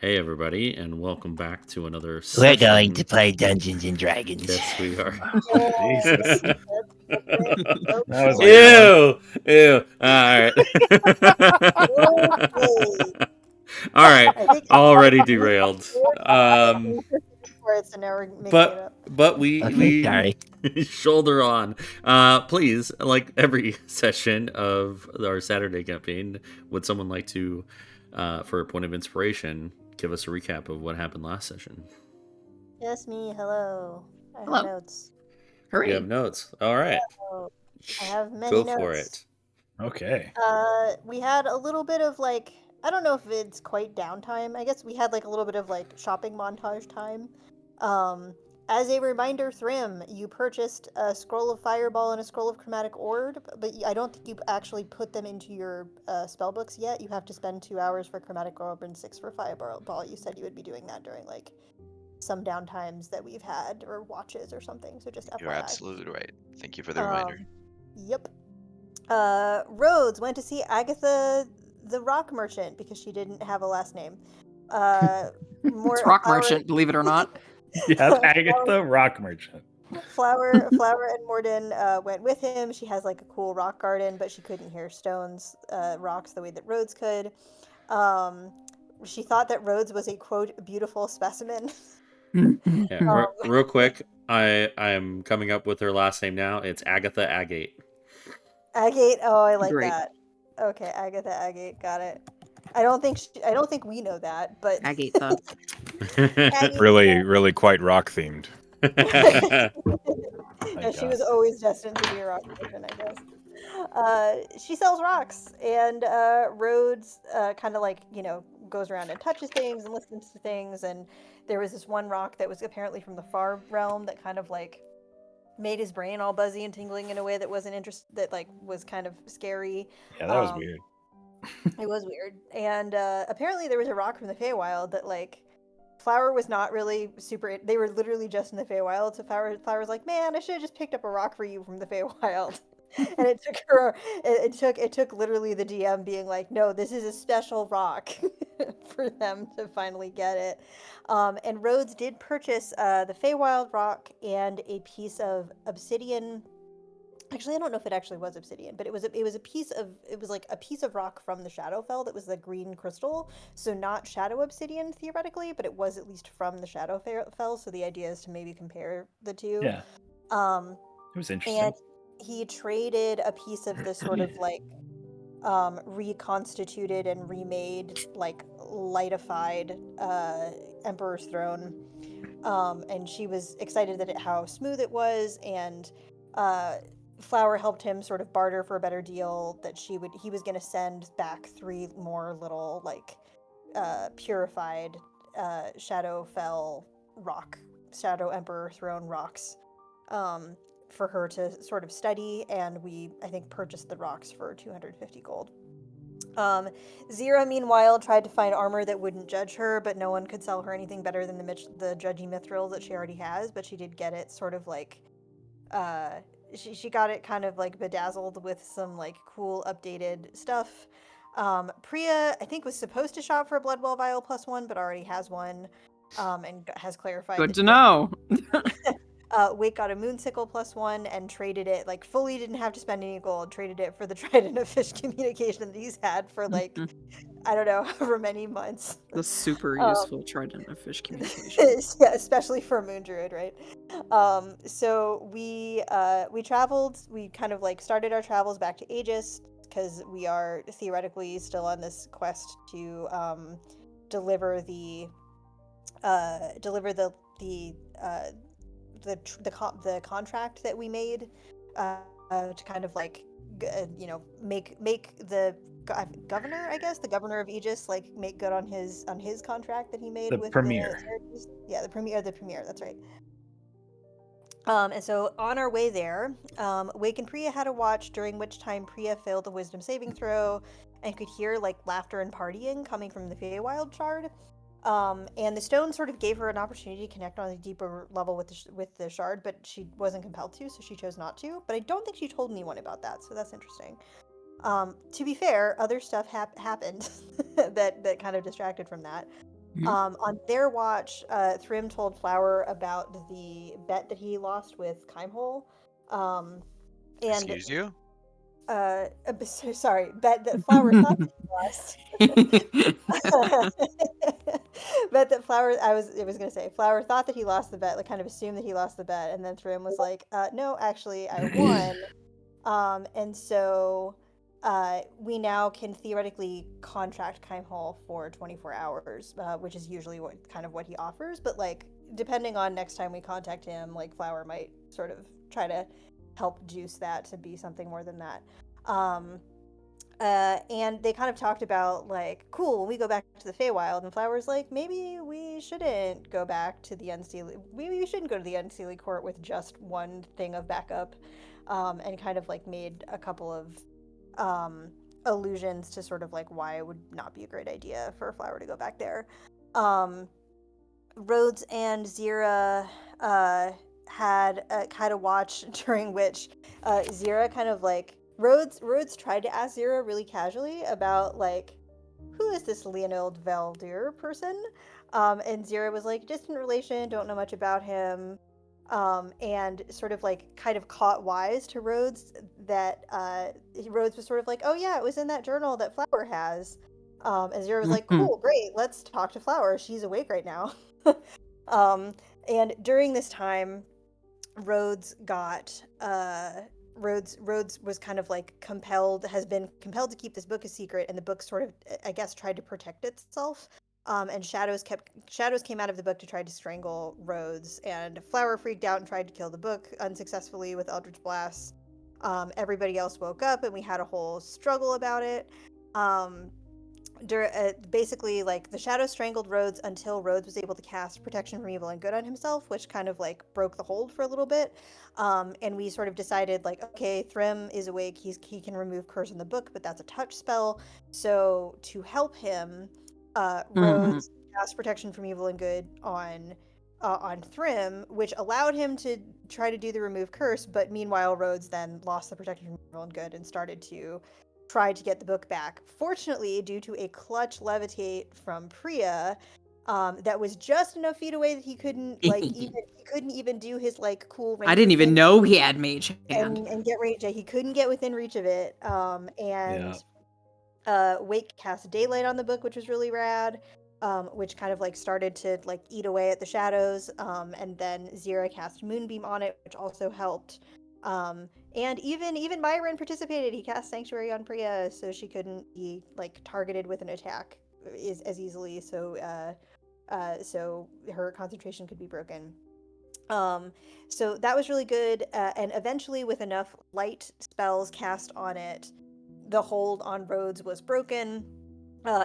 Hey, everybody, and welcome back to another We're session. going to play Dungeons and Dragons. Yes, we are. Jesus. That was a Ew! Ew. All right. All right. I think Already derailed. for it, so now we're making it But up. we Okay, sorry. shoulder on. Please, like every session of our Saturday campaign, would someone like to, for a point of inspiration, give us a recap of what happened last session? Yes, me. Hello. I have Hello. notes. You have notes. All right. Oh, I have many Go notes. for it. Okay. We had a little bit of like, I don't know if it's quite downtime. I guess we had like a little bit of like shopping montage time. As a reminder, Thrim, you purchased a scroll of Fireball and a scroll of Chromatic Orb, but I don't think you actually put them into your spell books yet. You have to spend 2 hours for Chromatic Orb and 6 for Fireball. You said you would be doing that during like some downtimes that we've had or watches or something. So just FYI. You're absolutely right. Thank you for the reminder. Yep. Rhodes went to see Agatha the Rock Merchant because she didn't have a last name. It's Rock Merchant, believe it or not. Yeah, Agatha, rock merchant. Flower and Morden went with him. She has like a cool rock garden, but she couldn't hear stones, rocks the way that Rhodes could. She thought that Rhodes was a quote beautiful specimen. Yeah, real quick, I am coming up with her last name now. It's Agatha Agate. Agate. Oh, I like Great. that. Okay, Agatha Agate. Got it. I don't think we know that, but Agate thought. Agate, Really quite rock themed. yeah, she God. was always destined to be a rock person, I guess. She sells rocks, and Rhodes kind of like, goes around and touches things and listens to things, and there was this one rock that was apparently from the far realm that kind of like made his brain all buzzy and tingling in a way that was kind of scary. Yeah, that was weird. It was weird. And apparently there was a rock from the Feywild that like Flower was not really super. They were literally just in the Feywild. So Flower was like, "Man, I should have just picked up a rock for you from the Feywild." And it took her. It took literally the DM being like, "No, this is a special rock," for them to finally get it. And Rhodes did purchase the Feywild rock and a piece of obsidian. Actually, I don't know if it actually was obsidian, but it was a piece of rock from the Shadowfell that was the green crystal. So not shadow obsidian theoretically, but it was at least from the Shadowfell. So the idea is to maybe compare the two. Yeah. It was interesting. And he traded a piece of this sort of like reconstituted and remade, like lightified Emperor's Throne. And she was excited how smooth it was, and Flower helped him sort of barter for a better deal that he was going to send back 3 more little like purified Shadowfell rock, Shadow Emperor Throne rocks, for her to sort of study, and I think purchased the rocks for 250 gold. Zira, meanwhile, tried to find armor that wouldn't judge her, but no one could sell her anything better than the judgy mithril that she already has, but she did get it sort of like she got it kind of like bedazzled with some like cool updated stuff. Priya, I think, was supposed to shop for a Bloodwell Vial +1, but already has one, and has clarified. Good to know. Wake got a Moonsicle +1 and traded it, like fully didn't have to spend any gold, traded it for the Trident of Fish communication that he's had for like, I don't know, however many months. The super useful Trident of Fish communication. Yeah, especially for a Moon Druid, right? So we traveled, we kind of like started our travels back to Aegis, because we are theoretically still on this quest to deliver the contract that we made to kind of like make the governor, I guess, the governor of Aegis, like make good on his contract that he made with premier. the premier. That's right. And so on our way there, Wake and Priya had a watch, during which time Priya failed a wisdom saving throw and could hear like laughter and partying coming from the Feywild shard. And the stone sort of gave her an opportunity to connect on a deeper level with the shard, but she wasn't compelled to, so she chose not to. But I don't think she told anyone about that, so that's interesting. To be fair, other stuff happened that kind of distracted from that. Mhm. On their watch, Thrym told Flower about the bet that he lost with Keimhole. And Excuse you? sorry, bet that Flower thought that he lost. Bet that Flower, it was gonna say Flower thought that he lost the bet, like kind of assumed that he lost the bet, and then Thrym was like, no, actually, I won. And so we now can theoretically contract Keimhole for 24 hours, which is usually what he offers. But like, depending on next time we contact him, like Flower might sort of try to help juice that to be something more than that. Um, and they kind of talked about like, cool, when we go back to the Feywild, and Flower's like, maybe we shouldn't go back to the Unseelie. Maybe we shouldn't go to the Unseelie court with just one thing of backup, and kind of like made a couple of allusions to sort of like why it would not be a great idea for Flower to go back there. Rhodes and Zira had a watch during which Zira kind of like Rhodes tried to ask Zira really casually about like, who is this Leonid Valdir person? And Zira was like, distant relation, don't know much about him. And sort of like kind of caught wise to Rhodes that Rhodes was sort of like, oh yeah, it was in that journal that Flower has. And Zira was like, cool, great, let's talk to Flower. She's awake right now. um, and during this time, Rhodes got Rhodes was kind of like has been compelled to keep this book a secret, and the book sort of, I guess, tried to protect itself. And shadows came out of the book to try to strangle Rhodes, and Flower freaked out and tried to kill the book unsuccessfully with Eldritch Blast. Everybody else woke up, and we had a whole struggle about it. Um, Basically, like, the shadow strangled Rhodes until Rhodes was able to cast protection from evil and good on himself, which kind of like broke the hold for a little bit. And we sort of decided like, okay, Thrym is awake, he can remove curse in the book, but that's a touch spell. So to help him, Rhodes cast protection from evil and good on Thrym, which allowed him to try to do the remove curse. But meanwhile, Rhodes then lost the protection from evil and good and started to tried to get the book back. Fortunately, due to a clutch levitate from Priya, that was just enough feet away that he couldn't even do his like cool ranger I didn't even thing know he had mage hand. and get range. He couldn't get within reach of it. Yeah. Wake cast daylight on the book, which was really rad. Which kind of like started to like eat away at the shadows. And then Zira cast Moonbeam on it, which also helped. And even Myron participated. He cast Sanctuary on Priya, so she couldn't be like targeted with an attack as easily. So her concentration could be broken. So that was really good. And eventually, with enough light spells cast on it, the hold on Rhodes was broken.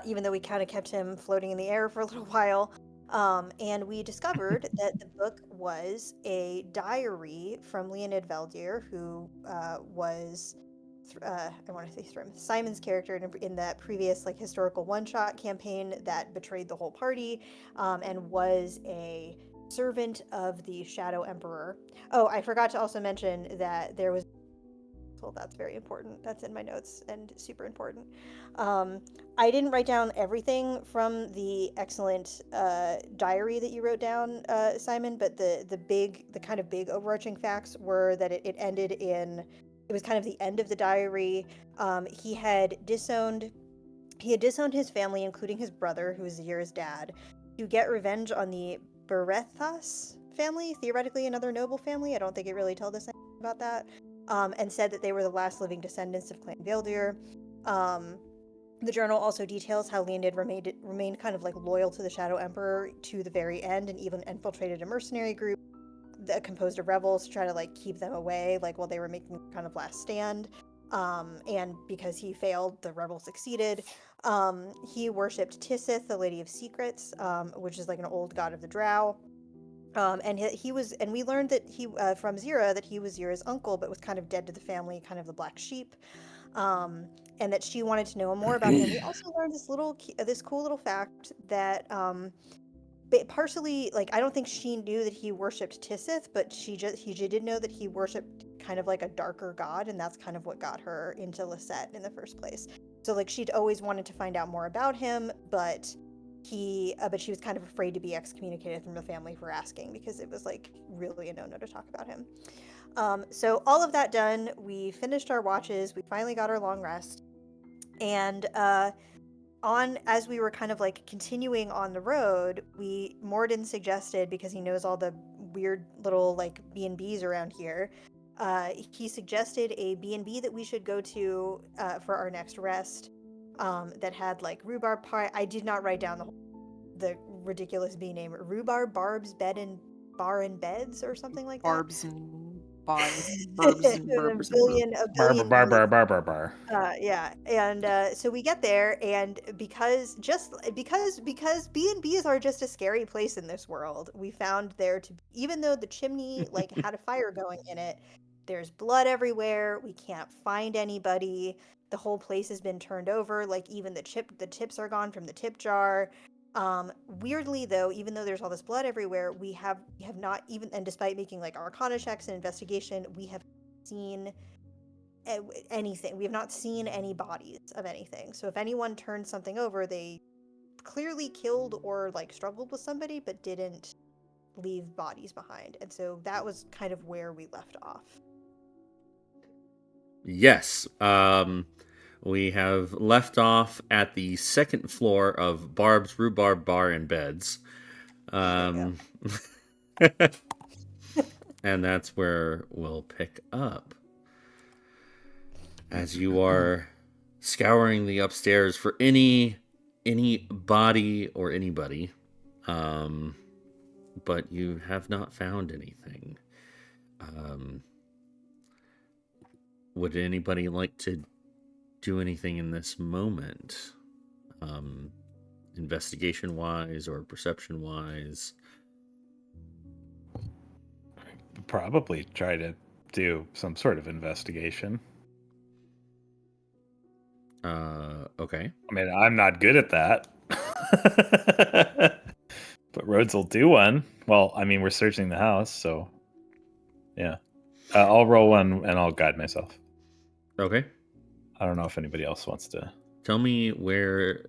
Even though we kind of kept him floating in the air for a little while. And we discovered that the book was a diary from Leonid Valdir, who was, I want to say Simon's character in that previous like historical one-shot campaign that betrayed the whole party, and was a servant of the Shadow Emperor. Oh, I forgot to also mention that there was, well, that's very important. That's in my notes and super important. I didn't write down everything from the excellent diary that you wrote down, Simon, but the kind of big overarching facts were that it ended in, it was kind of the end of the diary. He had disowned his family, including his brother, who was Zira's dad, to get revenge on the Berethas family, theoretically another noble family. I don't think it really told us anything about that. And said that they were the last living descendants of Clan Vaeldir. The journal also details how Leonid remained kind of like loyal to the Shadow Emperor to the very end, and even infiltrated a mercenary group that composed of rebels to try to like keep them away, like while they were making kind of last stand. And because he failed, the rebels succeeded. He worshipped Tisith, the Lady of Secrets, which is like an old god of the Drow. And he was, and we learned that he from Zira that he was Zira's uncle, but was kind of dead to the family, kind of the black sheep. And that she wanted to know more about him. We also learned this cool little fact that partially, like, I don't think she knew that he worshipped Tisith, but he did know that he worshipped kind of like a darker god, and that's kind of what got her into Lisette in the first place. So like she'd always wanted to find out more about him, but but she was kind of afraid to be excommunicated from the family for asking because it was like really a no-no to talk about him. So all of that done, we finished our watches. We finally got our long rest, and as we were kind of like continuing on the road, Morden suggested, because he knows all the weird little like B&Bs around here, he suggested a B&B that we should go to for our next rest, that had like rhubarb pie. I did not write down the ridiculous B name, rhubarb barbs bar and beds or something like that. Barbs and burbs and burbs. a billion Bar. yeah, and so we get there, and because B&Bs are just a scary place in this world, we found there to, even though the chimney like had a fire going in it, there's blood everywhere. We can't find anybody. The whole place has been turned over. Like even the tips are gone from the tip jar. Weirdly though, even though there's all this blood everywhere, we have not even, and despite making like arcana checks and investigation, we have seen anything. We have not seen any bodies of anything. So if anyone turned something over, they clearly killed or like struggled with somebody, but didn't leave bodies behind. And so that was kind of where we left off. Yes. We have left off at the second floor of Barb's Rhubarb Bar and Beds. And that's where we'll pick up. As you are scouring the upstairs for any body or anybody, but you have not found anything. Would anybody like to do anything in this moment? Investigation wise or perception wise? Probably try to do some sort of investigation. Okay. I mean, I'm not good at that. But Rhodes will do one. Well, I mean, we're searching the house, so yeah. I'll roll one and I'll guide myself. Okay. I don't know if anybody else wants to. Tell me where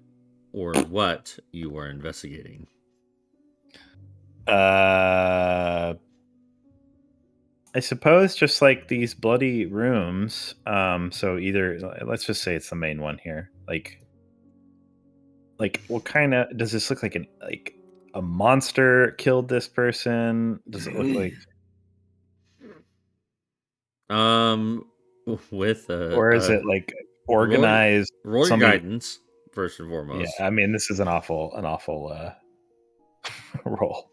or what you are investigating. I suppose just like these bloody rooms. So either, let's just say it's the main one here. Like what kind of, does this look like a monster killed this person? Does it look like, with or is it like organized? Roll your guidance first and foremost. Yeah, I mean, this is an awful roll.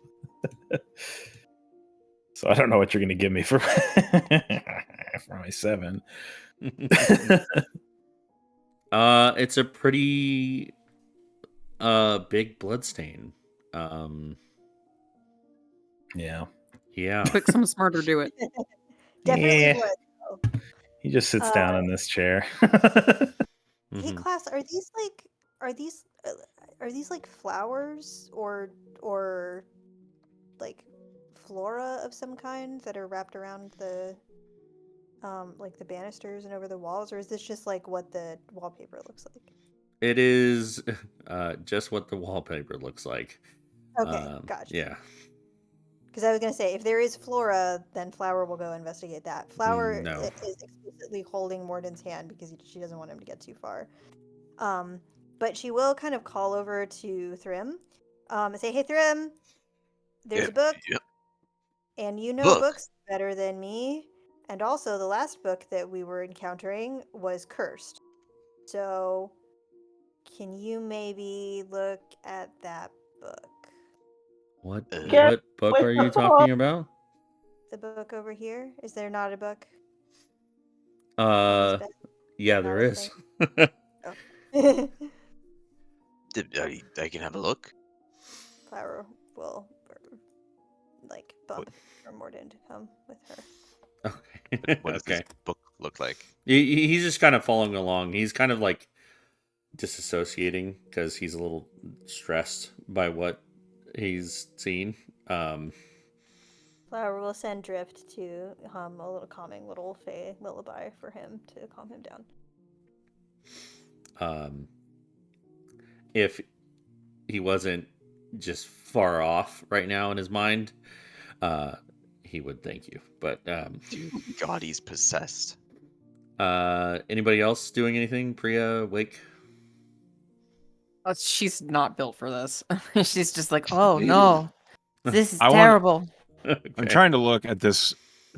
So I don't know what you're going to give me for for my 7. It's a pretty big bloodstain. Yeah. Quick, some smarter do it. Definitely blood. He just sits down in this chair. Hey, class, are these like flowers or like flora of some kind that are wrapped around the like the banisters and over the walls, or is this just like what the wallpaper looks like? It is just what the wallpaper looks like. Okay, gotcha. Yeah. Because I was going to say, if there is flora, then Flower will go investigate that. Flower No. is explicitly holding Morden's hand because she doesn't want him to get too far. But she will kind of call over to Thrym and say, hey, Thrym, there's a book. Yep. And you know books better than me. And also, the last book that we were encountering was cursed. So, can you maybe look at that book? What book are you talking about? The book over here? Is there not a book? Yeah, there is. Oh. I can have a look. Flower will like bump for Morden to come with her. Okay. What does this book look like? He's just kind of following along. He's kind of like disassociating because he's a little stressed by what he's seen. Flower will send Drift to hum a little calming little fey lullaby for him to calm him down. If he wasn't just far off right now in his mind, he would thank you. But God, he's possessed. anybody else doing anything? Priya, Wake? She's not built for this. She's just like, oh no, this is I want. terrible. Okay. I'm trying to look at this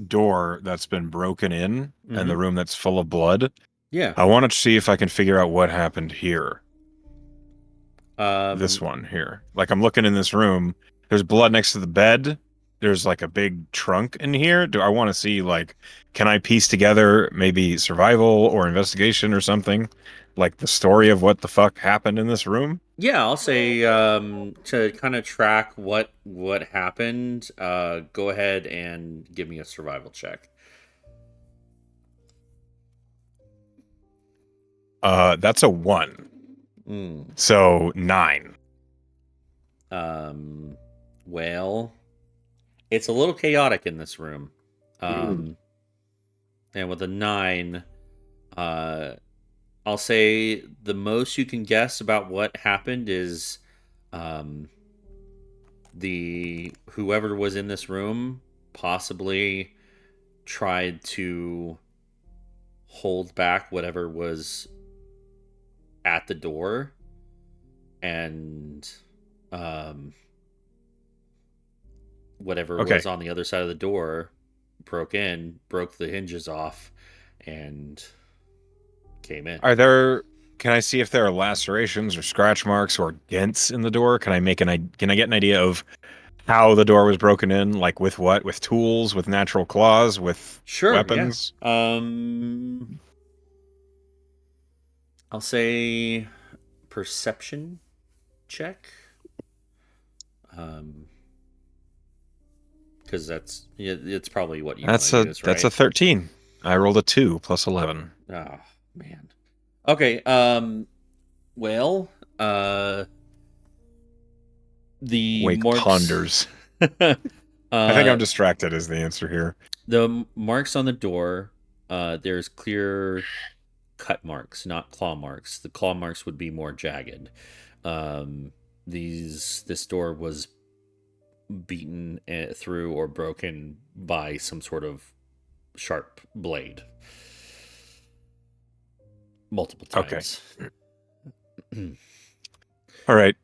door that's been broken in and the room that's full of blood. Yeah. I want to see if I can figure out what happened here. This Um, one here. Like I'm looking in this room. There's blood next to the bed. There's like a big trunk in here. Do I want to see like, can I piece together maybe survival or investigation or something? Like the story of what the fuck happened in this room? yeah, I'll say to kind of track what happened. Go ahead and give me a survival check. That's a 1. So 9. Well, it's a little chaotic in this room. And with a 9, I'll say the most you can guess about what happened is the whoever was in this room possibly tried to hold back whatever was at the door, and whatever was on the other side of the door broke the hinges off, and came in. Can I see if there are lacerations or scratch marks or dents in the door? Can I get an idea of how the door was broken in? Like with what? With tools, with natural claws, with weapons? Yeah. I'll say perception check. Because it's probably what you That's use, right? That's a 13. I rolled a 2 plus 11. Oh man. Okay. Well. The Wake marks. ponders. I think I'm distracted. Is the answer here? The marks on the door. There's clear cut marks, not claw marks. The claw marks would be more jagged. This door was beaten through or broken by some sort of sharp blade multiple times. Okay. All right.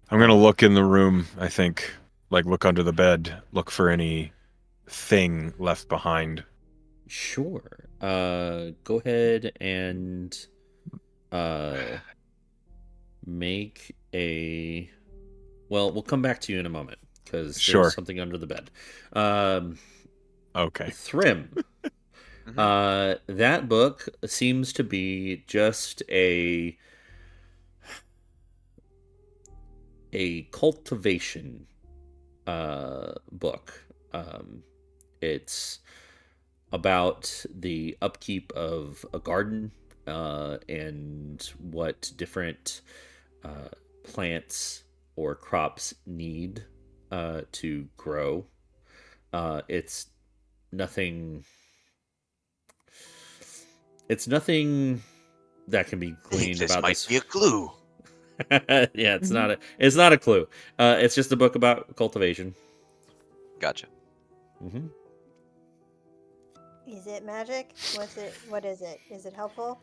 I'm gonna look in the room. I think, like, look under the bed, look for any thing left behind. Sure. Go ahead and make a. Well, we'll come back to you in a moment because there's something under the bed. Okay. Thrym. That book seems to be just a cultivation book. It's about the upkeep of a garden and what different plants or crops need to grow. It's nothing that can be gleaned this about might this. Be a clue. Yeah, it's not a clue. It's just a book about cultivation. Gotcha. Mm-hmm. Is it magic? What is it? Is it helpful?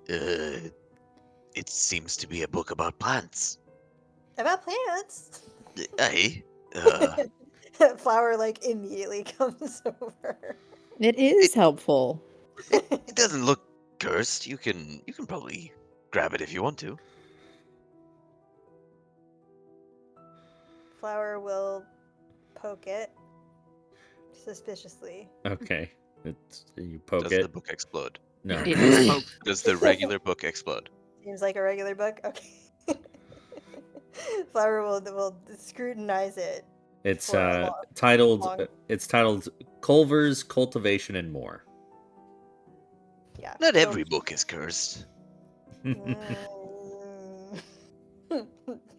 It seems to be a book about plants. About plants? Hey. Flower immediately comes over. It is helpful. It doesn't look cursed. You can probably grab it if you want to. Flower will poke it suspiciously. Okay. You poke Does it. the book explode? No. It is poke. Does the regular book explode? Seems like a regular book. Okay. Flower will scrutinize it. It's titled Culver's Cultivation and More. Yeah. Not every book is cursed.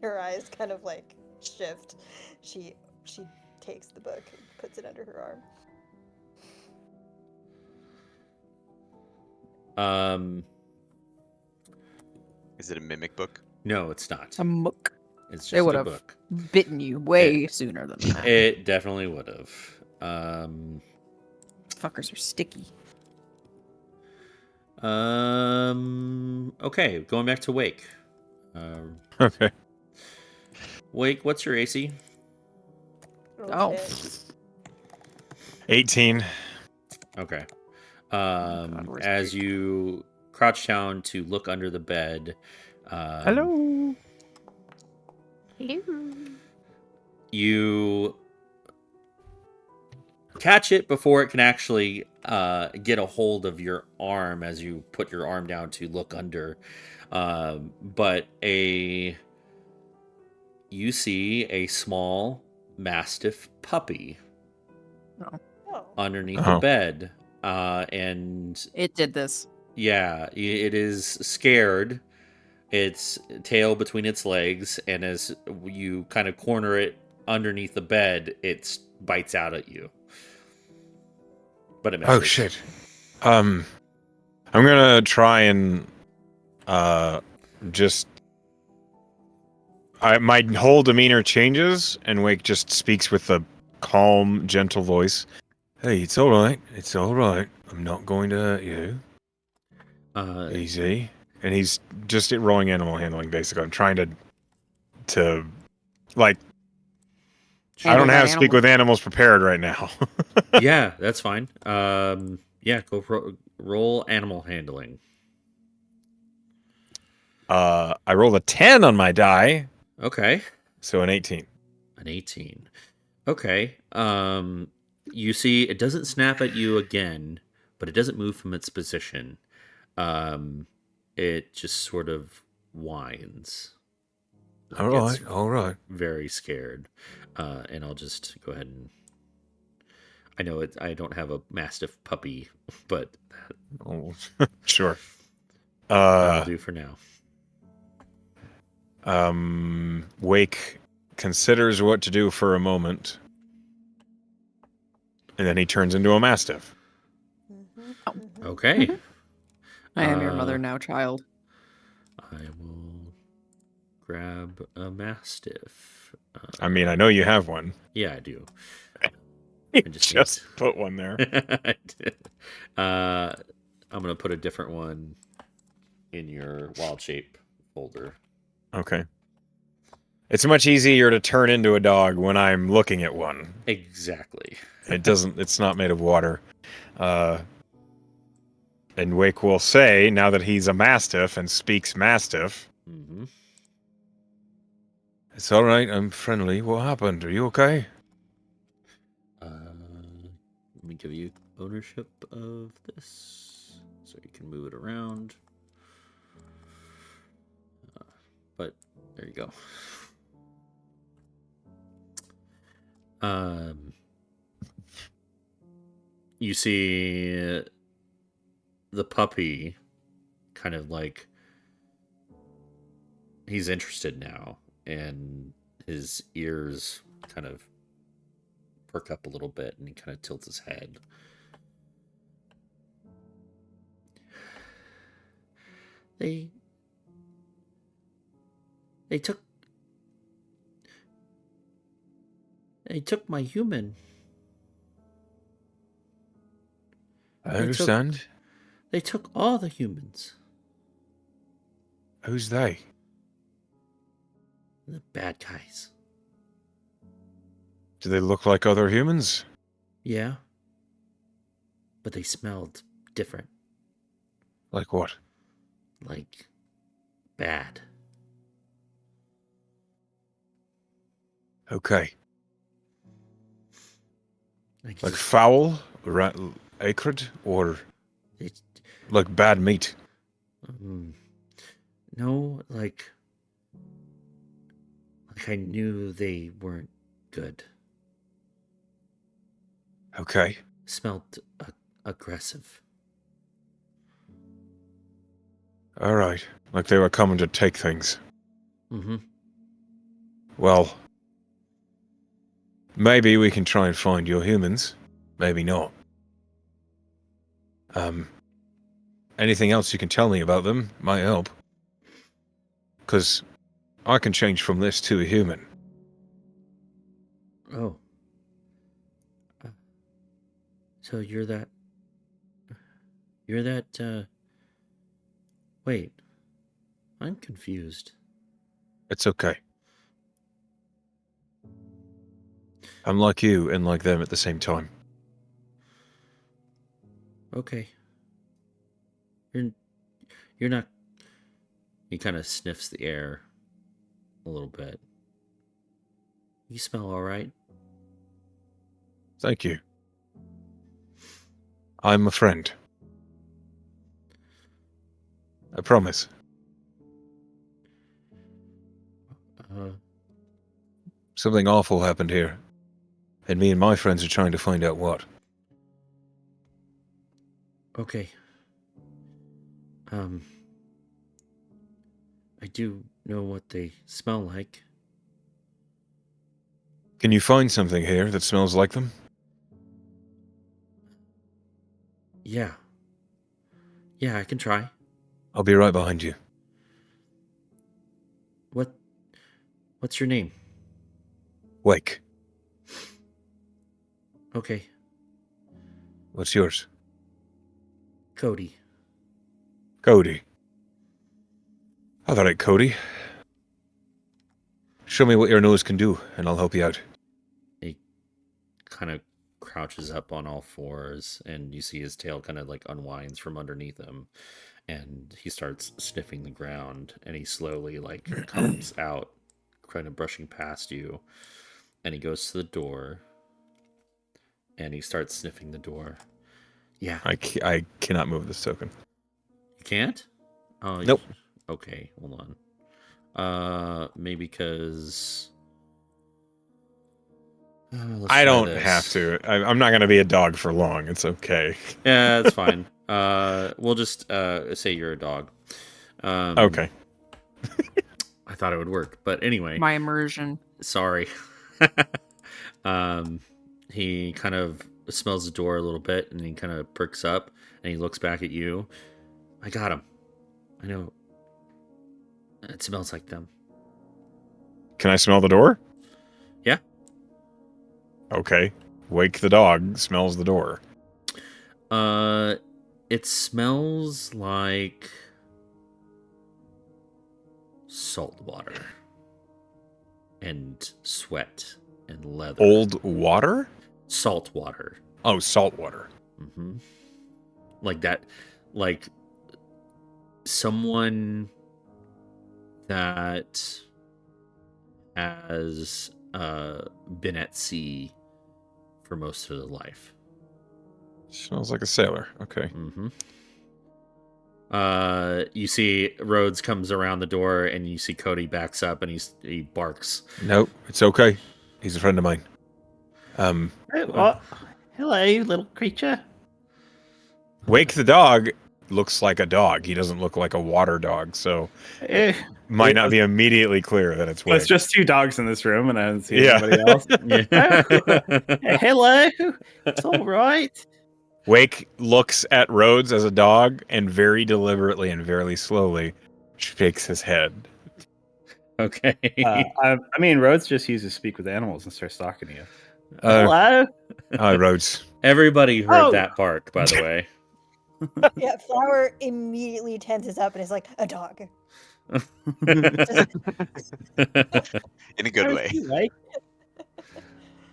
Her eyes kind of shift. She takes the book and puts it under her arm. Is it a mimic book? No, it's not. A mook. It's They just would a have book. bitten you way sooner than that. It definitely would have. Fuckers are sticky. Okay, going back to Wake. Okay. Wake, what's your AC? Oh. shit. 18. Okay. God, where's As Jake? you crouch down to look under the bed, Hello. you catch it before it can actually get a hold of your arm as you put your arm down to look under. But you see a small mastiff puppy Oh. underneath the bed, and It did this. yeah, it is scared. Its tail between its legs, and as you kind of corner it underneath the bed, it bites out at you. But it misses. Oh shit. I'm gonna try and just my whole demeanor changes, and Wake just speaks with a calm, gentle voice. Hey, it's all right. It's all right. I'm not going to hurt you. Easy. And he's just rolling animal handling, basically. I'm trying to like. I don't have speak with animals prepared right now. Yeah, that's fine. Yeah, roll animal handling. I rolled a 10 on my die, Okay. so an 18. An 18. Okay. You see, it doesn't snap at you again, but it doesn't move from its position. It just sort of whines. All right, all right. Very scared. And I'll just go ahead and. I know I don't have a mastiff puppy, but Oh, sure. that'll do for now. Wake considers what to do for a moment, and then he turns into a mastiff. Okay. I am your mother now, child. I will grab a mastiff. I mean, I know you have one. Yeah, I do. You I just put one there. I'm gonna put a different one in your wild shape folder. Okay. It's much easier to turn into a dog when I'm looking at one. Exactly. It's not made of water. And Wake will say, now that he's a mastiff and speaks mastiff, Mm-hmm. it's all right, I'm friendly. What happened? Are you okay? Let me give you ownership of this so you can move it around. But there you go. You see the puppy kind of like he's interested now, and his ears kind of perk up a little bit, and he kind of tilts his head. They took my human. I understand. They took all the humans. Who's they? The bad guys. Do they look like other humans? Yeah. But they smelled different. Like what? Like bad. Okay. Like foul, acrid, or like bad meat? No, like I knew they weren't good. Okay. Smelled aggressive. All right. Like they were coming to take things. Mm-hmm. Well, maybe we can try and find your humans. Maybe not. Anything else you can tell me about them might help. Because I can change from this to a human. Oh. Uh, So you're that. You're that. Wait. I'm confused. It's okay. I'm like you and like them at the same time. Okay. You're. You're not. He kind of sniffs the air a little bit. You smell all right. Thank you. I'm a friend. I promise. Uh, Something awful happened here. And me and my friends are trying to find out what. okay. I do know what they smell like. Can you find something here that smells like them? Yeah. Yeah, I can try. I'll be right behind you. What? What's your name? Wake. Okay, What's yours? Cody. Cody. All right, Cody. Show me what your nose can do, and I'll help you out. He kind of crouches up on all fours, and you see his tail kind of like unwinds from underneath him, and he starts sniffing the ground, and he slowly like comes out, kind of brushing past you, and he goes to the door, and he starts sniffing the door. Yeah, I cannot move this token. you can't. Oh, Nope. Okay, hold on. Maybe because. I don't have to. I'm not going to be a dog for long. It's okay. Yeah, it's fine. We'll just say you're a dog. Okay. I thought it would work, but anyway. My immersion. Sorry. He kind of smells the door a little bit, and he kind of perks up, and he looks back at you. I got him. I know. It smells like them. Can I smell the door? Yeah. Okay. Wake the dog smells the door. It smells like salt water and sweat and leather. Old water? Salt water. Oh, salt water. Mm-hmm. Like that, like someone that has been at sea for most of their life. Smells like a sailor. Okay. Mm-hmm. You see Rhodes comes around the door, and you see Cody backs up, and he barks. No, it's okay. He's a friend of mine. Oh, what? Hello, little creature. Wake the dog looks like a dog. He doesn't look like a water dog, so Eh, might not be immediately clear that it's Well, Wake. it's just two dogs in this room, and I don't see Yeah. anybody else. hello. It's all right. Wake looks at Rhodes as a dog and very deliberately and very slowly shakes his head. Okay. I mean, Rhodes just uses speak with animals and starts talking to you. Hello. Hi, Rhodes. Everybody heard Oh. that bark, by the way. Yeah, Flower immediately tenses up and is like, a dog. In a good way. Right?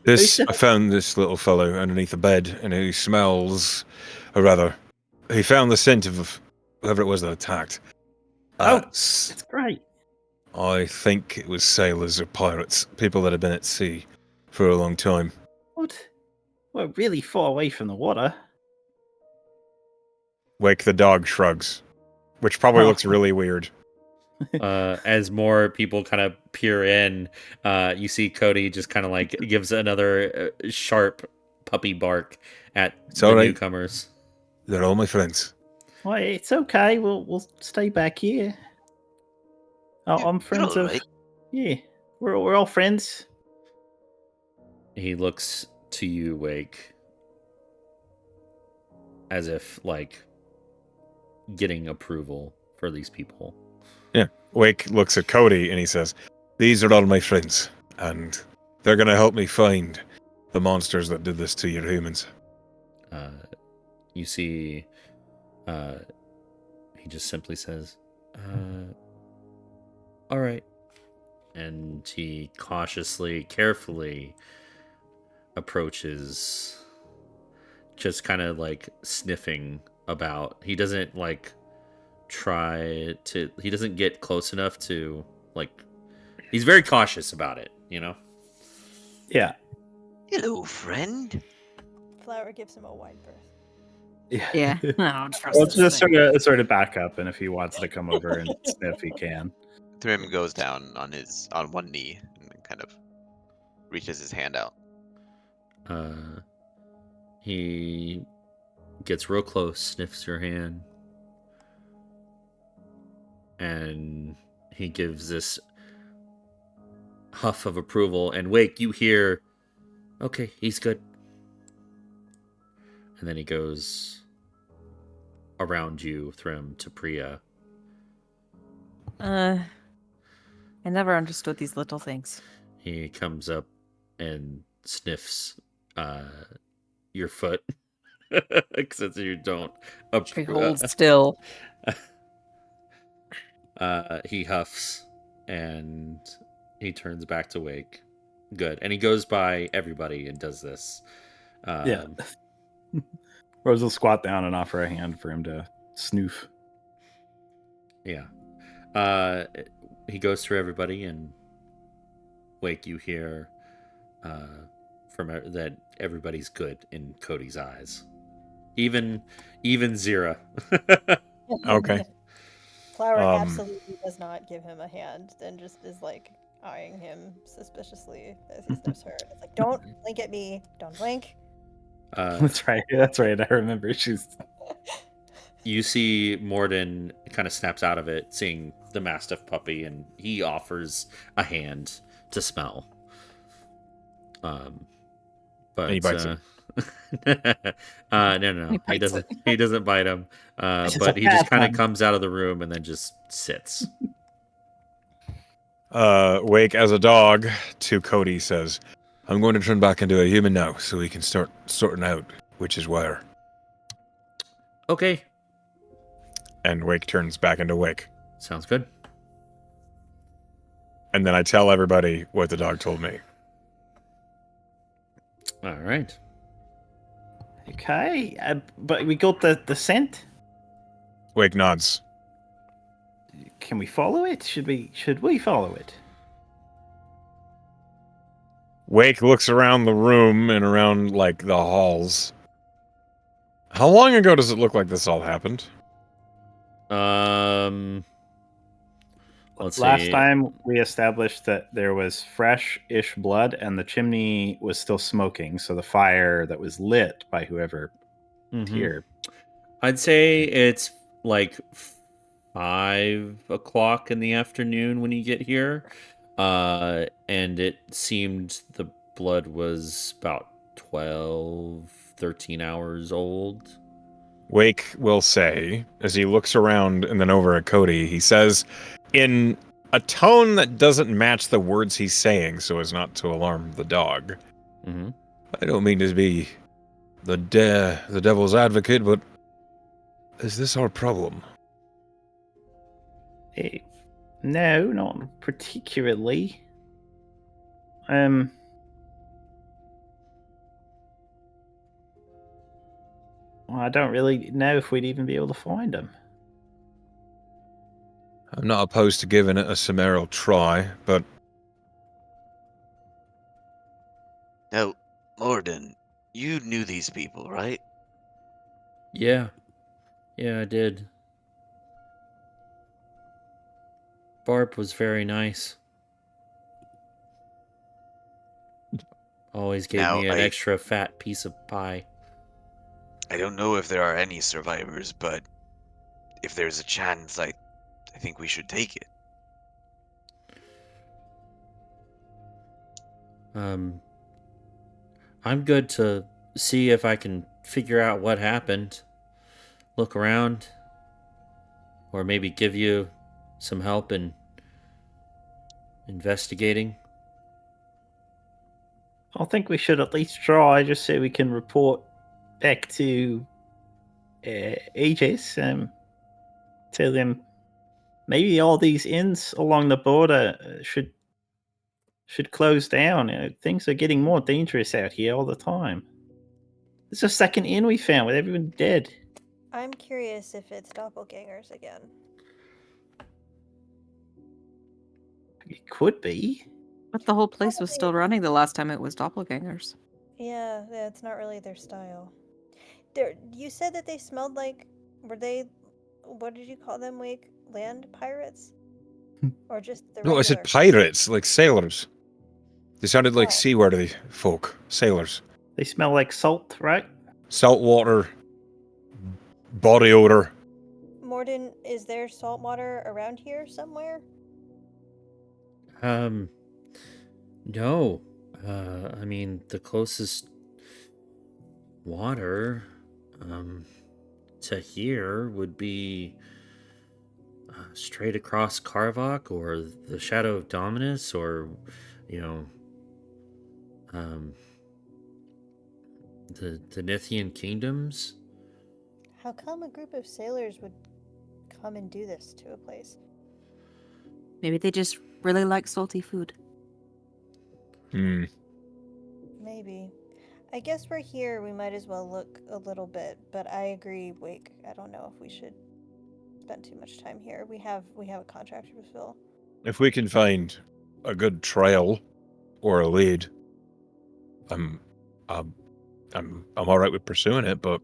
I found this little fellow underneath the bed, and he smells, or rather, he found the scent of whoever it was that attacked. That's great. I think it was sailors or pirates, people that had been at sea for a long time. What? We're really far away from the water. Wake the dog shrugs, which probably Oh. looks really weird. As more people kind of peer in, you see Cody just kind of like gives another sharp puppy bark at It's the all right. newcomers. They're all my friends. Well, it's okay. We'll stay back here. Oh, I'm friends You're of. alright. Yeah, we're all friends. He looks to you, Wake, as if like getting approval for these people. Wake looks at Cody and he says, "These are all my friends, and they're going to help me find the monsters that did this to your humans." You see, he just simply says, all right. And he cautiously, carefully approaches, just kind of like sniffing about. He doesn't like he doesn't get close enough to like, he's very cautious about it, you know? Yeah. Hello, friend. Flower gives him a wide berth. Yeah. I don't trust Let's this just thing. sort of back up, and if he wants to come over and sniff, he can. Thrym goes down on one knee and then kind of reaches his hand out. He gets real close, sniffs your hand, and he gives this huff of approval. And Wake, you hear, okay, he's good. And then he goes around you, Thrym, to Priya. I never understood these little things. He comes up and sniffs your foot. Since you don't. She holds still. He huffs and he turns back to Wake. Good. And he goes by everybody and does this. Yeah. Rose will squat down and offer a hand for him to snoof. Yeah. He goes through everybody, and Wake, you hear that everybody's good in Cody's eyes. Even Zira. Okay. Flower absolutely does not give him a hand and just is like eyeing him suspiciously as he sniffs her. It's like, don't blink at me. Don't blink. That's right. I remember. You see Morden kind of snaps out of it, seeing the Mastiff puppy, and he offers a hand to smell. But And he bites it. No. He doesn't. He doesn't bite him. But he just kind of comes out of the room and then just sits. Wake, as a dog, to Cody says, "I'm going to turn back into a human now, so we can start sorting out which is where." Okay. And Wake turns back into Wake. Sounds good. And then I tell everybody what the dog told me. All right. Okay, but we got the scent. Wake nods. Can we follow it? Should we follow it? Wake looks around the room and around, like, the halls. How long ago does it look like this all happened? Let's Last see. time we established that there was fresh-ish blood and the chimney was still smoking, so the fire that was lit by whoever here. I'd say it's like 5 o'clock in the afternoon when you get here. And it seemed the blood was about 12, 13 hours old. Wake will say, as he looks around and then over at Cody, he says, in a tone that doesn't match the words he's saying so as not to alarm the dog. Mm-hmm. I don't mean to be the devil's advocate, but is this our problem? No, not particularly. Well, I don't really know if we'd even be able to find them. I'm not opposed to giving it a summaril try, but... Now, Morden, you knew these people, right? Yeah, I did. Barb was very nice. Always gave me an extra fat piece of pie. I don't know if there are any survivors, but if there's a chance, I think we should take it. I'm good to see if I can figure out what happened. Look around. Or maybe give you some help in investigating? I think we should at least try, just so we can report back to Aegis. Tell them maybe all these inns along the border should close down. Things are getting more dangerous out here all the time. There's a second inn we found with everyone dead. I'm curious if it's doppelgangers again. It could be. But the whole place was still Probably. running the last time it was doppelgangers. Yeah, it's not really their style. You said that they smelled like, were they, what did you call them, Wake? Land pirates? Or just the No, I said regular? pirates, like sailors. They sounded like Oh. seaworthy folk, sailors. They smell like salt, right? Saltwater, body odor. Morden, is there salt water around here somewhere? No. I mean, the closest water, to here would be straight across Karvok or the Shadow of Dominus or, you know, the Nithian kingdoms. How come a group of sailors would come and do this to a place? Maybe they just really like salty food. Hmm. Maybe. I guess we're here, we might as well look a little bit, but I agree, Wake. I don't know if we should spend too much time here. We have a contract to fulfill. If we can find a good trail or a lead, I'm all right with pursuing it, but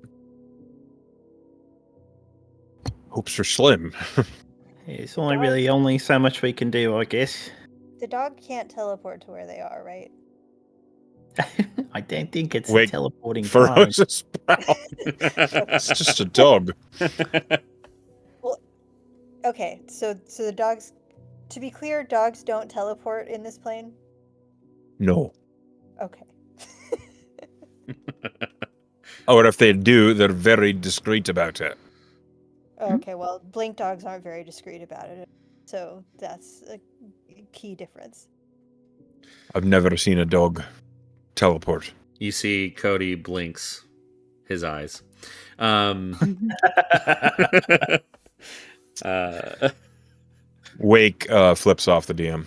hopes are slim. It's only so much we can do, I guess. The dog can't teleport to where they are, right? I don't think it's Wait, a teleporting For time. a sprout. It's just a dog. Well, okay, so the dogs, to be clear, dogs don't teleport in this plane? No. Okay. Or if they do, they're very discreet about it. Okay, well, blink dogs aren't very discreet about it, so that's a key difference. I've never seen a dog teleport. You see Cody blinks his eyes. Wake flips off the DM.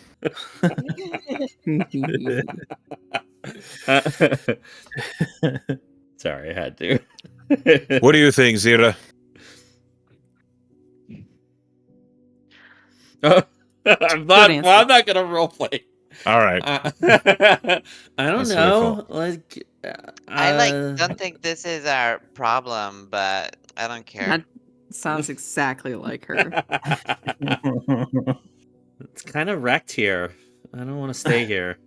Sorry, I had to. What do you think, Zira? I'm not answer. gonna roleplay. All right. I don't That's what I know. thought. Like, I don't think this is our problem, but I don't care. That sounds exactly like her. It's kind of wrecked here. I don't want to stay here.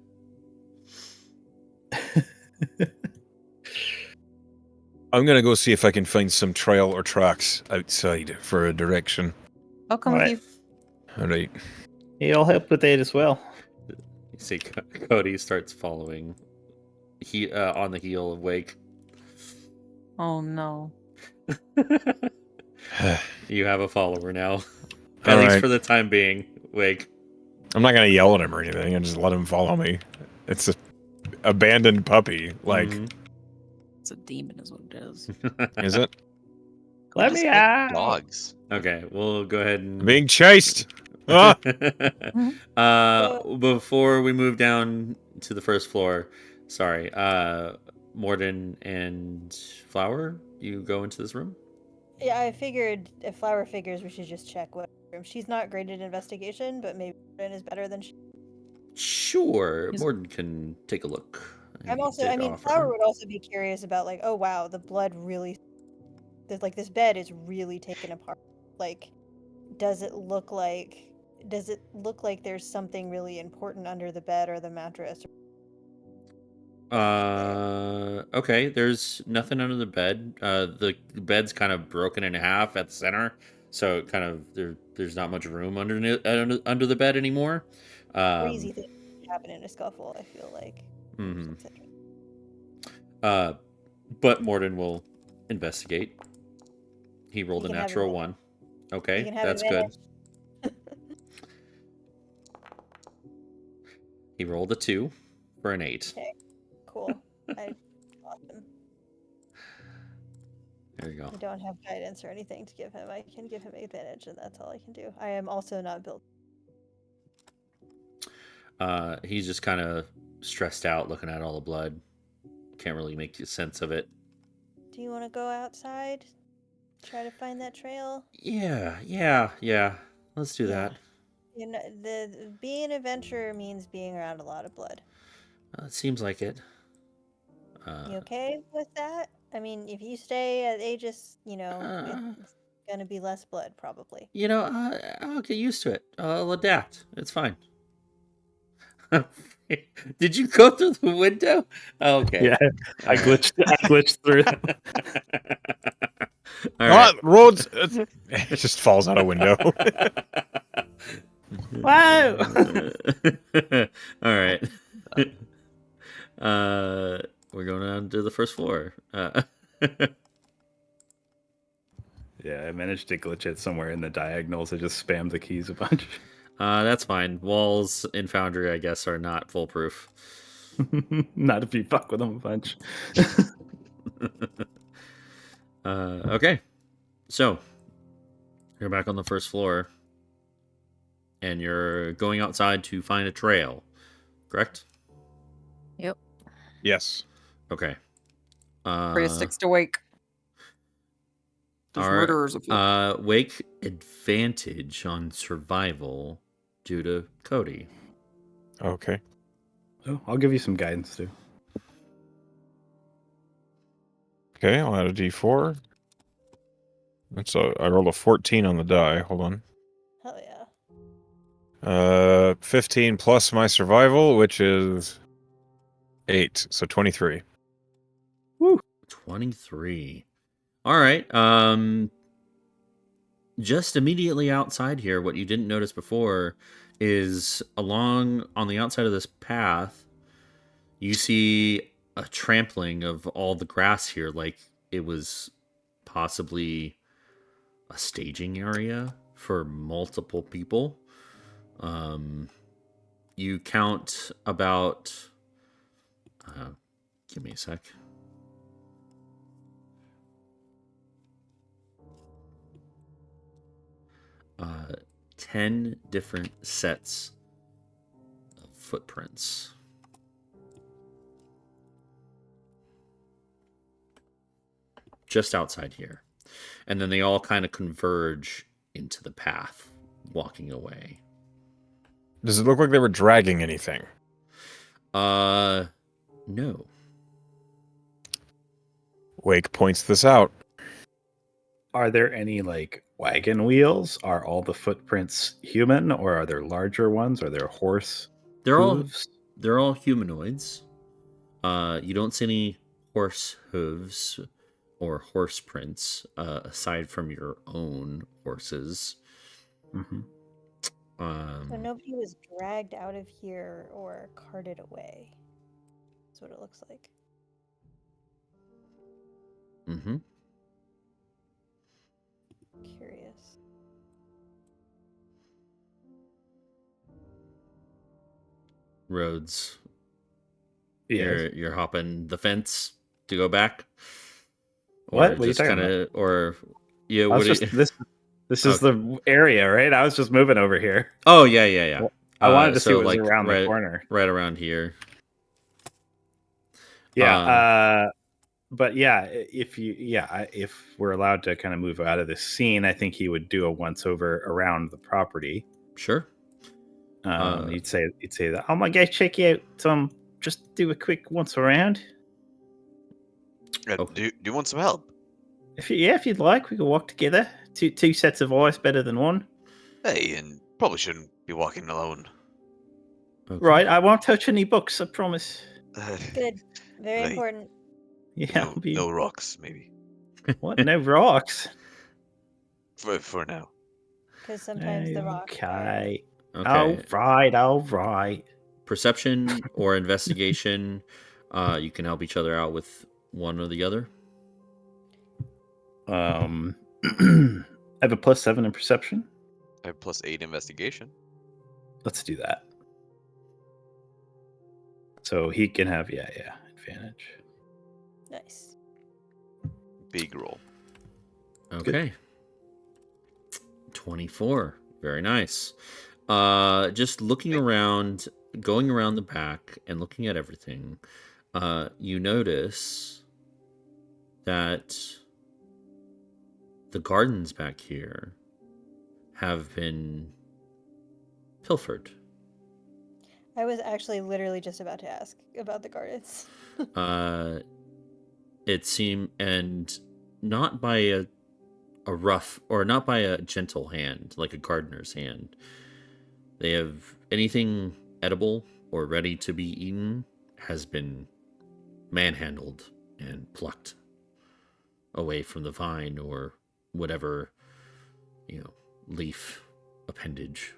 I'm gonna go see if I can find some trail or tracks outside for a direction. I'll come Alright. with you. All right. Yeah, I'll help with that as well. You see, Cody starts following. On the heel of Wake. Oh no. You have a follower now. At All least right. for the time being, Wake. I'm not gonna yell at him or anything. I just let him follow me. It's a abandoned puppy. Like, Mhm. It's a demon, is what it is. is it? Let Just me like out. dogs. Okay, we'll go ahead and. I'm being chased. Ah! Before we move down to the first floor, sorry, Morden and Flower, you go into this room? Yeah, I figured if Flower figures, we should just check what room. She's not great at investigation, but maybe Morden is better than she. Sure, Is- Morden can take a look. I'm and also, did I mean, offer. Flower would also be curious about, like, oh wow, the blood really, this bed is really taken apart. Like, does it look like there's something really important under the bed or the mattress? Okay, there's nothing under the bed. The bed's kind of broken in half at the center, so it kind of there's not much room under the bed anymore. Crazy things happen in a scuffle, I feel like. Mhm. It's interesting. But Morden will investigate. He rolled He a can have natural advantage. 1. Okay, can have that's good. He rolled a 2 for an 8. Okay, cool. Awesome. There you go. I don't have guidance or anything to give him. I can give him advantage, and that's all I can do. I am also not built. He's just kind of stressed out looking at all the blood. Can't really make sense of it. Do you want to go outside? Try to find that trail? Yeah. Let's do that. You know, being an adventurer means being around a lot of blood. It seems like it. You okay with that? I mean, if you stay at Aegis, it's gonna be less blood, probably. I'll get used to it. I'll adapt. It's fine. Did you go through the window? Okay. Yeah, I glitched through. All right. Roads. It just falls out a window. Wow. All right. We're going on to the first floor. Yeah, I managed to glitch it somewhere in the diagonals. I just spammed the keys a bunch. That's fine. Walls in Foundry, I guess, are not foolproof. Not if you fuck with them a bunch. Okay. So, you're back on the first floor. And you're going outside to find a trail. Correct? Yep. Yes. Okay. Pray 6 to wake. There's murderers afoot. Wake advantage on survival due to Cody. Okay. Oh, I'll give you some guidance too. Okay, I'll add a D4. I rolled a 14 on the die. Hold on. Hell yeah. 15 plus my survival, which is 8, so 23. Woo. 23. All right. Just immediately outside here, what you didn't notice before is on the outside of this path, you see a trampling of all the grass here, like it was possibly a staging area for multiple people. You count about give me a sec. Uh, 10 different sets of footprints. Just outside here. And then they all kind of converge into the path, walking away. Does it look like they were dragging anything? No. Wake points this out. Are there any like wagon wheels? Are all the footprints human, or are there larger ones? Are there horse hooves? They're all humanoids. You don't see any horse hooves or horse prints aside from your own horses. Mm-hmm. So nobody was dragged out of here or carted away. That's what it looks like. Mm-hmm. Curious. Roads. Yes. You're hopping the fence to go back. What are you talking about? Or yeah, this is the area, right? I was just moving over here. Oh yeah. I wanted to see what was around the corner. Right around here. Yeah. But yeah, if we're allowed to kind of move out of this scene, I think he would do a once over around the property. Sure. He'd say that. Oh my gosh, check out just do a quick once around. Do you want some help? If you'd like, we could walk together. Two sets of eyes better than one. Hey, and probably shouldn't be walking alone. Okay. Right, I won't touch any books, I promise. Good. Very Right. important. Yeah, no rocks, maybe. What? No rocks? For now. Because sometimes the rocks are... Okay. All right. Perception or investigation. You can help each other out with one or the other. I have a +7 in perception. I have +8 investigation. Let's do that. So he can have advantage. Nice. Big roll. Okay. 24. Very nice. Just looking around, going around the back and looking at everything, you notice that the gardens back here have been pilfered. I was actually literally just about to ask about the gardens. It seemed, and not by a rough, or not by a gentle hand, like a gardener's hand. They have anything edible or ready to be eaten has been manhandled and plucked away from the vine or whatever, leaf appendage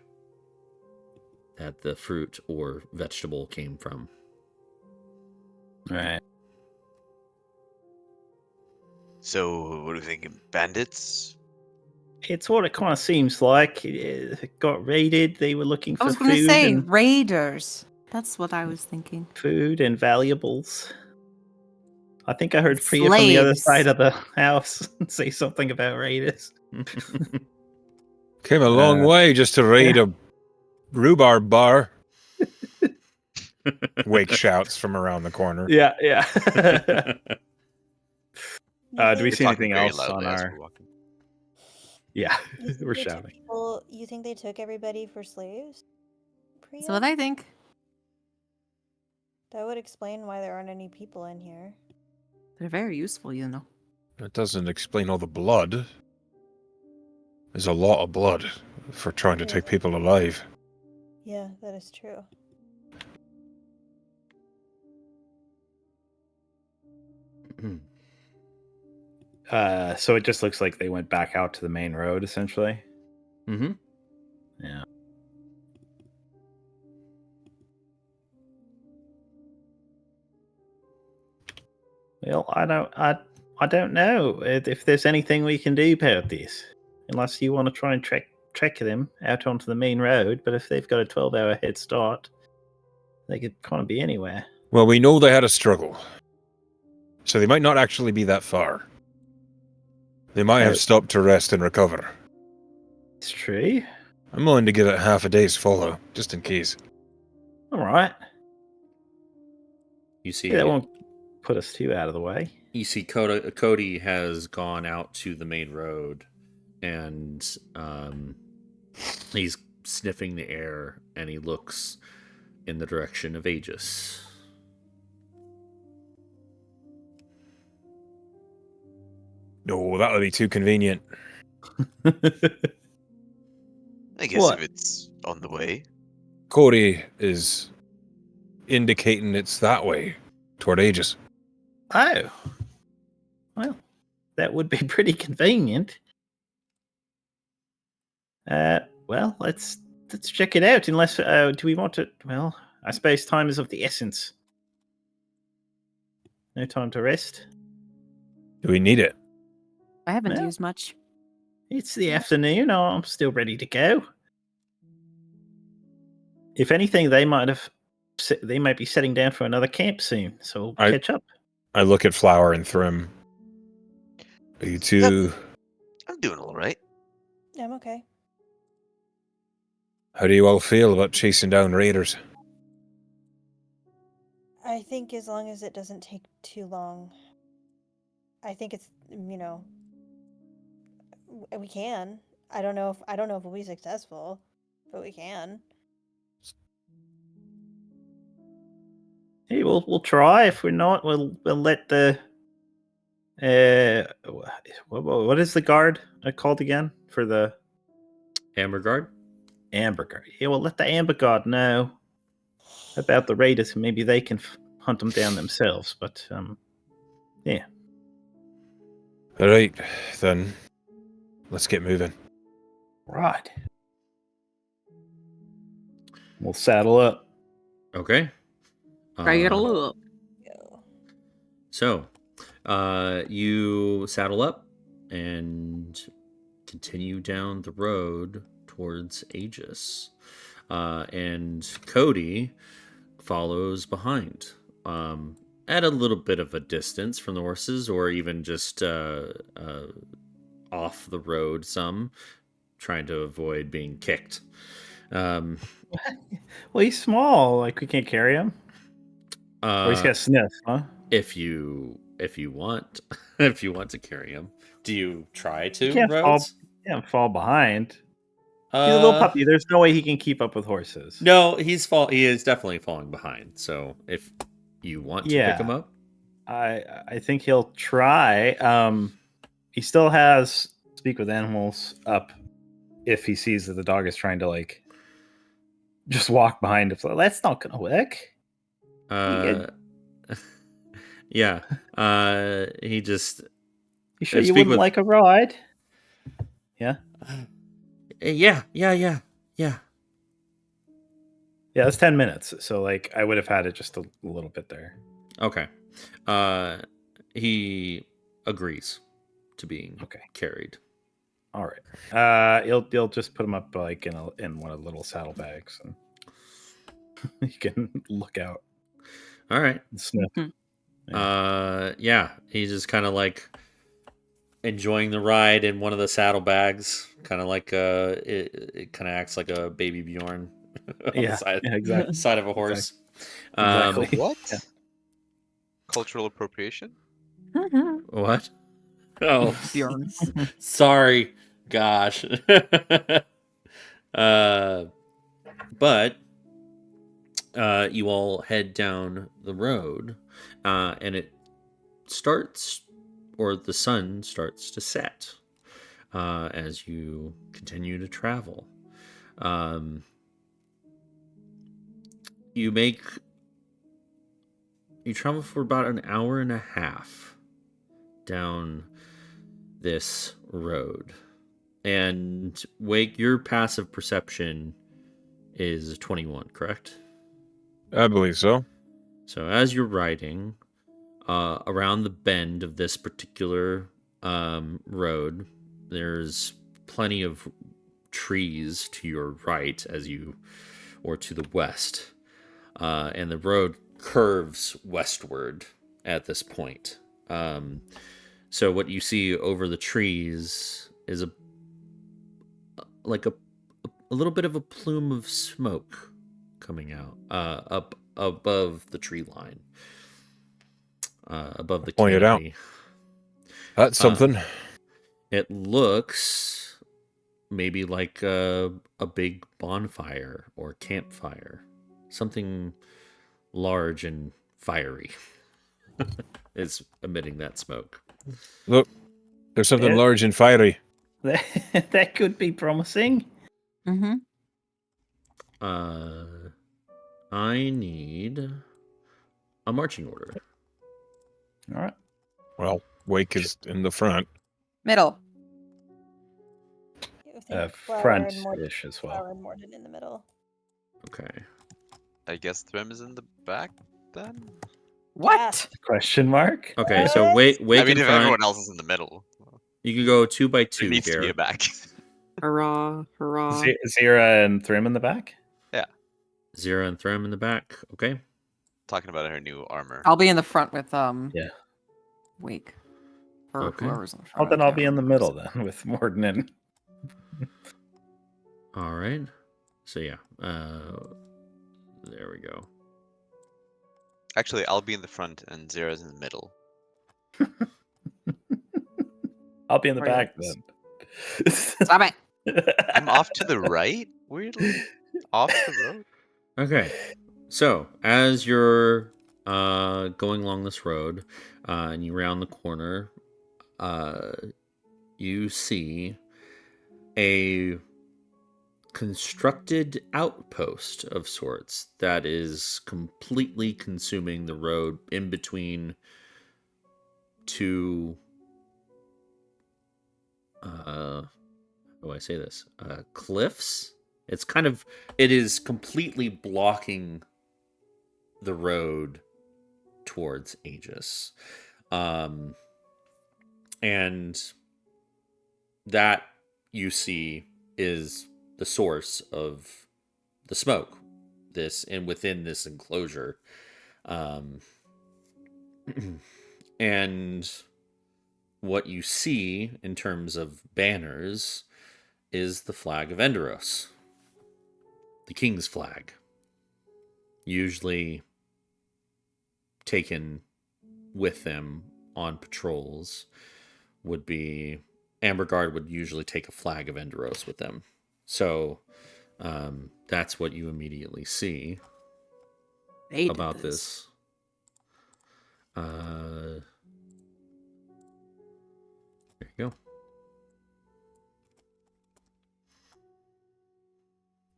that the fruit or vegetable came from. Right. So, what are we thinking? Bandits? It's what it kind of seems like. It got raided. They were looking I for was going to food say and raiders. That's what I was thinking. valuables. I think I heard Priya from the other Slaves. side of the house say something about raiders. Came a long way just to raid a rhubarb bar. Wake shouts from around the corner. Yeah. You Do we think- see anything very else on loudly as our? we're walking. Yeah, you think we're they took shouting. people- You think they took everybody for slaves? Priya? That's what I think. That would explain why there aren't any people in here. They're very useful, you know. That doesn't explain all the blood. There's a lot of blood for trying to Yeah. take people alive. Yeah, that is true. So it just looks like they went back out to the main road, essentially. Mm-hmm. Yeah. Well, I don't know if there's anything we can do about this, unless you want to try and track them out onto the main road. But if they've got a 12-hour head start, they could kind of be anywhere. Well, we know they had a struggle. So they might not actually be that far. They might have stopped to rest and recover. It's true. I'm willing to give it half a day's follow, just in case. All right. You see, Yeah, that won't put us too out of the way. you see Cody has gone out to the main road, and he's sniffing the air, and he looks in the direction of Aegis. No, that would be too convenient. I guess What? if it's on the way. Cody is indicating it's that way, toward Aegis. Oh. Well, that would be pretty convenient. Well, let's check it out. Unless, do we want to? Well, I suppose time is of the essence. No time to rest. Do we need it? I haven't Well. used much. It's the afternoon. I'm still ready to go. If anything, they might be setting down for another camp soon, so we'll catch up. I look at Flower and Thrym. Are you two... I'm doing all right. Yeah, I'm okay. How do you all feel about chasing down raiders? I think as long as it doesn't take too long. I think it's, we can. I don't know if we'll be successful, but we can. Hey, we'll try. If we're not, we'll let the what is the guard called again for the Amber Guard? Amber Guard? Yeah, we'll let the Amber Guard know about the raiders, and maybe they can hunt them down themselves. But yeah. All right, then let's get moving. Right. We'll saddle up. Okay. Saddle up. So, you saddle up and continue down the road towards Aegis. And Cody, follows behind, at a little bit of a distance from the horses, or even just off the road some, trying to avoid being kicked. Um, Well, he's small. Like we can't carry him. Or he's uh, got sniff, huh? if you want if you want to carry him, do you try He to, can't Rhodes? fall behind. He's a little puppy. There's no way he can keep up with horses. No, he is definitely falling behind. So if you want to pick him Yeah. up, I think he'll try. He still has speak with animals up if he sees that the dog is trying to like just walk behind him. So that's not gonna work. yeah, he just You sure you speak wouldn't with- like a ride? Yeah. Yeah. Yeah, it's 10 minutes. So like I would have had it just a little bit there. Okay. He agrees to being carried. All right. He'll just put him up like in one of the little saddlebags, and you can look out. All right. And sniff. Yeah, he's just kind of like enjoying the ride in one of the saddlebags, kind of like it kind of acts like a baby Bjorn on the side, exactly. side of a horse. Exactly. What? Cultural appropriation? What? Oh, Bjorn. sorry. Gosh. But you all head down the road, and it starts, or the sun starts to set as you continue to travel. You travel for about an hour and a half down this road. And Wake, your passive perception is 21, correct? I believe so. So as you're riding around the bend of this particular road, there's plenty of trees to your right or to the west. And the road curves westward at this point. So what you see over the trees is a little bit of a plume of smoke coming out up above the tree line, above the Point it out. canopy. That's something. It looks maybe like a big bonfire or campfire, something large and fiery is emitting that smoke. Look, there's something Yeah. large and fiery. That could be promising. Mm-hmm. I need a marching order. All right. Well, Wake is in the front. Middle. I think Flower Front and Morden- ish as well. Flower and Morden in the middle. Okay. I guess Thrym is in the back then? What? Question mark? Okay, so What? wake I mean, in if front. everyone else is in the middle, You can go 2 by there 2 needs to be here. a back. Hurrah, hurrah. Zira and Thrym in the back? Zira and Thrym in the back. Okay. Talking about her new armor. I'll be in the front with Yeah. Wake. Or Okay. whoever's in the Oh, front. then I I'll can't be in the remember. middle then with Morden and All right. So yeah. There we go. Actually, I'll be in the front and Zera's in the middle. I'll be in the Where back is- then. Stop it. I'm off to the right, weirdly. Off the road. Okay. So as you're going along this road, and you round the corner, you see a constructed outpost of sorts that is completely consuming the road in between two how do I say this? Cliffs. It is completely blocking the road towards Aegis. And that you see is the source of the smoke this and within this enclosure. Um, and what you see in terms of banners is the flag of Enderos, the king's flag, usually taken with them on patrols. Would be Amberguard would usually take a flag of Enderos with them. So that's what you immediately see They about did this. There you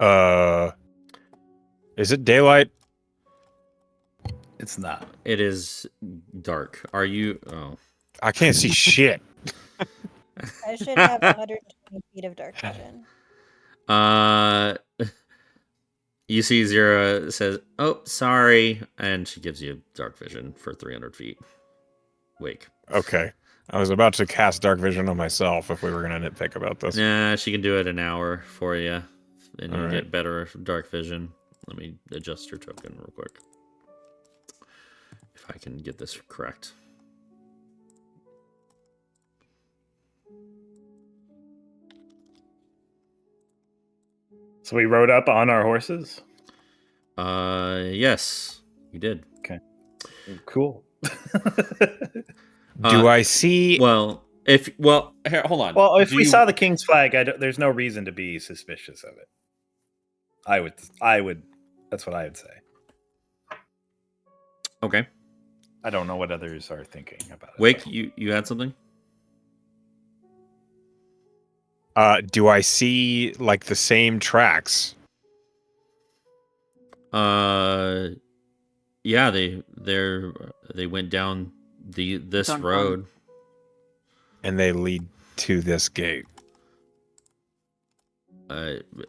go. Is it daylight? It's not. It is dark. Are you? Oh, I can't see shit. I should have 120 feet of dark vision. You see Zira says, "Oh, sorry," and she gives you dark vision for 300 feet. Wake. Okay. I was about to cast dark vision on myself if we were going to nitpick about this. Nah, she can do it an hour for you, and you All right. get better dark vision. Let me adjust your token real quick. If I can get this correct. So we rode up on our horses? Yes, you did. Okay. Cool. Do I see? Well, here, hold on. Well, if we saw the king's flag, there's no reason to be suspicious of it. I would. That's what I would say. Okay. I don't know what others are thinking about it. Wake, you had something? Do I see like the same tracks? Yeah, they went down this road, and they lead to this gate.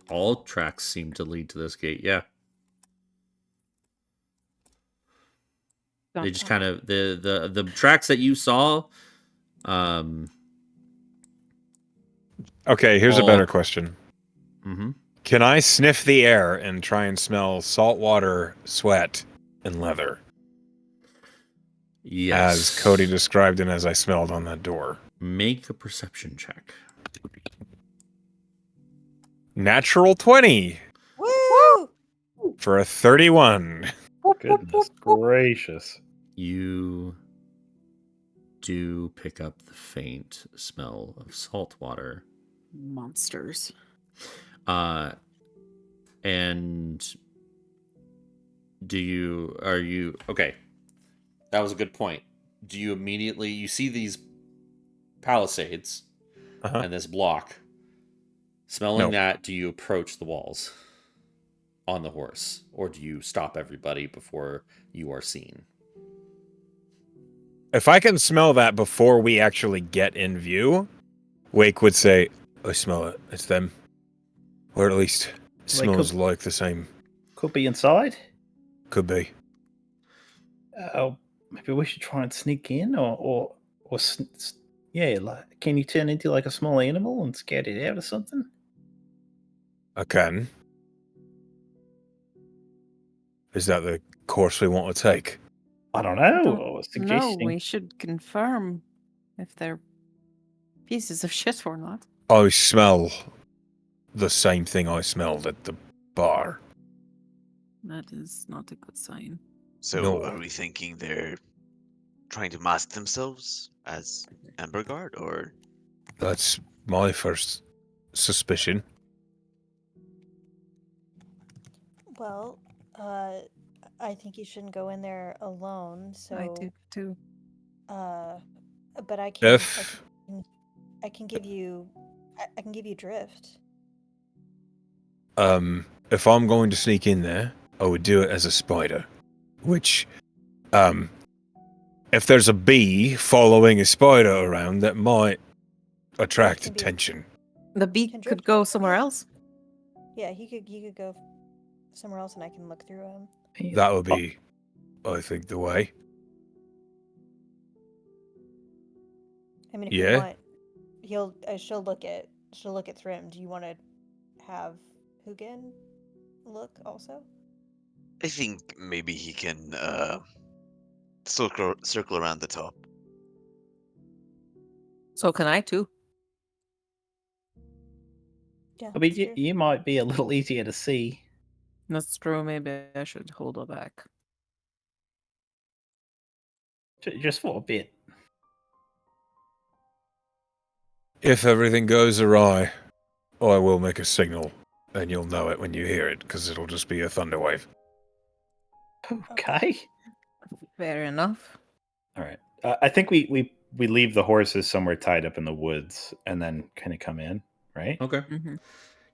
All tracks seem to lead to this gate. Yeah. They just kind of the tracks that you saw. Okay, here's a better question. Mm-hmm. Can I sniff the air and try and smell salt water, sweat, and leather? Yes. As Cody described and as I smelled on that door. Make a perception check. Natural 20. Woo! For a 31. Goodness gracious. You do pick up the faint smell of salt water. Monsters. And are you okay? That was a good point. Do you immediately you see these palisades and this block? Smelling that, do you approach the walls on the horse, or do you stop everybody before you are seen? If I can smell that before we actually get in view, Wake would say, I smell it. It's them. Or at least it smells like the same. Could be inside. Could be. Maybe we should try and sneak in, or yeah, like, can you turn into like a small animal and scout it out or something? I can. Is that the course we want to take? I don't know. No, we should confirm if they're pieces of shit or not. I smell the same thing I smelled at the bar. That is not a good sign. So are we thinking they're trying to mask themselves as Amberguard, or? That's my first suspicion. Well, I think you shouldn't go in there alone. So I do too. But I can. If I can give you. I can give you drift. if I'm going to sneak in there, I would do it as a spider. Which, if there's a bee following a spider around, that might attract attention. The bee could go somewhere else. Yeah, he could go somewhere else, and I can look through him. That would be, I think, the way. I mean, if you want, she'll look at Thrym. Do you want to have Hugin look also? I think maybe he can circle around the top. So can I too. Yeah, I mean, that's you, true. you might be a little easier to see. That's true. Maybe I should hold it back. Just for a bit. If everything goes awry, I will make a signal, and you'll know it when you hear it, because it'll just be a thunder wave. Okay. Fair enough. All right. I think we leave the horses somewhere tied up in the woods and then kind of come in, right? Okay. Mm-hmm.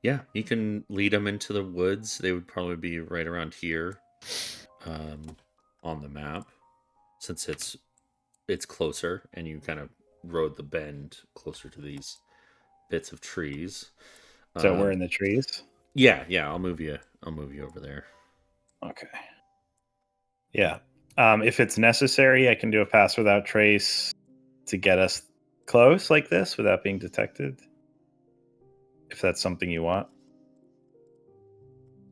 Yeah, you can lead them into the woods. They would probably be right around here, on the map, since it's closer, and you kind of rode the bend closer to these bits of trees. So we're in the trees. Yeah. I'll move you. I'll move you over there. Okay. Yeah. If it's necessary, I can do a pass without trace to get us close like this without being detected. If that's something you want.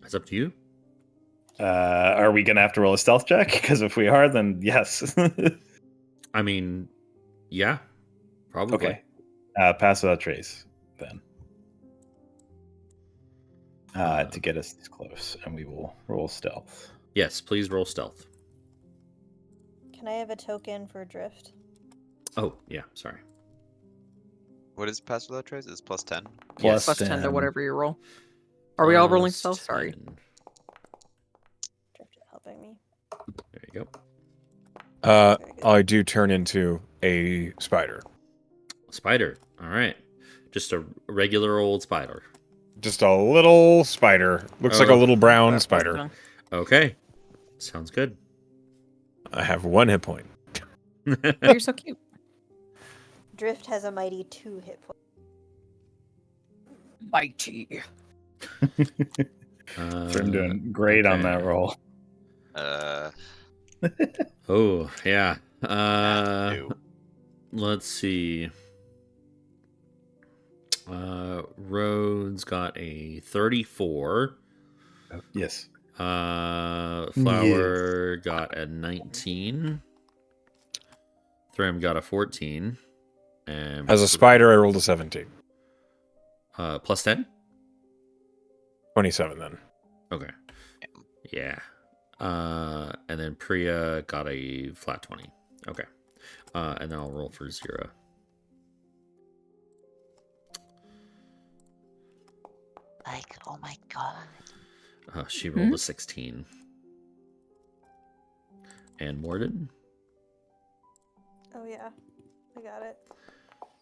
It's up to you. Are we going to have to roll a stealth check? Because if we are, then yes. I mean, yeah, probably. Okay. Pass without trace then. To get us this close, and we will roll stealth. Yes, please roll stealth. Can I have a token for drift? Oh, yeah, sorry. What is pass without trace? It's plus 10. Plus Plus 10 to 10. whatever you roll. Are we all rolling Plus stealth? Sorry. 10. Drift is helping me. There you go. Very good. I do turn into a spider. Spider. All right. Just a regular old spider. Just a little spider. Looks like a Oh. little brown Plus spider. 10. Okay. Sounds good. I have 1 hit point. Oh, you're so cute. Drift has a mighty 2 hit points. Mighty. So I'm doing great on that okay. roll. Oh, yeah. No. Let's see. Rhodes got a 34. Yes. Flower got a 19. Thrym got a 14. And As a spider, I rolled a 17. Plus 10? 27 then. Okay. Yeah. And then Priya got a flat 20. Okay. And then I'll roll for Zira. Like, oh my god. She rolled a 16. And Morden? Oh yeah, I got it.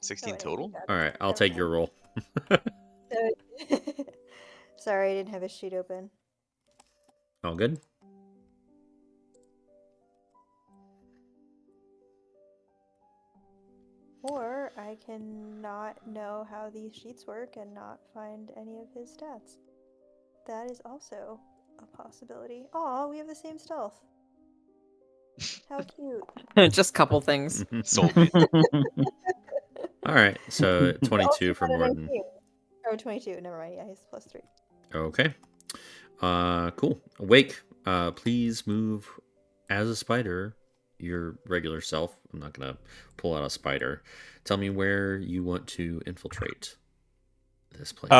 16 wait, total? got it. All right, I'll Never take mind. your roll. Sorry, I didn't have a sheet open. All good? Or I can not know how these sheets work and not find any of his stats. That is also a possibility. Aw, we have the same stealth. How cute. Just a couple things. Soulmate. All right, so He 22 also for got a Morden. 19. Oh, 22. Never mind. Yeah, he's plus 3. Okay. Cool. Awake. Please move as a spider, your regular self. I'm not gonna pull out a spider. Tell me where you want to infiltrate this place.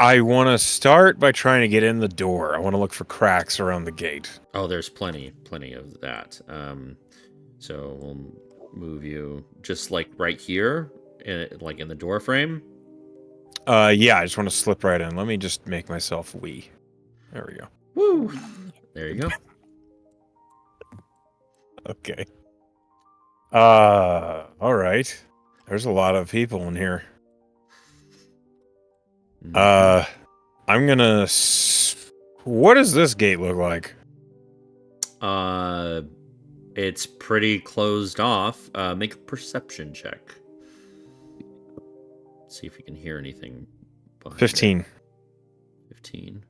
I want to start by trying to get in the door. I want to look for cracks around the gate. Oh, there's plenty of that. So we'll move you just like right here, like in the door frame. Yeah, I just want to slip right in. Let me just make myself wee. There we go. Woo! There you go. Okay. All right. There's a lot of people in here. I'm gonna. What does this gate look like? It's pretty closed off. Make a perception check. See if you can hear anything. behind it. 15. 15.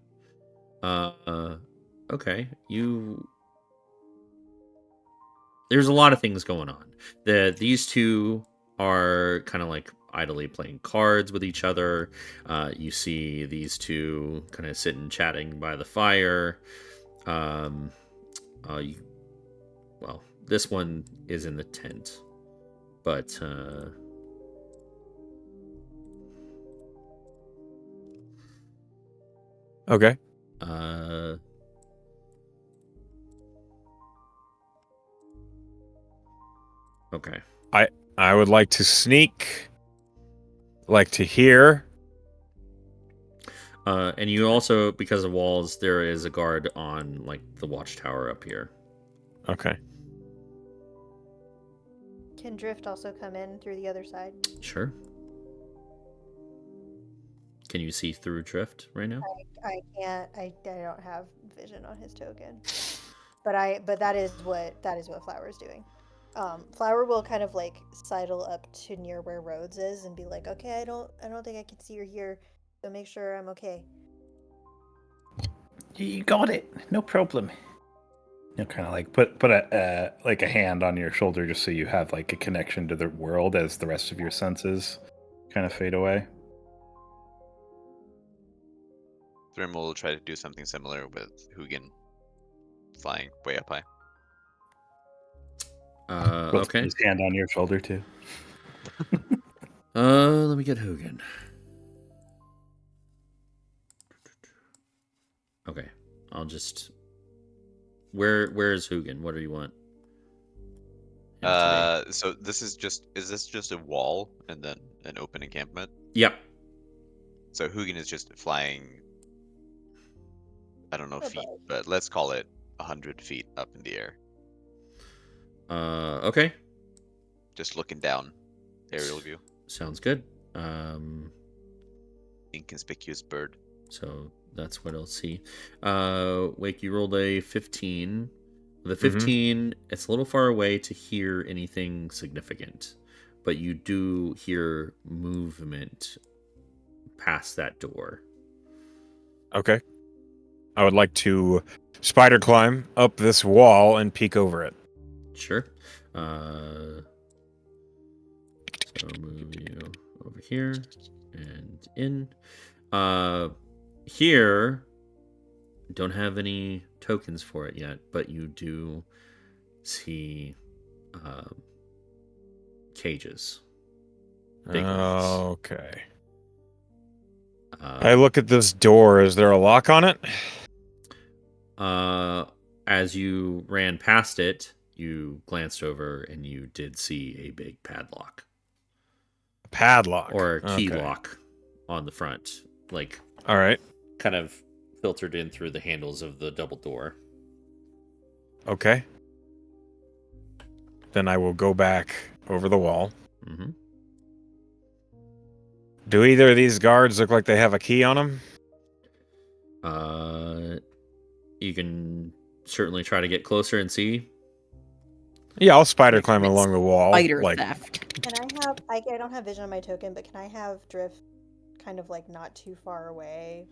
Okay. There's a lot of things going on. These two are kind of like idly playing cards with each other. You see these two kind of sitting chatting by the fire. Um, well, this one is in the tent, but Okay. Okay. I would like to sneak, like to hear. And you also, because of walls, there is a guard on like the watchtower up here. Okay. Can Drift also come in through the other side? Sure. Can you see through Drift right now? I can't. I don't have vision on his token. But that is what Flower is doing. Flower will kind of like sidle up to near where Rhodes is and be like, "Okay, I don't think I can see her here, so make sure I'm okay." You got it. No problem. You'll kind of like put a like a hand on your shoulder just so you have like a connection to the world as the rest of your senses kind of fade away. Thrym will try to do something similar with Hugin flying way up high. Let's Okay. put his hand on your shoulder too. Let me get Hugin. Okay. I'll just. Where is Hugin? What do you want? So is this just a wall and then an open encampment? Yep. So Hugin is just flying, I don't know Above. feet, but let's call it 100 feet up in the air. Okay. Just looking down, aerial view. Sounds good. Inconspicuous bird. So that's what I'll see. Wake, you rolled a 15. The 15, it's a little far away to hear anything significant, but you do hear movement past that door. Okay. I would like to spider climb up this wall and peek over it. Sure. So move you over here and in. Here, don't have any tokens for it yet, but you do see cages. Big ones. Okay. I look at this door. Is there a lock on it? As you ran past it, you glanced over and you did see a big padlock. A padlock. Or a key lock on the front. Like, all right. Kind of filtered in through the handles of the double door. Okay. Then I will go back over the wall. Mm-hmm. Do either of these guards look like they have a key on them? You can certainly try to get closer and see. Yeah, I'll spider climb along the wall. Spider like, theft. Can I have? I don't have vision on my token, but can I have Drift, kind of like not too far away,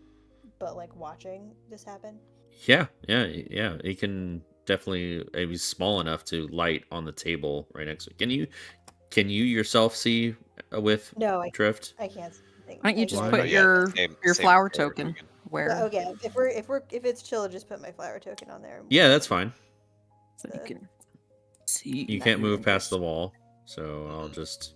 but like watching this happen? Yeah. He can definitely. He's small enough to light on the table right next to it. Can you yourself see with Drift? I can't. Why don't you just Why? put your flower token where? Well, okay, if it's chill, just put my flower token on there. Yeah, that's fine. So you can see. You can't move past the wall, so I'll just.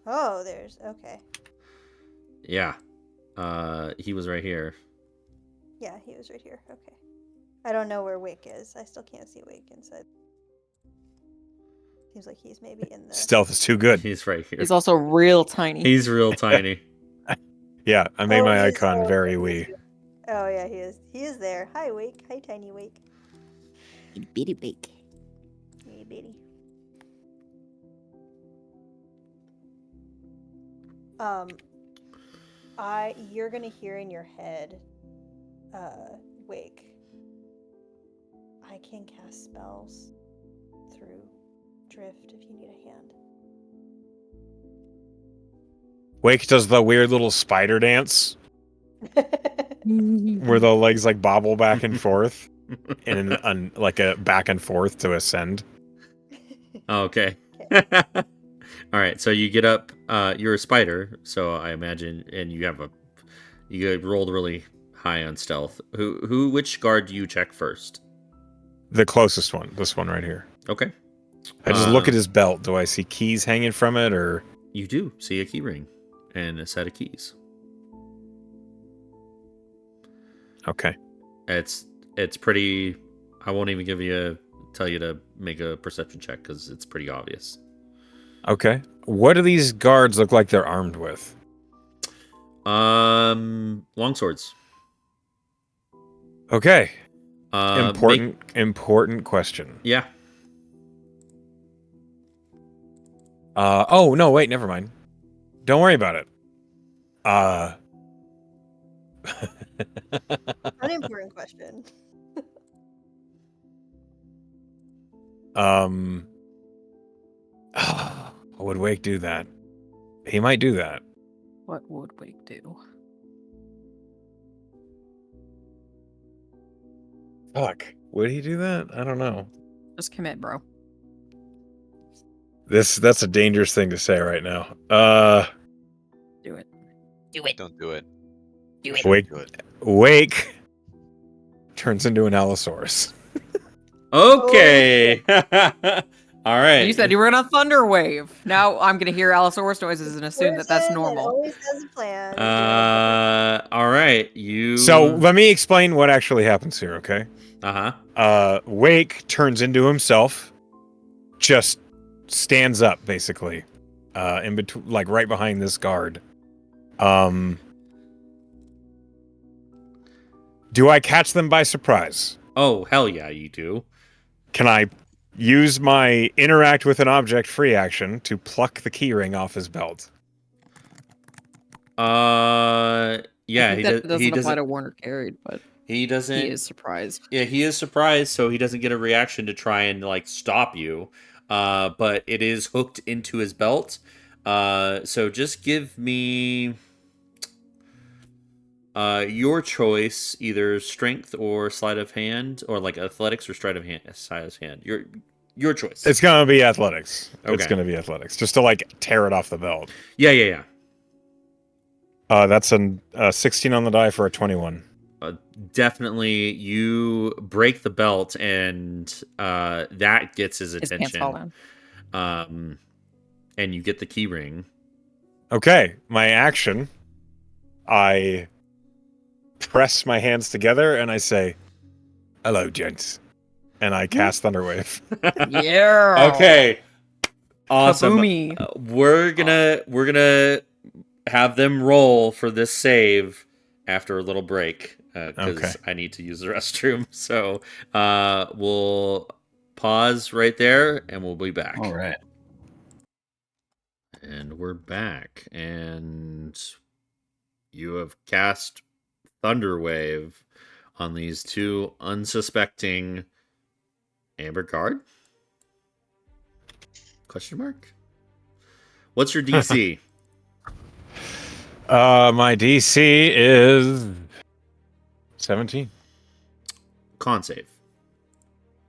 Oh, there's okay. Yeah, he was right here. Yeah, he was right here. Okay. I don't know where Wake is. I still can't see Wake inside. Seems like he's maybe in the stealth is too good. He's right here. He's also real tiny. He's real tiny. Yeah, I made my icon very wee. Oh yeah, he is. He is there. Hi Wake. Hi Tiny Wake. Bitty Wake. Hey bitty. You're gonna hear in your head, Wake. I can cast spells through Drift if you need a hand. Wake does the weird little spider dance where the legs like bobble back and forth and like a back and forth to ascend. Okay. All right, so you get up. You're a spider, so I imagine, and you rolled really high on stealth. Which guard do you check first? The closest one. This one right here. Okay. I just look at his belt. Do I see keys hanging from it, or you do see a key ring and a set of keys? Okay. It's pretty. I won't even tell you to make a perception check because it's pretty obvious. Okay. What do these guards look like they're armed with? Long swords. Okay. Important question. Yeah. Oh no, wait, never mind. Don't worry about it. Unimportant question. Would Wake do that? He might do that. What would Wake do? Fuck. Would he do that? I don't know. Just commit, bro. That's a dangerous thing to say right now. Do it. Do it. Don't do it. Do it. Wake Do it. Wake turns into an Allosaurus. Okay. All right. You said you were gonna thunder wave. Now I'm gonna hear Allosaurus noises and assume that that's normal. Always has a plan. All right. You. So let me explain what actually happens here, okay? Wake turns into himself, just stands up basically, in between, like right behind this guard. Do I catch them by surprise? Oh, hell yeah, you do. Can I use my interact with an object free action to pluck the keyring off his belt? Yeah, I think that doesn't apply to Warner carried, but he doesn't. He is surprised. Yeah, he is surprised, so he doesn't get a reaction to try and like stop you. But it is hooked into his belt. So just give me your choice, either strength or sleight of hand, or like athletics or sleight of hand. Your choice. It's gonna be athletics. Okay. It's gonna be athletics, just to like tear it off the belt. Yeah. That's a 16 on the die for a 21. Definitely, you break the belt, and that gets his attention. His pants fall down. And you get the key ring. Okay, my action. I press my hands together and I say, "Hello, gents," and I cast Thunderwave. Yeah. Okay. Awesome. Kaboomy. We're gonna have them roll for this save after a little break because Okay. I need to use the restroom. So we'll pause right there and we'll be back. All right. And we're back, and you have cast Thunderwave on these two unsuspecting Amber Guard? Question mark? What's your DC? My DC is 17. Con save.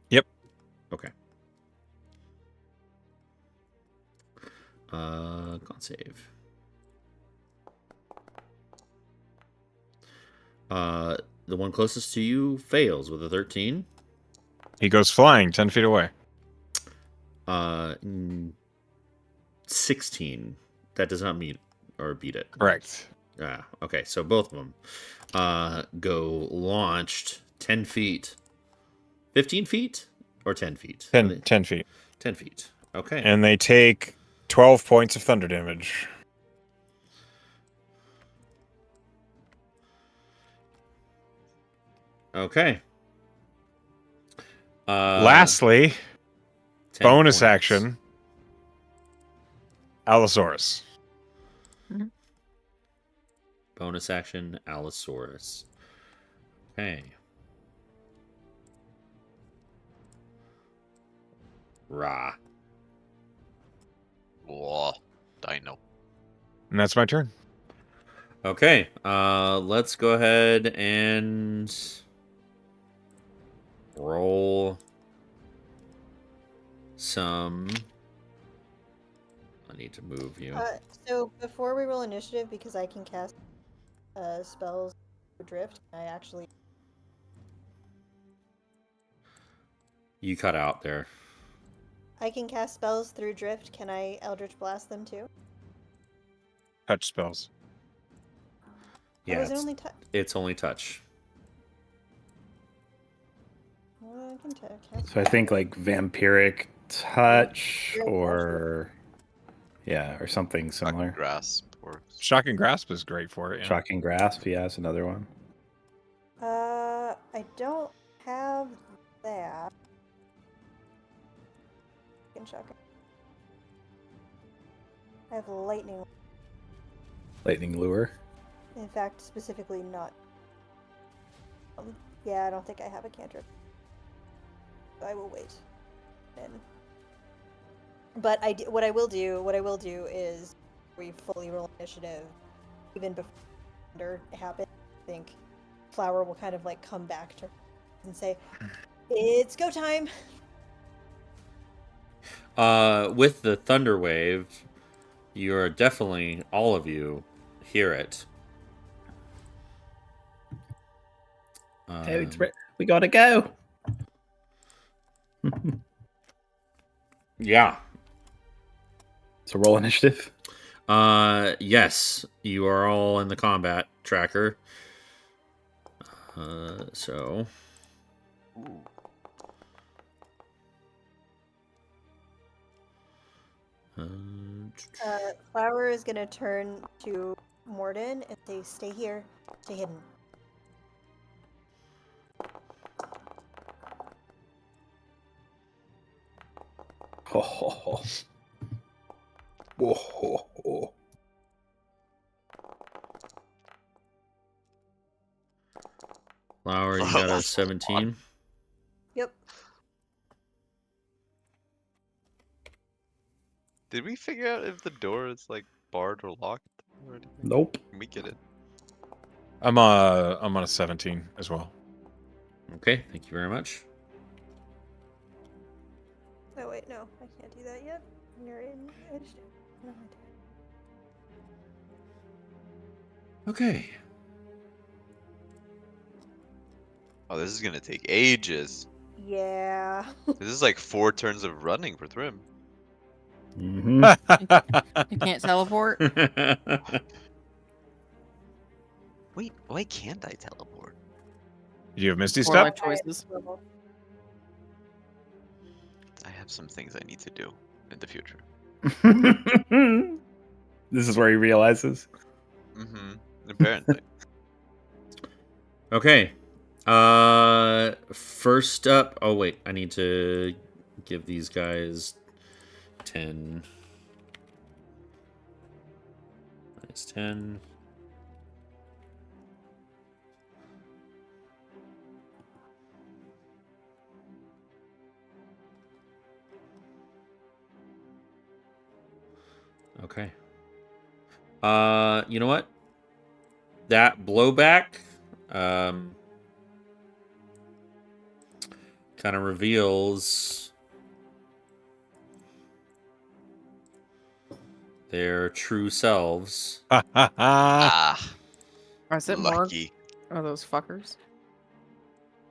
Yep. Okay. Con save. The one closest to you fails with a 13. He goes flying 10 feet away. 16. That does not meet or beat it. Correct. Okay, so both of them go launched 10 feet. 15 feet or 10 feet? 10 feet. 10 feet. Okay. And they take 12 points of thunder damage. Okay. Lastly, 10 bonus points. action, Allosaurus. Bonus action, Allosaurus. Okay. Rah. Whoa, Dino. And that's my turn. Okay. Let's go ahead and roll some need to move you. So before we roll initiative, because I can cast spells drift, I actually You cut out there. I can cast spells through drift. Can I Eldritch Blast them too? Touch spells. Yeah, Or was it only it's only touch. Well, I can cast. So I think like vampiric touch Vampiric or or something Shocking similar. grasp works. Shocking grasp is great for it. Yeah. Shocking grasp, yeah, is another one. I don't have that. I can shock it. I have lightning. Lightning lure. In fact, specifically not. Yeah, I don't think I have a cantrip. I will wait. Then. But what I will do is we fully roll initiative, even before thunder happens. I think Flower will kind of like come back to and say, "It's go time." With the thunder wave, you're definitely, all of you hear it. Hey, we gotta go. Yeah. So roll initiative. Yes, you are all in the combat tracker. So. Flower is gonna turn to Morden and say, "Stay here, stay hidden." Ho, ho, ho. Whoa, ho, ho. Flower, you got a 17. Yep. Did we figure out if the door is like barred or locked or anything? Nope. Can we get it? I'm on a 17 as well. Okay, thank you very much. Oh wait, no, I can't do that yet. You're in initiative. No, I Okay. Oh, this is gonna take ages. didn't. Yeah. This is like 4 turns of running for Thrym. Mm-hmm. You can't teleport. Wait, why can't I teleport? Do you have Misty Four Step? life choices. I have some things I need to do in the future. This is where he realizes. Mm-hmm. Apparently. Okay. First up. Oh wait, I need to give these guys 10. Minus 10. Okay. You know what? That blowback kind of reveals their true selves. Ah, I said more. lucky. Oh, those fuckers.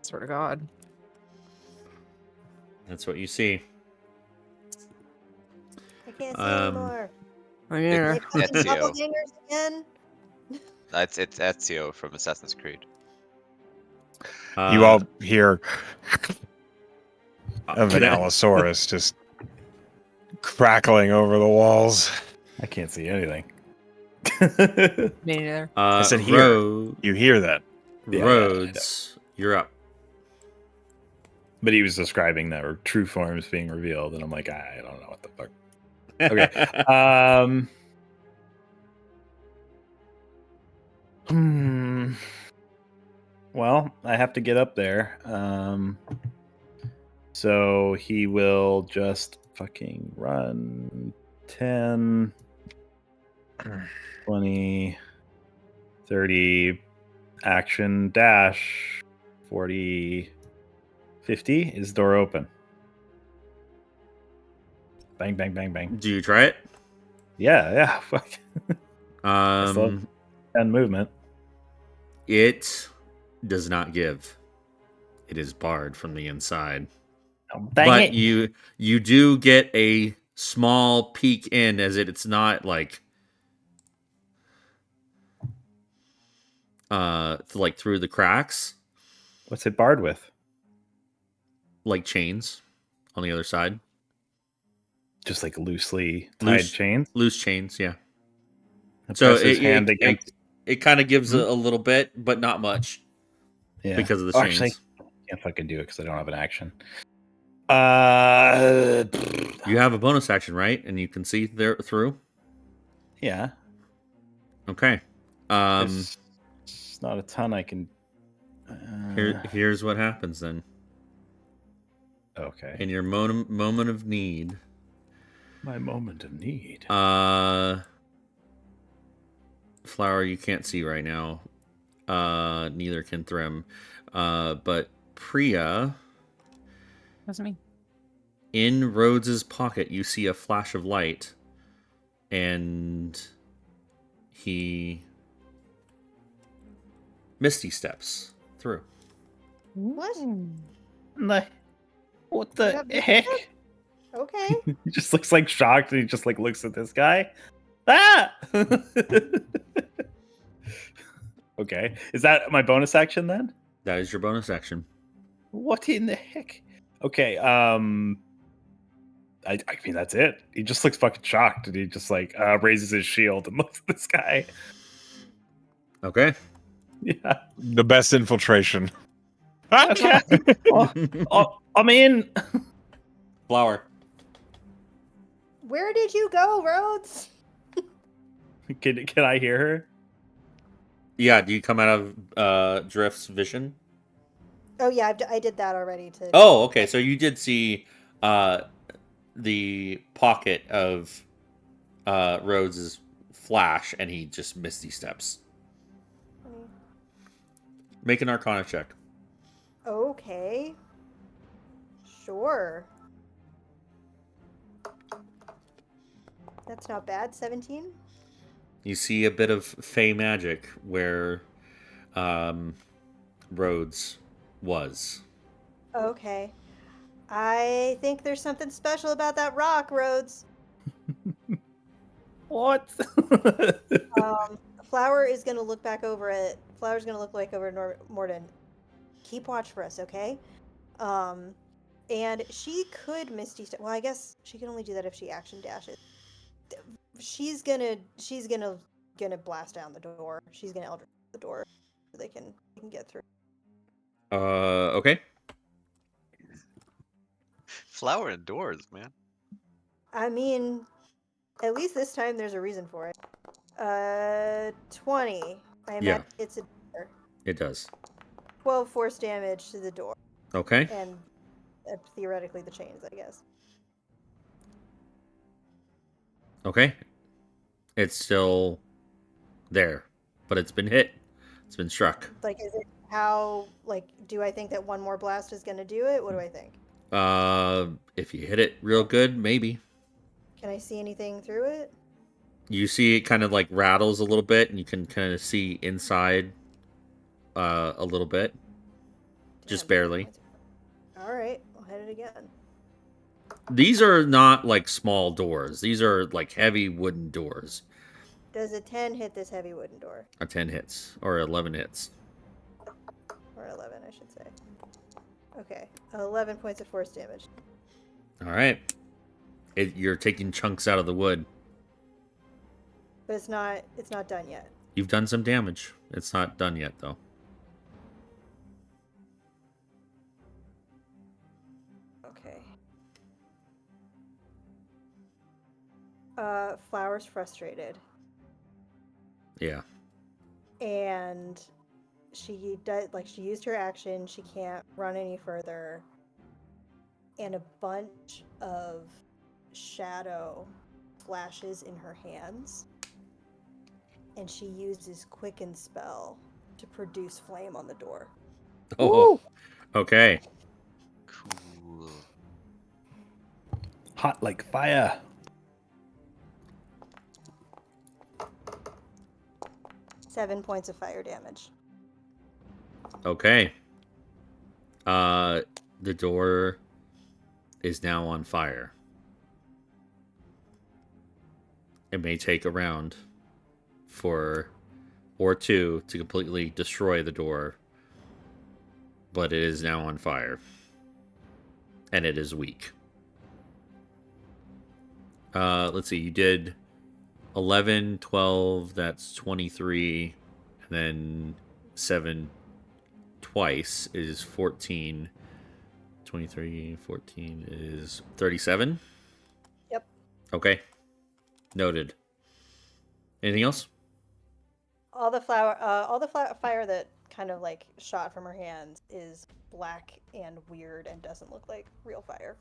Swear to God. That's what you see. I can't see Um, anymore. Oh, yeah. They fucking Ezio. doppelgangers again. It's Ezio from Assassin's Creed. You all hear of an can I- Allosaurus just crackling over the walls. I can't see anything. Me neither. I said here. Rhodes, You hear that? Yeah, Rhodes, you're up. But he was describing that true forms being revealed, and I'm like, I don't know what the fuck. Okay. Well, I have to get up there. So he will just fucking run 10, 20, 30, action, dash, 40, 50. Is door open? Bang, bang, bang, bang. Do you try it? Yeah. Fuck. I still have 10 movement. It does not give. It is barred from the inside. Oh, dang But it. you do get a small peek in, as it's not like through the cracks, What's it barred with? like chains on the other side. Just like loosely tied chains. Loose chains, yeah. So Press his hand against. it kind of gives a little bit, but not much. Yeah. Because of the chains. Actually, I can't fucking do it because I don't have an action. You have a bonus action, right? And you can see there through. Yeah. Okay. There's not a ton I can. Here's what happens then. Okay. In your moment of need. My moment of need. Flower, you can't see right now. Neither can Thrym. But Priya. That's me. In Rhodes's pocket, you see a flash of light, and he misty steps through. What? No. What the got me heck? Okay. He just looks like shocked, and he just like looks at this guy. Ah! Okay. Is that my bonus action then? That is your bonus action. What in the heck? Okay. I mean that's it. He just looks fucking shocked, and he just like raises his shield and looks at this guy. Okay. Yeah. The best infiltration. Okay. I'm in. Flower. Where did you go, Rhodes? Can I hear her? Yeah, do you come out of Drift's vision? Oh yeah, I did that already. Oh, okay. So you did see the pocket of Rhodes's flash, and he just misty steps. Make an Arcana check. Okay. Sure. That's not bad. 17. You see a bit of fey magic where Rhodes was. Okay. I think there's something special about that rock, Rhodes. What? Flower is gonna look back over at. Flower's gonna look like over at Morden. Keep watch for us, okay? And she could Misty Step. Well, I guess she can only do that if she action dashes. She's gonna blast down the door. She's gonna Eldritch the door so they can get through. Okay. Flower indoors, man. I mean, at least this time there's a reason for it. 20. I imagine it's a door. It does. 12 force damage to the door. Okay. And theoretically the chains, I guess. Okay. It's still there, but it's been hit. It's been struck. Like, is it how, like, do I think that one more blast is going to do it? What do I think? If you hit it real good, maybe. Can I see anything through it? You see it kind of like rattles a little bit, and you can kind of see inside a little bit. Just barely. All right, I'll hit it again. These are not like small doors. These are like heavy wooden doors. Does a 10 hit this heavy wooden door? A 10 hits, or 11 hits. Or 11, I should say. Okay, 11 points of force damage. All right. You're taking chunks out of the wood. But it's not done yet. You've done some damage. It's not done yet, though. Okay. Flower's frustrated. Yeah. And she used her action. She can't run any further. And a bunch of shadow flashes in her hands. And she uses Quicken spell to produce flame on the door. Oh, okay. Cool. Hot like fire. 7 points of fire damage. Okay. The door is now on fire. It may take a round or two to completely destroy the door, but it is now on fire. And it is weak. Let's see, you did 11, 12, that's 23, and then 7 twice is 14. 23, 14 is 37? Yep. Okay. Noted. Anything else? All the fire that kind of like shot from her hands is black and weird and doesn't look like real fire.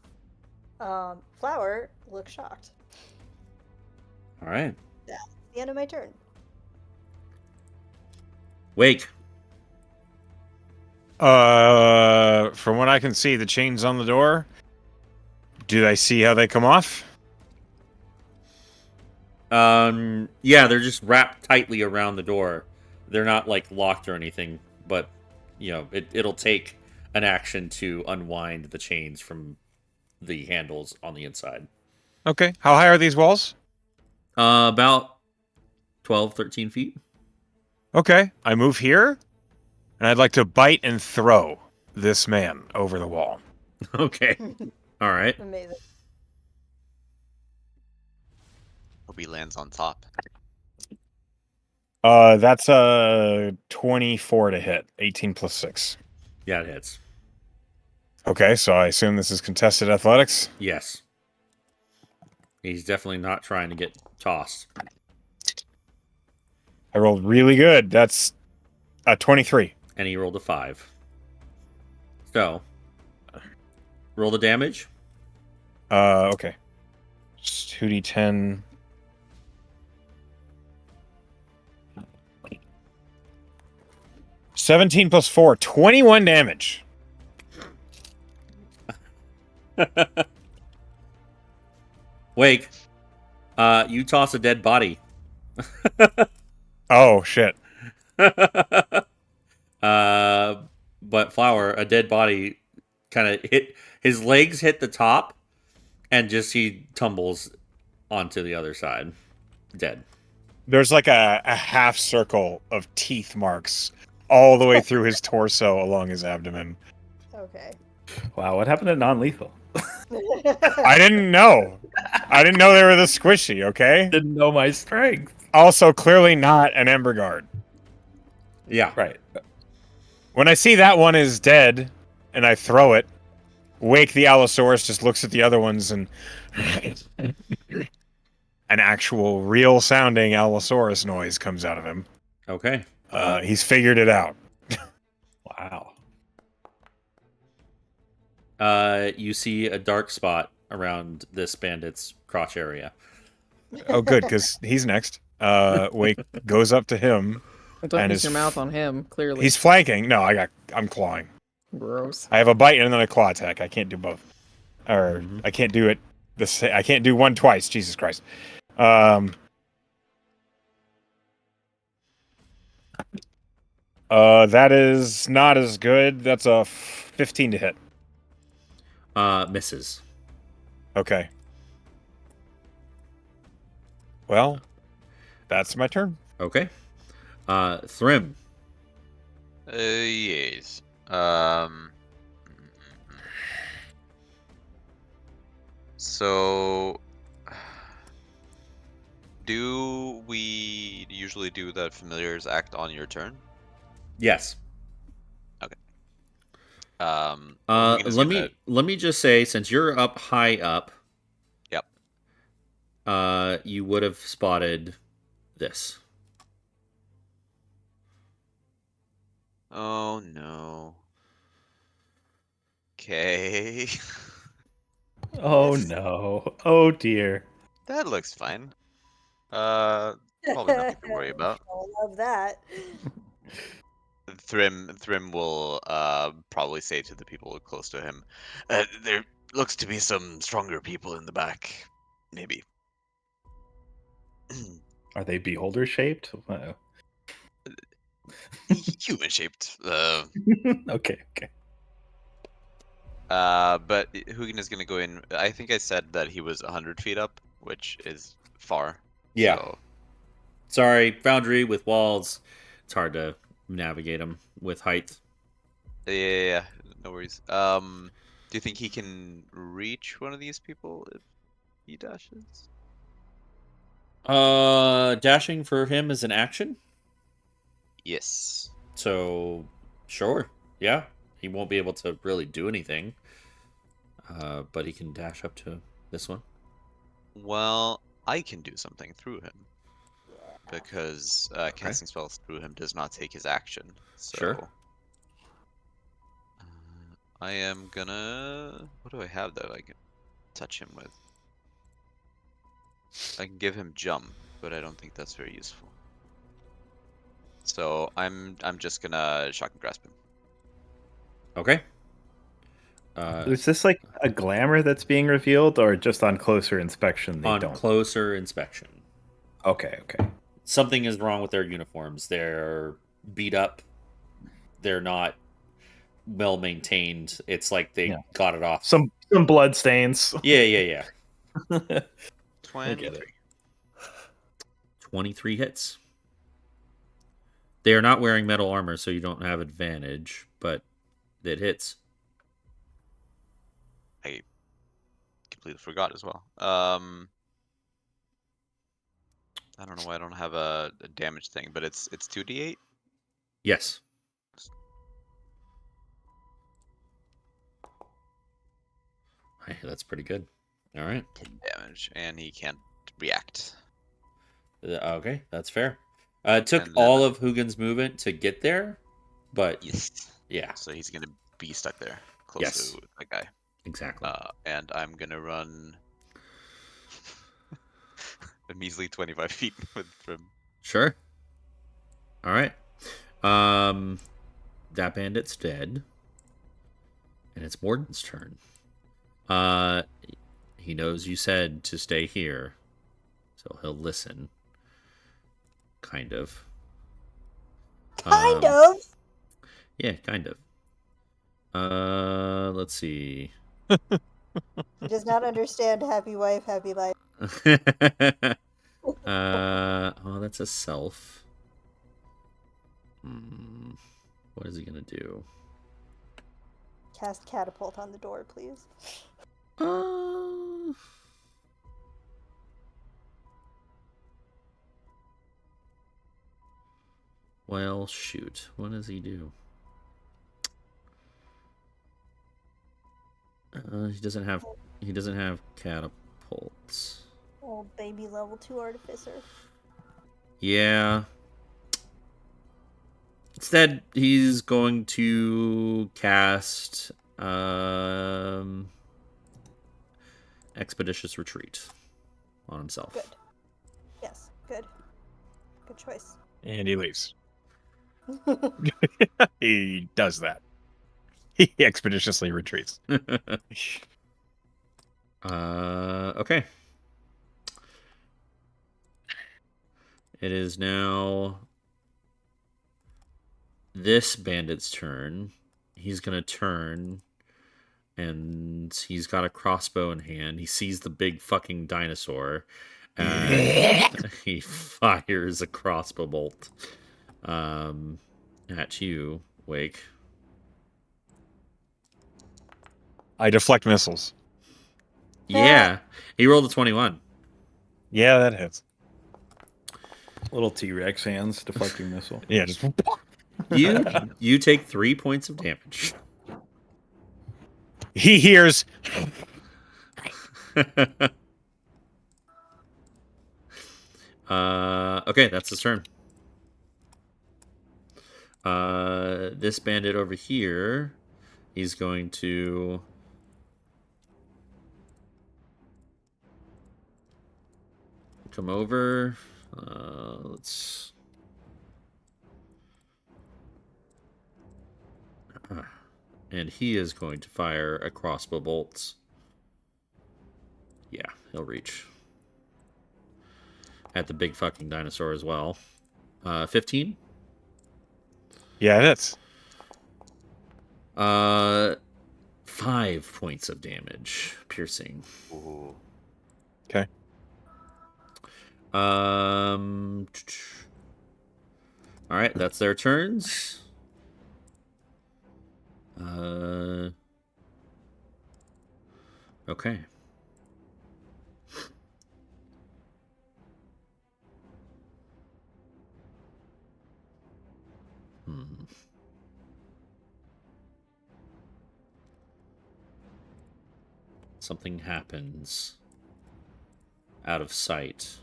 Flower looks shocked. All right. That's the end of my turn. Wake. From what I can see, the chains on the door. Do I see how they come off? Yeah, they're just wrapped tightly around the door. They're not like locked or anything, but you know, it'll take an action to unwind the chains from the handles on the inside. Okay. How high are these walls? About 12, 13 feet. Okay. I move here, and I'd like to bite and throw this man over the wall. Okay. All right. Amazing. Hope he lands on top. That's a 24 to hit. 18 plus 6. Yeah, it hits. Okay, so I assume this is contested athletics. Yes. He's definitely not trying to get tossed. I rolled really good. That's a 23. And he rolled a 5. So, roll the damage. Okay. 2d10. $17 plus 4, 21 damage. Wake. You toss a dead body. Oh, shit. But Flower, a dead body kind of his legs hit the top, and just he tumbles onto the other side, dead. There's like a half circle of teeth marks all the way through his torso along his abdomen. Okay. Wow, what happened to non-lethal? I didn't know. I didn't know they were this squishy, okay? Didn't know my strength. Also, clearly not an Ember Guard. Yeah. Right. When I see that one is dead, and I throw it, Wake the Allosaurus just looks at the other ones, and an actual, real-sounding Allosaurus noise comes out of him. Okay. He's figured it out. Wow. You see a dark spot around this bandit's crotch area. Oh, good, because he's next. Wake goes up to him. Don't And use his your mouth on him, clearly. He's flanking. No, I'm clawing. Gross. I have a bite and then a claw attack. I can't do both. Or I can't do it. I can't do one twice. Jesus Christ. That is not as good. That's a 15 to hit. Misses. Okay. Well, that's my turn. Okay. Thrym. Yes. So, do we usually do that familiars act on your turn? Yes. I'm gonna Let skip me that. let me just say, since you're up high up, Yep. you would have spotted this. Oh no. Okay. Oh no. Oh dear. That looks fine. Probably nothing to worry about. I love that. Thrym will probably say to the people close to him, there looks to be some stronger people in the back. Maybe. Are they beholder shaped? Human shaped. Okay. But Hugin is gonna go in. I think I said that he was 100 feet up, which is far. Yeah. So, Sorry, Foundry with walls. It's hard to navigate them with height. yeah, no worries. Do you think he can reach one of these people if he dashes? Dashing for him is an action. Yes. So, sure. Yeah. He won't be able to really do anything. But he can dash up to this one. Well, I can do something through him because casting spells through him does not take his action. So, Sure. I am gonna. What do I have that I can touch him with? I can give him jump, but I don't think that's very useful. So I'm just gonna shock and grasp him. Okay. Is this like a glamour that's being revealed, or just on closer inspection they On don't? closer inspection. Okay. Something is wrong with their uniforms. They're beat up. They're not well maintained. It's like they got it off. Some blood stains. Yeah. 23. 23 hits. They are not wearing metal armor, so you don't have advantage, but it hits. I completely forgot as well. I don't know why I don't have a damage thing, but it's 2d8. Yes. Hey, that's pretty good. All right. 10 damage, and he can't react. Okay, that's fair. It took And then- all of Hugin's movement to get there, but Yes. yeah, So he's gonna be stuck there, close Yes. to that guy. exactly. And I'm gonna run a measly 25 feet from. Sure. All right. That bandit's dead, and it's Morden's turn. He knows you said to stay here, so he'll listen. Kind of. Kind of. Yeah, kind of. Let's see. He does not understand happy wife, happy life. Oh, that's a self. What is he gonna do? Cast catapult on the door, please. Well, shoot. What does he do? He doesn't have catapults. Old baby level 2 artificer. Yeah. Instead, he's going to cast Expeditious Retreat on himself. Good. Yes, good. Good choice. And he leaves. He does that. He expeditiously retreats. Okay. It is now this bandit's turn. He's gonna turn, and he's got a crossbow in hand. He sees the big fucking dinosaur, and he fires a crossbow bolt at you, Wake. I deflect missiles. Yeah, he rolled a 21. Yeah, that hits. Little T-Rex hands deflecting missile. Yeah, just You take 3 points of damage. he hears. Okay, that's his turn. This bandit over here, he's going to come over. Let's. And he is going to fire a crossbow bolt. Yeah, he'll reach. At the big fucking dinosaur as well. 15? Yeah, that's 5 points of damage, piercing. Ooh. okay. All right, that's their turns. Okay. Something happens out of sight.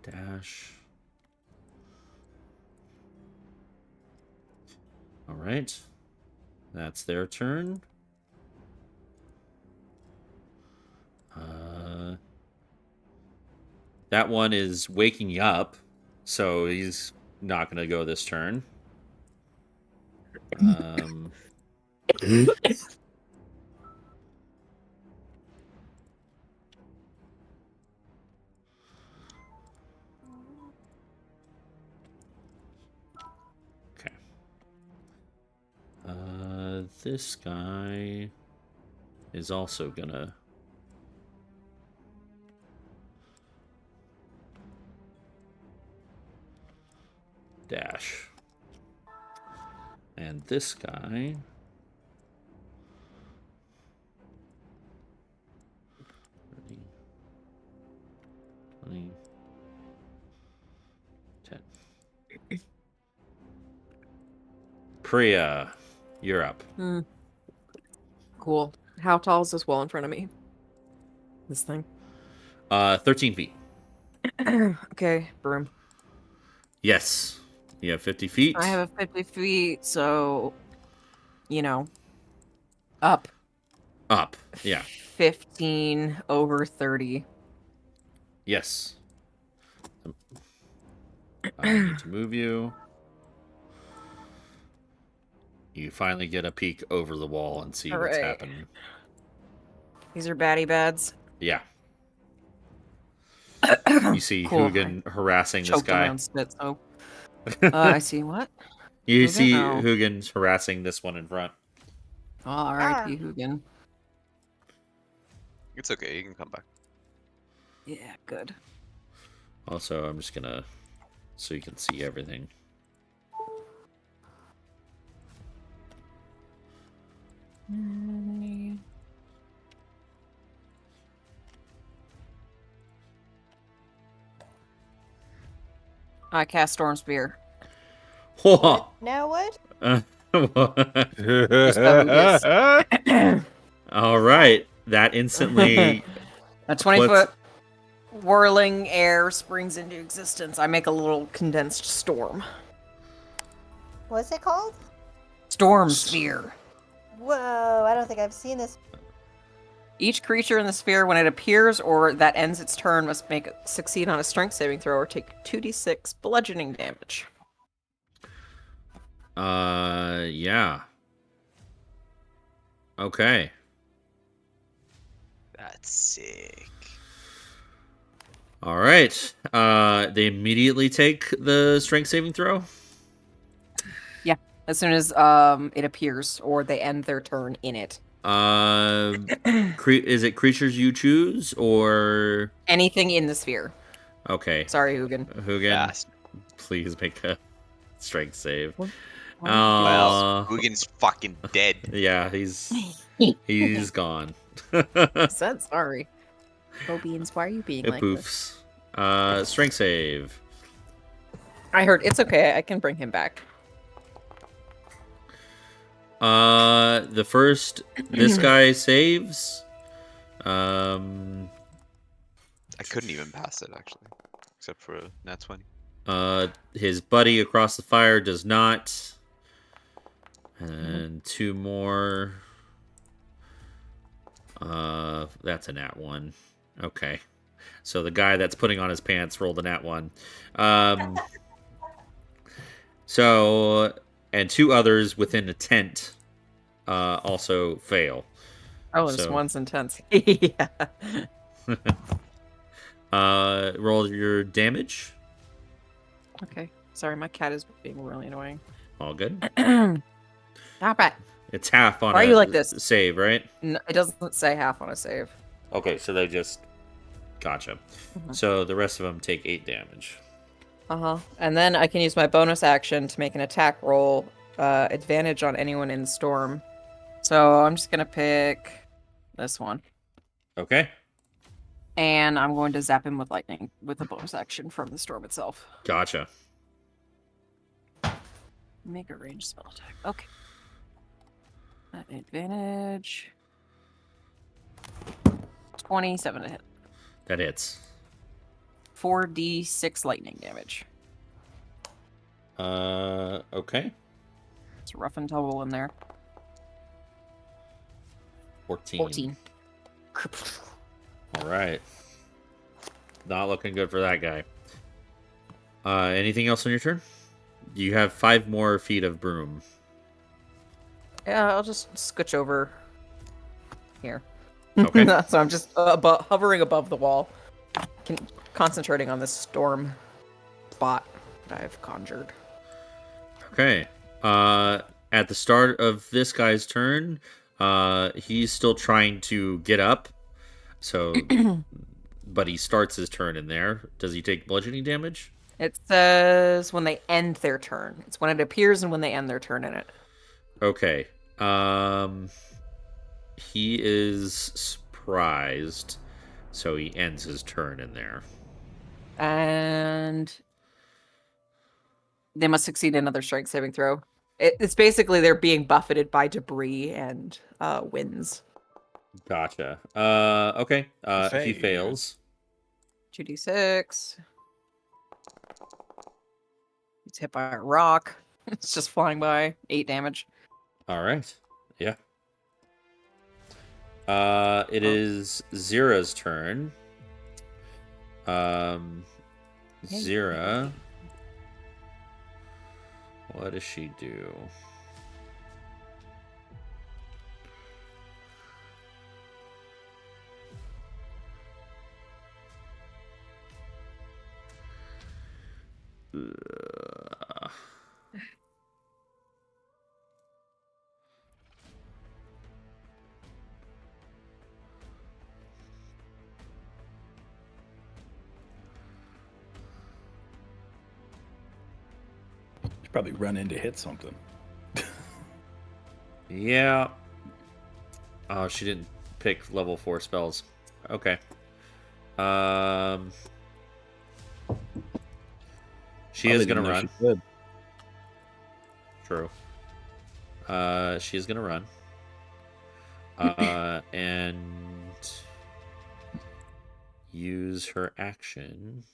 Dash. All right. That's their turn. That one is waking up, so he's not going to go this turn. Okay. This guy is also gonna dash. And this guy 30, 20, 10. Priya, you're up. Cool. How tall is this wall in front of me? This thing. 13 feet. Okay, broom. Yes. You have 50 feet. I have a 50 feet, so up. Up. Yeah. 15 over 30. Yes. I need to move you. You finally get a peek over the wall and see what's Alright. happening. These are baddie bads. Yeah. You see Cool. Hugin harassing this Choked on my guy. own spit, so. I see what? You Hugin? see Oh. Hugin's harassing this one in front. R.I.P. Hugin. It's okay. You can come back. Yeah, good. Also, I'm just gonna so you can see everything. I cast Storm Spear. Whoa. Now what? All right, that instantly A 20 puts- foot whirling air springs into existence. I make a little condensed storm. What's it called? Storm Sphere. Whoa, I don't think I've seen this. Each creature in the sphere, when it appears or that ends its turn, must succeed on a strength saving throw or take 2d6 bludgeoning damage. Yeah. Okay. That's sick. All right. They immediately take the strength saving throw. Yeah, as soon as it appears or they end their turn in it. Is it creatures you choose or Anything in the sphere. okay? Sorry, Hugin. Hugin, Fast. please make a strength save. Well, Hugin's fucking dead. Yeah, he's gone. I said sorry. Beans, why are you being It like this? poofs. Strength save. I heard it's okay. I can bring him back. The first this guy saves. I couldn't even pass it actually, except for a nat 20. His buddy across the fire does not. And two more. That's a nat 1. Okay. So the guy that's putting on his pants rolled a nat 1. So, and two others within a tent also fail. Oh, this So- one's intense. Yeah. Roll your damage. Okay. Sorry, my cat is being really annoying. All good. Stop it. It's half on Why are a you like this? save, right? No, it doesn't say half on a save. Okay, so they just gotcha. Mhm. So the rest of them take 8 damage. And then I can use my bonus action to make an attack roll, advantage on anyone in storm. So I'm just gonna pick this one, Okay, and I'm going to zap him with lightning with a bonus action from the storm itself. gotcha. Make a ranged spell attack. Okay. Advantage. 27 to hit. That hits. 4d6 lightning damage. Okay. It's rough and tumble in there. 14. 14. All right. Not looking good for that guy. Anything else on your turn? You have 5 more feet of broom. Yeah, I'll just scooch over here. Okay. So I'm just hovering above the wall, concentrating on this storm spot that I've conjured. Okay. At the start of this guy's turn, he's still trying to get up. So, but he starts his turn in there. Does he take bludgeoning damage? It says when they end their turn. It's when it appears and when they end their turn in it. Okay. He is surprised, so he ends his turn in there. And they must succeed another strength saving throw. It's basically they're being buffeted by debris and winds. Gotcha. Okay. He fails. 2d6. He's hit by a rock. It's just flying by. 8 damage. All right. Yeah. It is Zira's turn. Zira. What does she do? Should probably run in to hit something. Yeah. Oh, she didn't pick level 4 spells. Okay. She is gonna run. True. She is gonna run. And use her action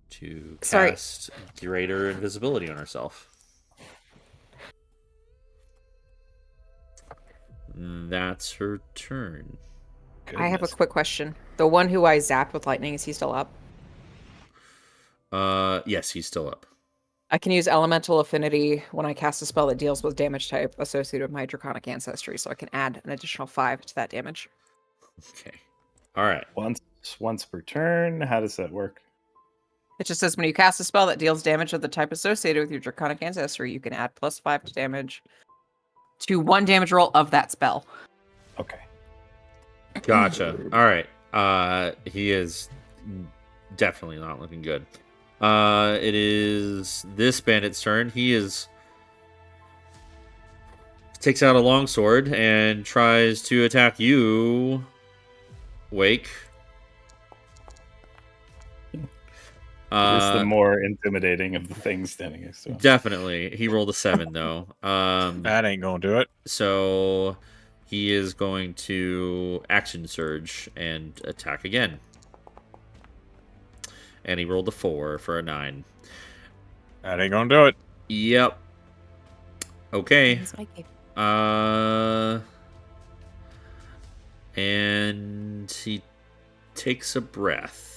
to cast greater invisibility on herself. That's her turn. I have a quick question. The one who I zapped with lightning, is he still up? Yes, he's still up. I can use elemental affinity when I cast a spell that deals with damage type associated with my draconic ancestry, so I can add an additional 5 to that damage. Okay. All right. Once per turn. How does that work? It just says when you cast a spell that deals damage of the type associated with your draconic ancestry, you can add +5 to damage to 1 damage roll of that spell. Okay. Gotcha. All right. He is definitely not looking good. It is this bandit's turn. He takes out a longsword and tries to attack you, Wake. It's the more intimidating of the things standing next to him. Definitely. He rolled a 7 though. That ain't gonna do it. So he is going to action surge and attack again. And he rolled a 4 for a 9. That ain't gonna do it. Yep. Okay. And he takes a breath.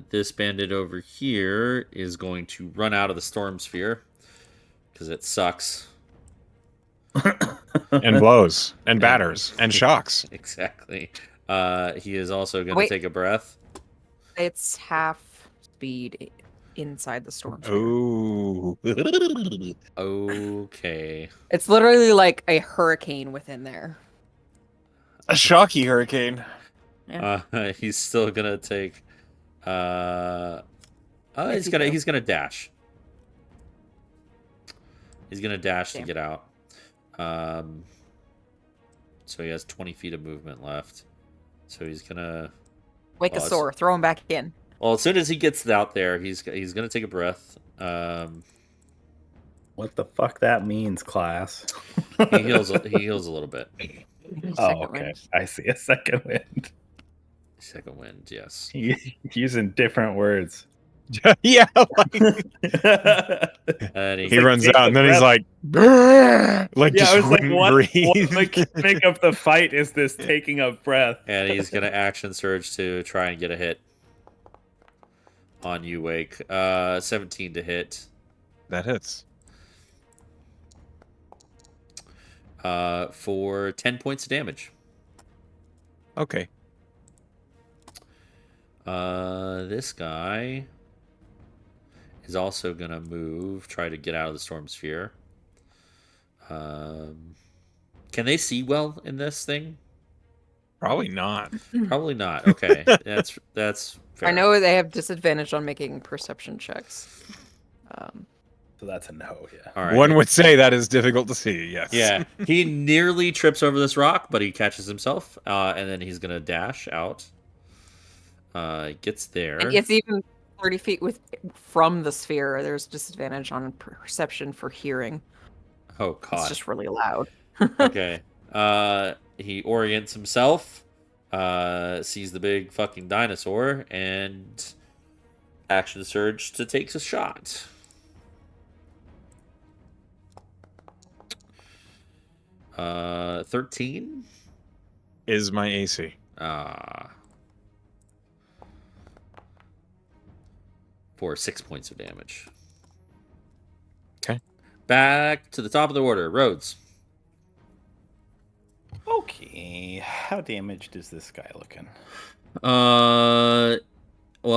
This bandit over here is going to run out of the storm sphere because it sucks. And blows and batters and shocks. Exactly. He is also going to Wait. take a breath. It's half speed inside the storm sphere. Oh. Okay. It's literally like a hurricane within there. A shocky hurricane. He's still gonna take. He's gonna dash. He's gonna dash to get out. So he has 20 feet of movement left. So he's gonna Wake a sore, throw him back in. Well, as soon as he gets out there, he's gonna take a breath. What the fuck that means, class? He heals a little bit. Oh, okay. I see. A second wind. Second wind, yes. Using different words. Yeah. And he runs out, and then he's like, just wouldn't breathe. What mechanic of the fight is this taking a breath? And he's gonna action surge to try and get a hit on you, Wake. 17 to hit. That hits. For 10 points of damage. Okay. This guy is also gonna move, try to get out of the storm sphere. Can they see well in this thing? Probably not. Probably not. Okay, that's fair. I know they have disadvantage on making perception checks. So that's a no, yeah. All right. One would say that is difficult to see, yes. Yeah, he nearly trips over this rock, but he catches himself, and then he's gonna dash out. Gets there. It gets even 30 feet from the sphere. There's disadvantage on perception for hearing. Oh god, it's just really loud. Okay. He orients himself, sees the big fucking dinosaur, and action surge to take a shot. Uh, 13 is my AC. For 6 points of damage. Okay. Back to the top of the order. Rhodes. Okay. How damaged is this guy looking? Well,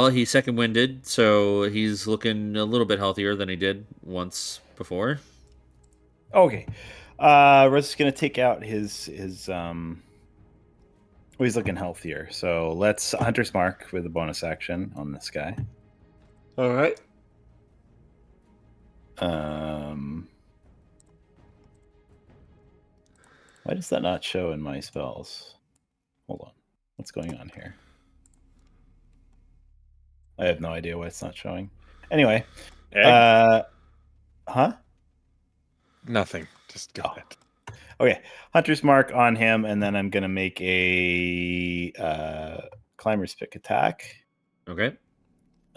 he's second winded, so he's looking a little bit healthier than he did once before. Okay. We're just gonna take out his well, he's looking healthier. So let's Hunter's Mark with a bonus action on this guy. All right. Why does that not show in my spells? Hold on. What's going on here? I have no idea why it's not showing. Anyway. Egg? Huh? Nothing. Just go ahead. Okay. Hunter's Mark on him, and then I'm going to make a Climber's Pick attack. Okay.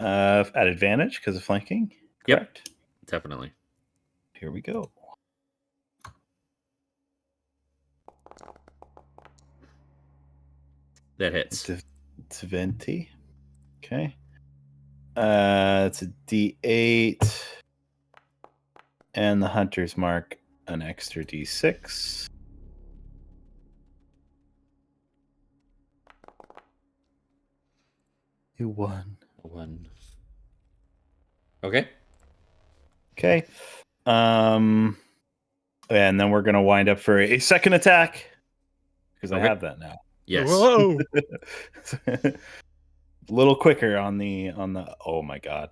At advantage because of flanking. Correct? Yep. Definitely. Here we go. That hits. It's 20. Okay. It's a D8. And the Hunter's Mark, an extra D6. You won. One. Okay. Okay. And then we're gonna wind up for a second attack because I have that now. Yes. Whoa. A little quicker on the. Oh my god.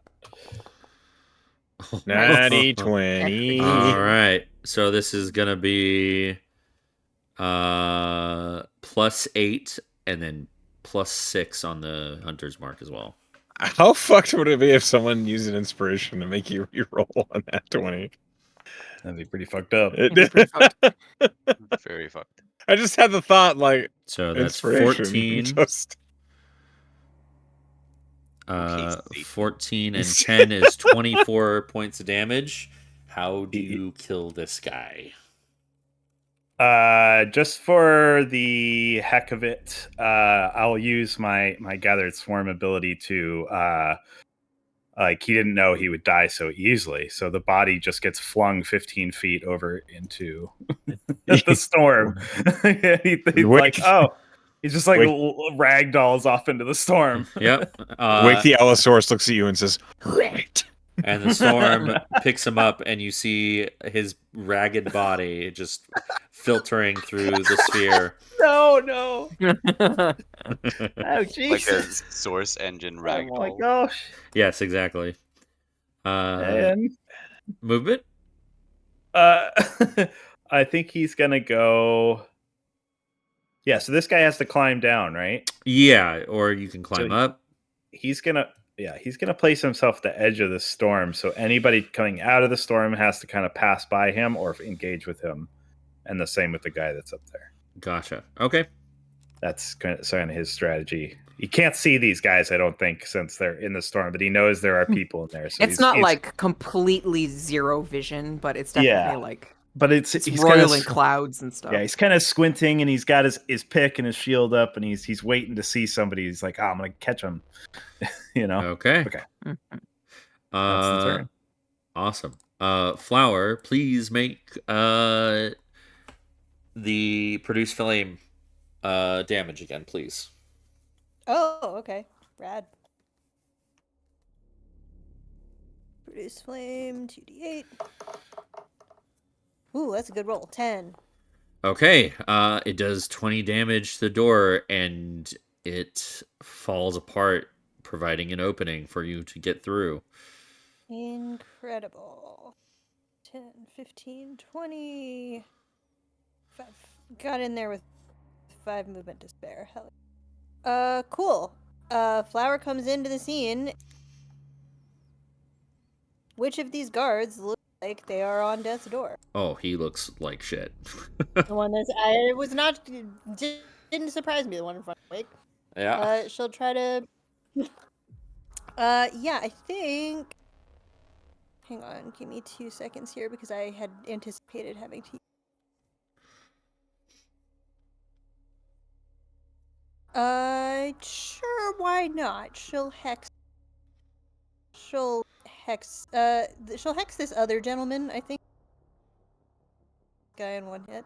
Natty 20. All right. So this is gonna be +8 and then +6 on the Hunter's Mark as well. How fucked would it be if someone used an inspiration to make you reroll on that 20? That'd be pretty fucked up. Very fucked. I just had the thought, like, so that's inspiration, 14. Just... 14 and 10 is 24 points of damage. How do you kill this guy? Just for the heck of it, I'll use my gathered swarm ability to like he didn't know he would die so easily, so the body just gets flung 15 feet over into the storm. He's like, oh, he's just like ragdolls off into the storm. Yep. Wake the Allosaurus looks at you and says, "Right." And the storm picks him up, and you see his ragged body just filtering through the sphere. No. Oh, Like a Jesus. source engine Oh, my ragdoll. gosh. Yes, exactly. And Movement? I think he's gonna go. Yeah, so this guy has to climb down, right? Yeah, or you can climb up. He's gonna place himself at the edge of the storm, so anybody coming out of the storm has to kind of pass by him or engage with him, and the same with the guy that's up there. Gotcha. Okay. That's kind of his strategy. He can't see these guys, I don't think, since they're in the storm, but he knows there are people in there. So It's not like completely zero vision, but it's definitely like but it's he's roiling clouds and stuff. Yeah, he's kind of squinting, and he's got his pick and his shield up, and he's waiting to see somebody. He's like, I'm gonna catch him. Okay. That's the turn. Awesome. Flower, please make the produce flame damage again, please. Oh, okay. Rad. Produce flame, 2d8. Ooh, that's a good roll. 10. Okay. It does 20 damage to the door, and it falls apart, providing an opening for you to get through. Incredible. 10, 15, 20. Got in there with 5 movement to spare. Hell. Cool. Flower comes into the scene. Which of these guards look like they are on death's door? Oh, he looks like shit. The one that's I was not didn't surprise me. The one in front of Wake. Yeah. She'll try to. Yeah, I think. Hang on, give me 2 seconds here because I had anticipated having to. Sure, why not? She'll hex this other gentleman, I think. Guy in one hit.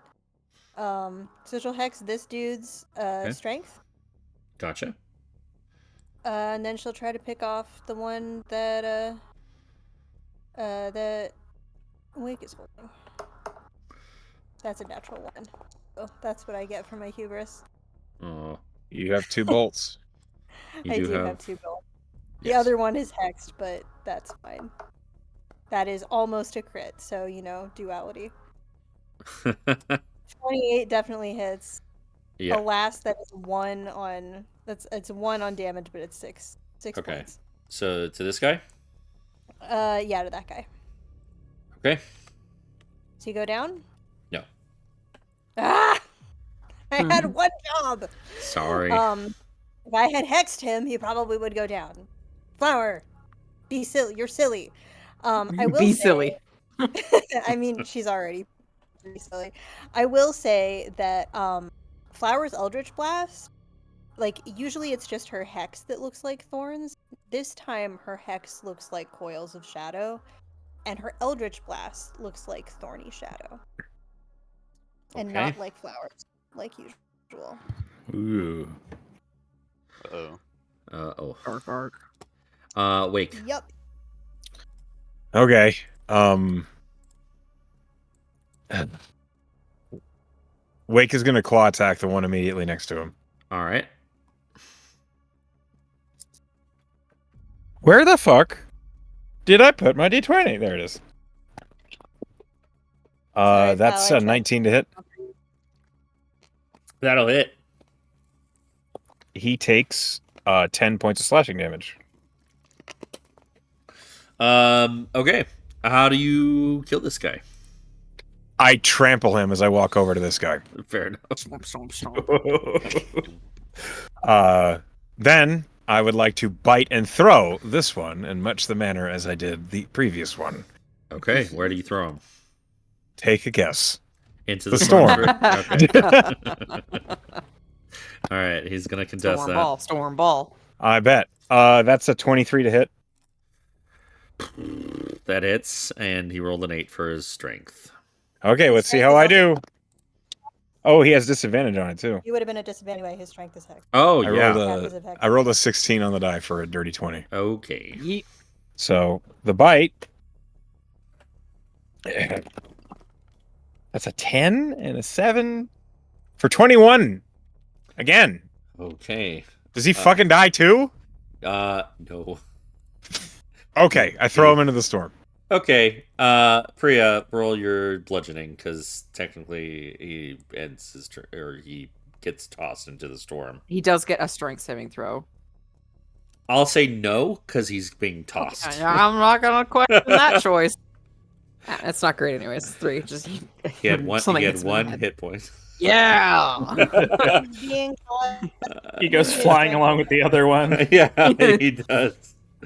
So she'll hex this dude's strength. Gotcha. And then she'll try to pick off the one that that Wake is holding. That's a natural one. So that's what I get for my hubris. Oh. You have 2 bolts. I do have 2 bolts. The Yes. other one is hexed, but that's fine. That is almost a crit, so duality. 28 definitely hits. Yeah. Alas, that is 1 on it's 1 on damage, but it's 6 Okay. points. So to this guy? Yeah, to that guy. Okay. So you go down? No. Ah! I had 1 job. Sorry. If I had hexed him, he probably would go down. Flower, be silly. You're silly. I will Be say, silly. I mean, she's already pretty silly. I will say that Flower's Eldritch Blast, like, usually it's just her hex that looks like thorns. This time, her hex looks like coils of shadow, and her Eldritch Blast looks like thorny shadow. And Okay. not like flowers, like usual. Ooh. Uh-oh. Oh. Arc, arc. Wake. Yup. Okay. Wake is going to claw attack the one immediately next to him. All right. Where the fuck did I put my d20? There it is. Sorry, That's pal, I a tried- 19 to hit. That'll hit. He takes 10 points of slashing damage. Okay. How do you kill this guy? I trample him as I walk over to this guy. Fair enough. Stomp, stomp, stomp. Then I would like to bite and throw this one in much the manner as I did the previous one. Okay. Where do you throw him? Take a guess. Into The the storm. storm. Okay. All right, he's gonna contest Storm that. ball, storm ball. I bet. That's a 23 to hit. That hits, and he rolled an 8 for his strength. Okay, let's see how I do. Oh, he has disadvantage on it too. You would have been at disadvantage anyway. His strength is heck. Oh I yeah. rolled a 16 on the die for a dirty 20. Okay. Yeet. So the bite. That's a 10 and a 7 for 21. Again. Okay. Does he fucking die too? No. Okay, I throw him into the storm. Okay. Priya, roll your bludgeoning because technically he ends his turn, or he gets tossed into the storm. He does get a strength saving throw. I'll say no because he's being tossed. I'm not gonna question that choice. It's not great anyways. It's 3. Just He had one. something He had hits him in the one head. hit point. Yeah. Being He goes flying along with the other one. Yeah, he does.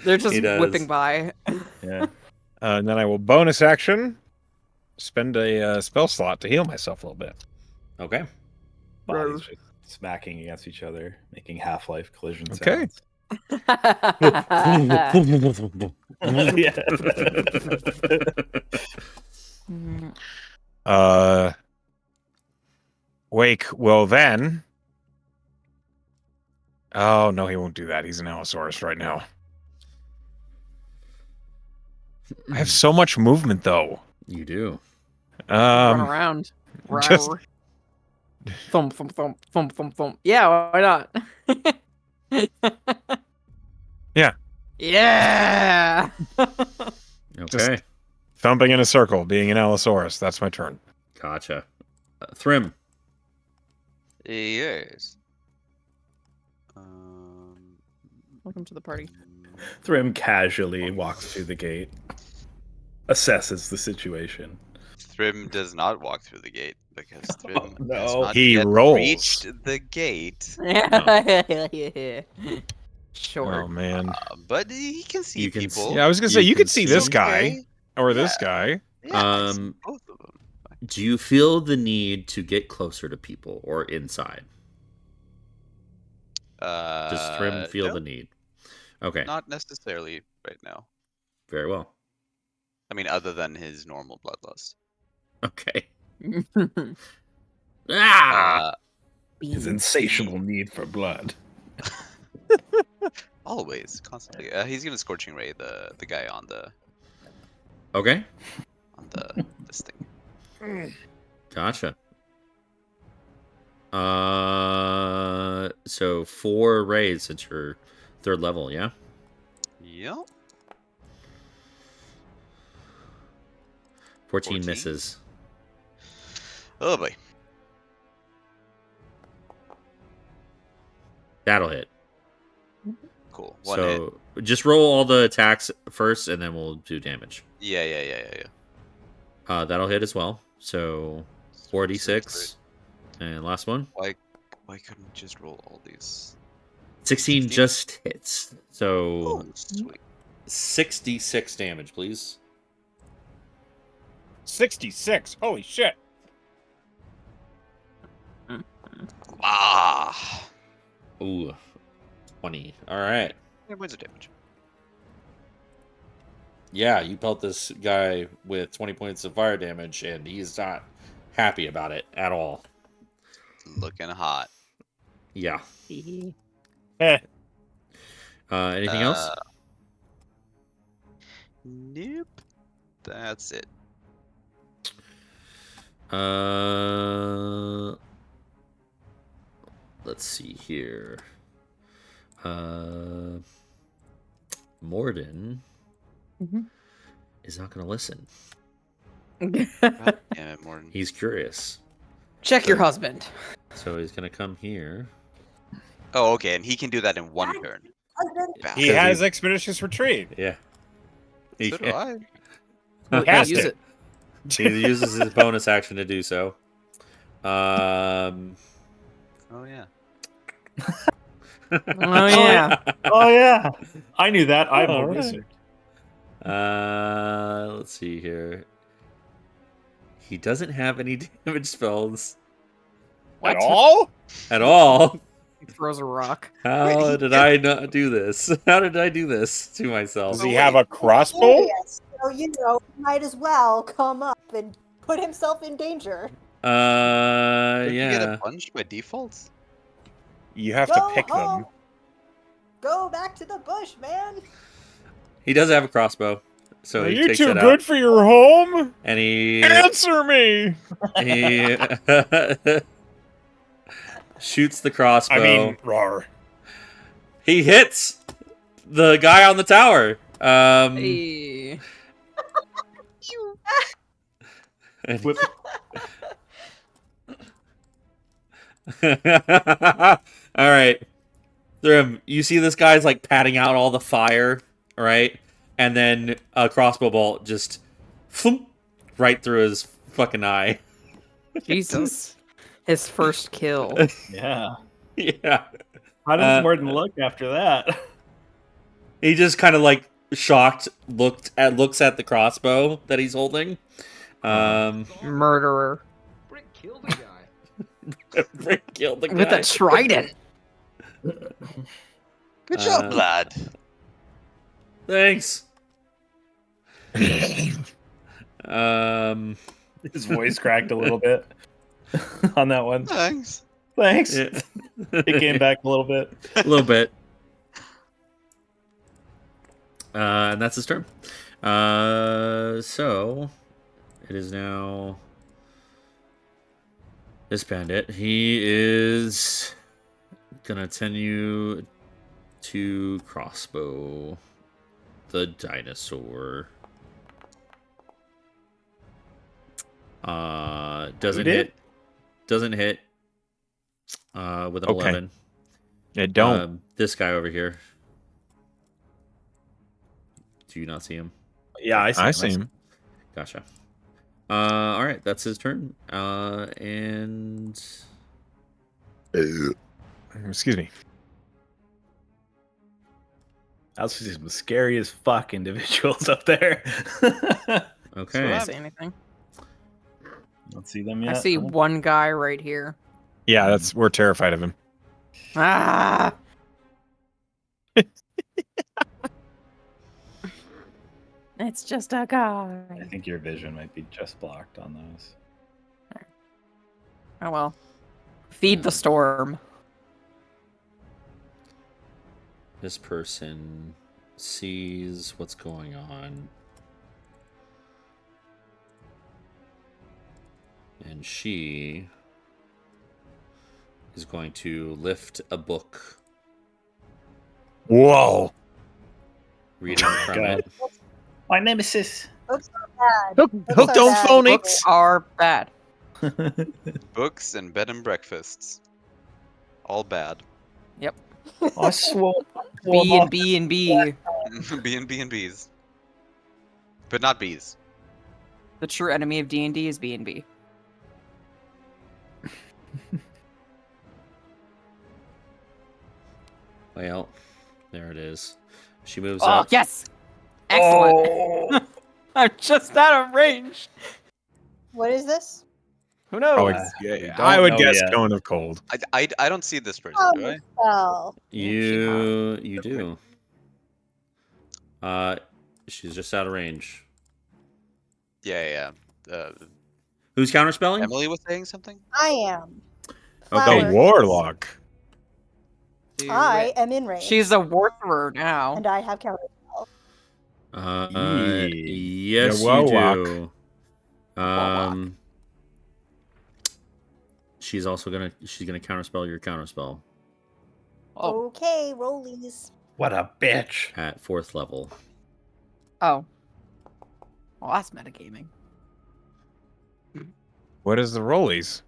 They're just He does. whipping by. Yeah. And then I will bonus action spend a spell slot to heal myself a little bit. Okay. Bodies just smacking against each other, making Half-Life collision Okay. sounds. Wake will then. Oh no, he won't do that. He's an Allosaurus right now. I have so much movement though. You do. Run around. just- Rawr. Thump, thump, thump, thump, thump, thump. Yeah, why not? Yeah. Yeah. Okay. Thumping in a circle, being an Allosaurus. That's my turn. Gotcha. Thrym. Yes. Welcome to the party. Thrym casually walks through the gate, assesses the situation. Thrym does not walk through the gate because Thrym has no. not He yet rolls. reached the gate. Yeah. Sure. Oh man. But he can see You can people. see- Yeah, I was gonna say you could see this Okay. guy or this guy. Yeah, I see Um, both of them. Do you feel the need to get closer to people or inside? Does Thrym feel No, the need? Okay. not necessarily right now. Very well. I mean, other than his normal bloodlust. Okay. Ah! His insatiable need for blood. Always, constantly. He's gonna scorching ray the guy on the Okay. this thing. Gotcha. So 4 rays since you're 3rd level, yeah? Yep. 14 14. misses. Oh boy. That'll hit. Cool. One hit. So just roll all the attacks first, and then we'll do damage. Yeah. That'll hit as well. So 4d6, and last one. Why couldn't we just roll all these? 16 16? just hits. So Oh, sweet. 66 damage, please. 66. Holy shit. Ah. Ooh, 20. All right. Yeah, points of damage. Yeah, you pelt this guy with 20 points of fire damage, and he's not happy about it at all. Looking hot. Yeah. Eh. Anything else? Nope. That's it. Let's see here. Morden is not going to listen. God damn it, Morton. He's curious. Check your husband. So he's going to come here. Oh, okay, and he can do that in one turn. He Because has he- expeditious retreat. Yeah. So do I. Well, He has use to. it. He uses his bonus action to do so. Oh yeah. Oh yeah. Oh yeah, I knew that. I'm All a right. wizard. Let's see here. He doesn't have any damage spells At all? at all. He throws a rock. How did I not do this? How did I do this to myself? Does he have a crossbow? Yes. So, he might as well come up and put himself in danger. Don't you get a Yeah. punch by default? You have Go to pick home. them. Go back to the bush, man. He does have a crossbow, so Are he you takes too it good out, for your home? and he Answer me! shoots the crossbow. I mean, rawr. He hits the guy on the tower. Hey. And- Whip. all right, Thrim, you see this guy's like patting out all the fire, right? And then a crossbow bolt just floop, right through his fucking eye. Jesus. His first kill. Yeah. Yeah. How does Uh, Morden look after that? He just kind of like shocked looks at the crossbow that he's holding. Murderer. Brick killed a guy. Rick killed the guy. With a trident. Good job, lad. Thanks. His voice cracked a little bit on that one. Thanks. Thanks. Yeah. It came back a little bit. A little bit. And that's his turn. So it is now this bandit. He is gonna continue to crossbow the dinosaur. Doesn't Who did? hit. Doesn't hit. With an Okay. 11. It don't. This guy over here. Do you not see him? Yeah, I see him. Gotcha. All right, that's his turn. And Excuse me. I'll see some scary as fuck individuals up there. okay. Don't say anything. Don't see them yet. I see one guy right here. Yeah, we're terrified of him. Ah! It's just a I guy. think your vision might be just blocked on those. Oh well. Feed the storm. This person sees what's going on. And she is going to lift a book, Whoa. reading from God. it. My nemesis. Books are bad. Hook, Books hooked are on bad. phonics. Books are bad. Books and bed and breakfasts. All bad. I swore. B and B and B. B and B and B's. But not bees. The true enemy of D&D is B and B. Well, there it is. She moves Oh, up. yes! Excellent. I'm just out of range. What is this? Who knows? Oh, don't I would know guess yet. Cone of Cold. I don't see this person, Oh, do I? spell. You do. She's just out of range. Yeah. Who's counterspelling? Emily was saying something? I am. Okay. Flower The is- Warlock. I am in range. She's a warthorer now. and I have counter. Yes, Yeah, you Warlock. do. She's gonna counterspell your counterspell Oh. Okay, rollies. What a bitch. at 4th level. Oh. Well, that's metagaming. What is the rollies?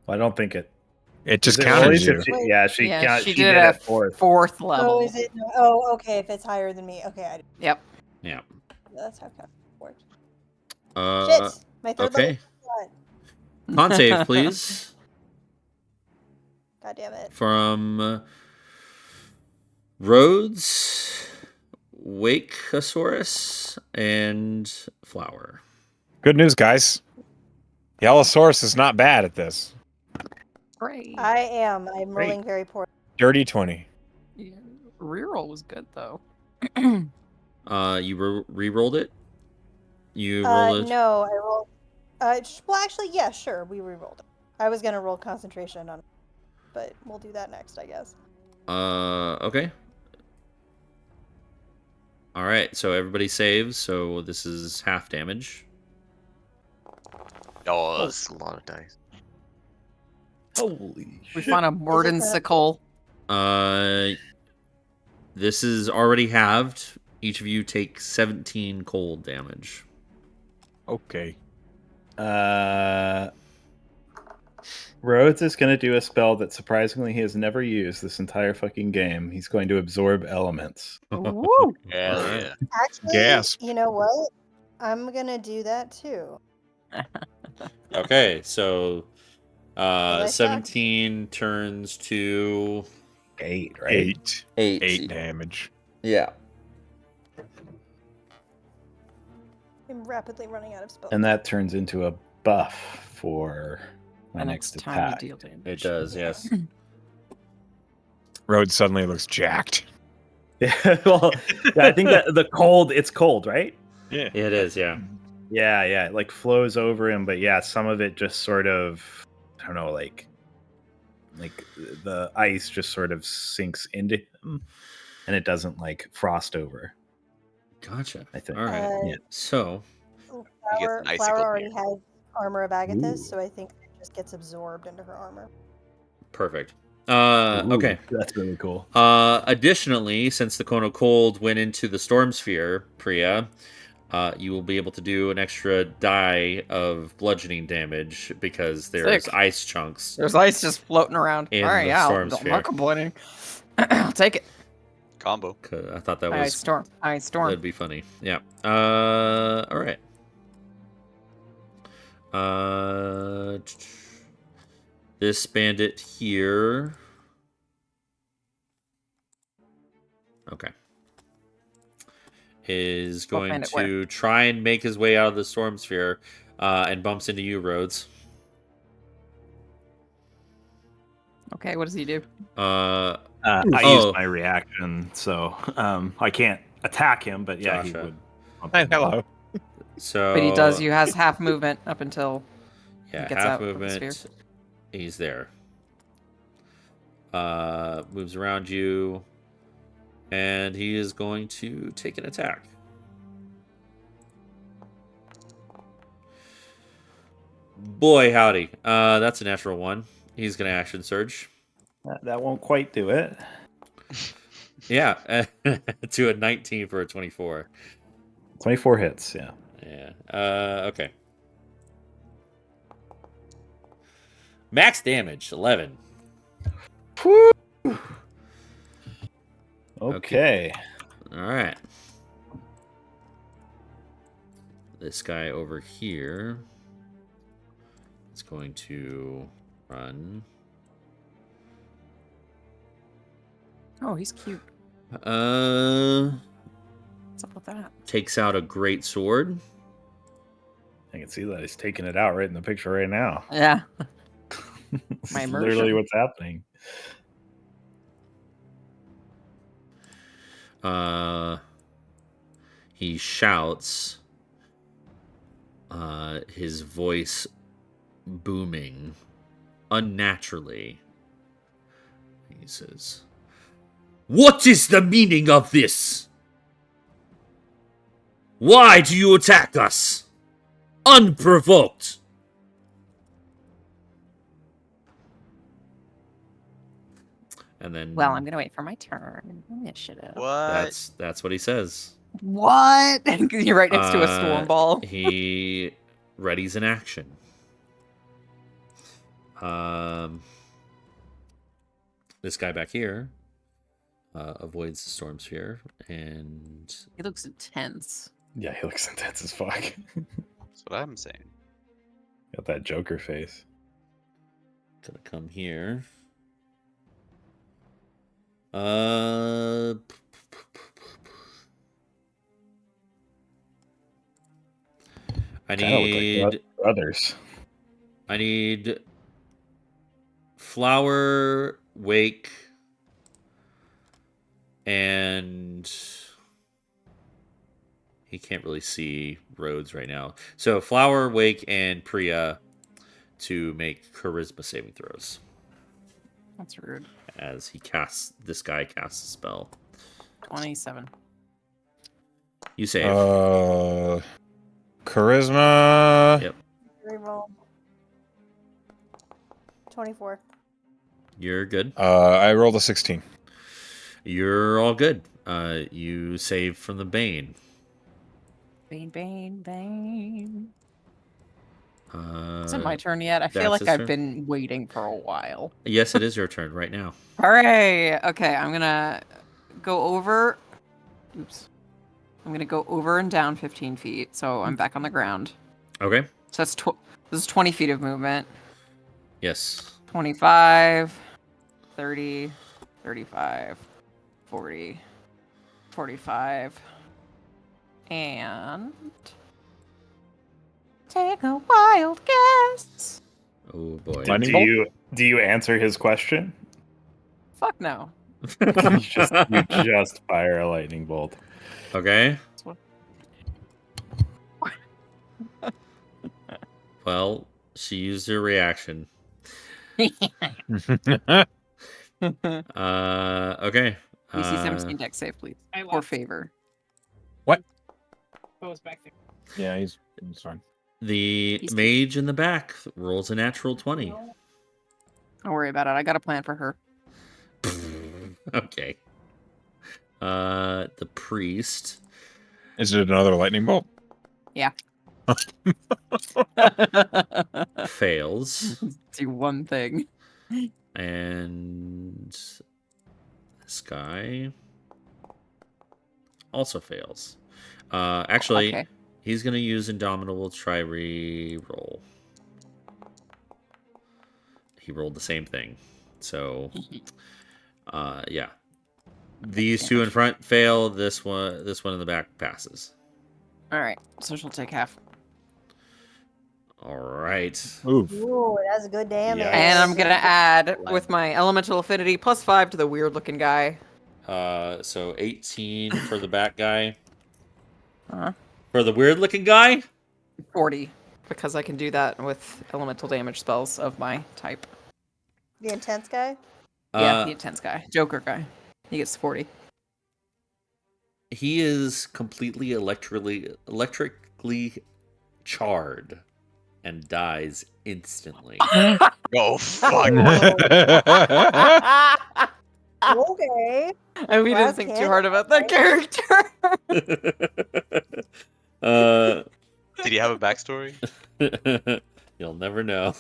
I don't think it. It just is it counters rollies you. if she- yeah, she Yeah, she did did at at fourth. 4th level. Oh, is it? Oh, okay. If it's higher than me, okay. Yep. Yeah. That's how counter works. Uh, Shit, my third okay. level. Con save, please. God damn it. From Rhodes, Wakeosaurus, and Flower. Good news, guys. The Allosaurus is not bad at this. Great. I am. I'm Great. rolling very poor. Dirty 20. Yeah, reroll was good though. You re-rolled it. You rolled it. No, I rolled. Well, actually, yeah, sure. We re-rolled it. I was gonna roll concentration on, but we'll do that next, I guess. Okay. All right. So everybody saves. So this is half damage. Oh, that's a lot of dice. Holy We shit. found a Morden gonna- sickle. This is already halved. Each of you take 17 cold damage. Okay. Rhodes is going to do a spell that surprisingly he has never used this entire fucking game. He's going to absorb elements. Woo! Hell Alright. yeah. Actually, Gasp. you know what? I'm gonna do that too. Okay, so I suck. 17 turns to 8, right? 8. 8. 8 damage. Yeah. I'm rapidly running out of spells. And that turns into a buff for my And next it's time attack. to deal damage. It does, yes. Rhodes suddenly looks jacked. Yeah, well, yeah, I think that it's cold, right? Yeah. It is, yeah. Yeah, it like flows over him, but yeah, some of it just sort of, I don't know, like the ice just sort of sinks into him, and it doesn't like frost over. Gotcha. I think. All right. Yeah. So, He gets Flower, an icicle Flower already here. has armor of Agathis, Ooh. so I think it just gets absorbed into her armor. perfect. Ooh, Okay. that's really cool. Additionally, since the cone of cold went into the storm sphere, Priya, you will be able to do an extra die of bludgeoning damage because there's Sick. ice chunks. There's ice just floating around. In All right, the yeah, storm I'm sphere. not complaining. I'll take it. Combo. I thought that Ice was storm. Ice storm. that'd be funny. Yeah. All right. This bandit here. Okay. Is What going bandit where? to try and make his way out of the storm sphere, and bumps into you, Rhodes. Okay, what does he do? I Oh. used my reaction, so I can't attack him, but yeah, he Gotcha. would. Hi, hello. So, But he does. You has half movement up until yeah, he gets half out of the movement. sphere. He's there. Moves around you, and he is going to take an attack. Boy, howdy. That's a natural one. He's going to action surge. That won't quite do it. Yeah, to a 19 for a 24. 24 hits, yeah. Yeah. Okay. Max damage 11. Okay. All right. This guy over here is going to run. Oh, he's cute. What's up with that? Takes out a great sword. I can see that he's taking it out right in the picture right now. Yeah. This My is literally immersion. what's happening. He shouts, his voice booming unnaturally. He says, "What is the meaning of this? Why do you attack us? Unprovoked." And then Well, I'm gonna wait for my turn. Initiative. What? that's what he says. What? You're right next to a storm ball. He readies an action. This guy back here avoids the storm sphere, and He looks intense. Yeah, he looks intense as fuck. That's what I'm saying. Got that Joker face. gonna come here. I Kind of look like need brothers. I need Flower, Wake, and he can't really see roads right now. So Flower, Wake, and Priya to make charisma saving throws That's rude. as this guy casts a spell. 27. You save. Charisma. Yep. Reroll. 24. You're good. I rolled a 16. You're all good. You save from the Bane. Bane, Bane, Bane. Uh, Is it my turn yet? I feel that's like his I've turn. been waiting for a while. Yes, it is your turn right now. Hooray! Okay, I'm gonna go over. Oops. I'm gonna go over and down 15 feet, so I'm back on the ground. Okay. So that's this is 20 feet of movement. Yes. 25, 30, 35, 40, 45, and take a wild guess. Oh boy. Lightning bolt? Do you answer his question? Fuck no. you just fire a lightning bolt. Okay. Well, she used her reaction. Okay. DC 17 deck save, please. Or favor. What? Goes back there. Yeah, he's fine. The He's mage in the back rolls a natural 20. Don't worry about it. I got a plan for her. Okay. The priest Is it another lightning bolt? Yeah. fails, Do one thing. and this guy also fails. Actually, Okay. he's gonna use Indomitable. Try re-roll. He rolled the same thing. So, yeah. These two in front fail. This one in the back passes. All right. So she'll take half. All right. Oof. Ooh, that's good damage. Yikes. And I'm going to add with my elemental affinity +5 to the weird looking guy. So 18 for the back guy. Uh-huh. For the weird looking guy? 40. Because I can do that with elemental damage spells of my type. The intense guy? Yeah, the intense guy. Joker guy. He gets 40. He is completely electrically charred and dies instantly. Oh fuck! Okay. And we didn't think too hard about that character. Did he have a backstory? You'll never know.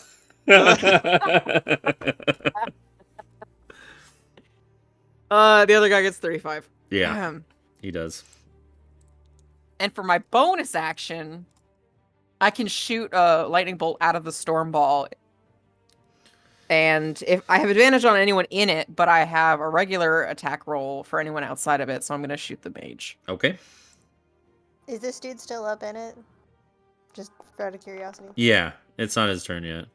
The other guy gets 35. Yeah, he does. And for my bonus action, I can shoot a lightning bolt out of the storm ball. And if I have advantage on anyone in it, but I have a regular attack roll for anyone outside of it, so I'm going to shoot the mage. Okay. Is this dude still up in it? Just out of curiosity. Yeah, it's not his turn yet.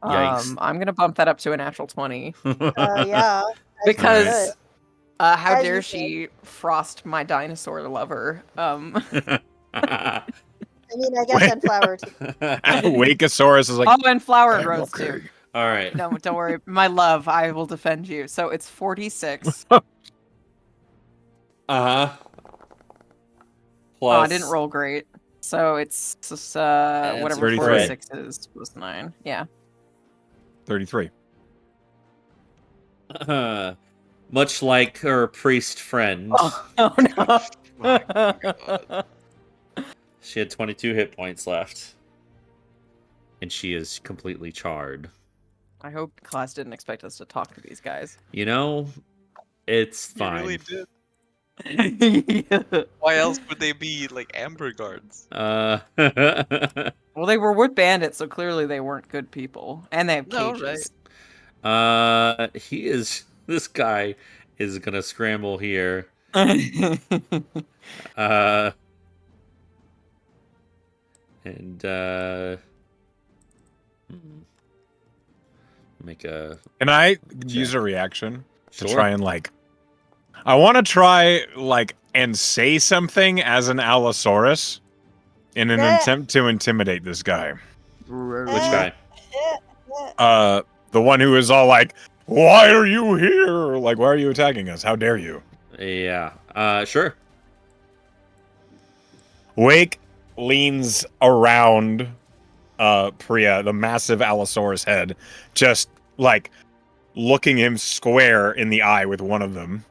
Yikes. I'm going to bump that up to a natural 20. Yeah. Because how As dare you she frost my dinosaur lover? I mean, I guess I'd flower too. Wakeosaurus is like. Oh, and flower and "I'm rose okay." too. All right. No, don't worry. My love, I will defend you. So it's 46. Uh-huh. Oh, I didn't roll great. So it's just, whatever 33. 46 is plus 9. Yeah. 33. Much like her priest friend, Oh no. My God. she had 22 hit points left. And she is completely charred. I hope class didn't expect us to talk to these guys. You know, it's You fine. really did. Yeah. Why else would they be like amber guards? Well, they were wood bandits, so clearly they weren't good people. And they have No, cages. this guy is gonna scramble here. And make a Can I check. use a reaction to Sure. try and I want to try and say something as an Allosaurus in an attempt to intimidate this guy. Which guy? The one who is all like, "Why are you here? Like, why are you attacking us? How dare you?" Yeah. Sure. Wake leans around Priya, the massive Allosaurus head, just looking him square in the eye with one of them.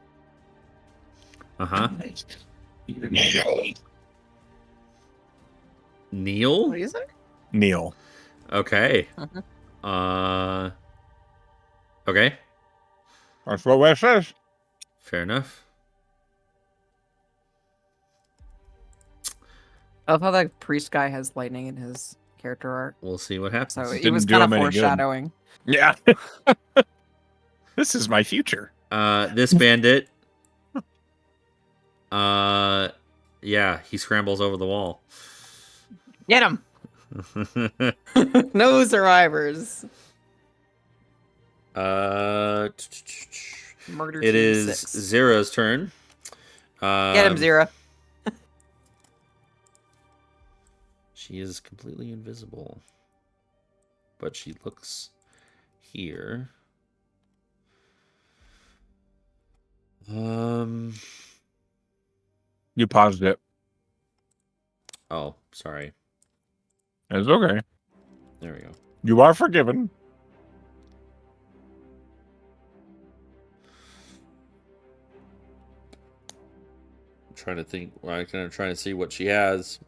Neil? What is it? Neil. Okay. Okay. That's what Wes says. Fair enough. I love how that priest guy has lightning in his character art. We'll see what happens. So it Didn't was do kind of him any good. foreshadowing. Yeah. This is my future. This bandit. Yeah, he scrambles over the wall. Get him! No survivors. Murder It Team is 6. Zera's turn. Get him, Zera. She is completely invisible, but she looks here. You paused it. Oh, sorry. It's okay. There we go. You are forgiven. I'm trying to think. I'm kind of trying to see what she has.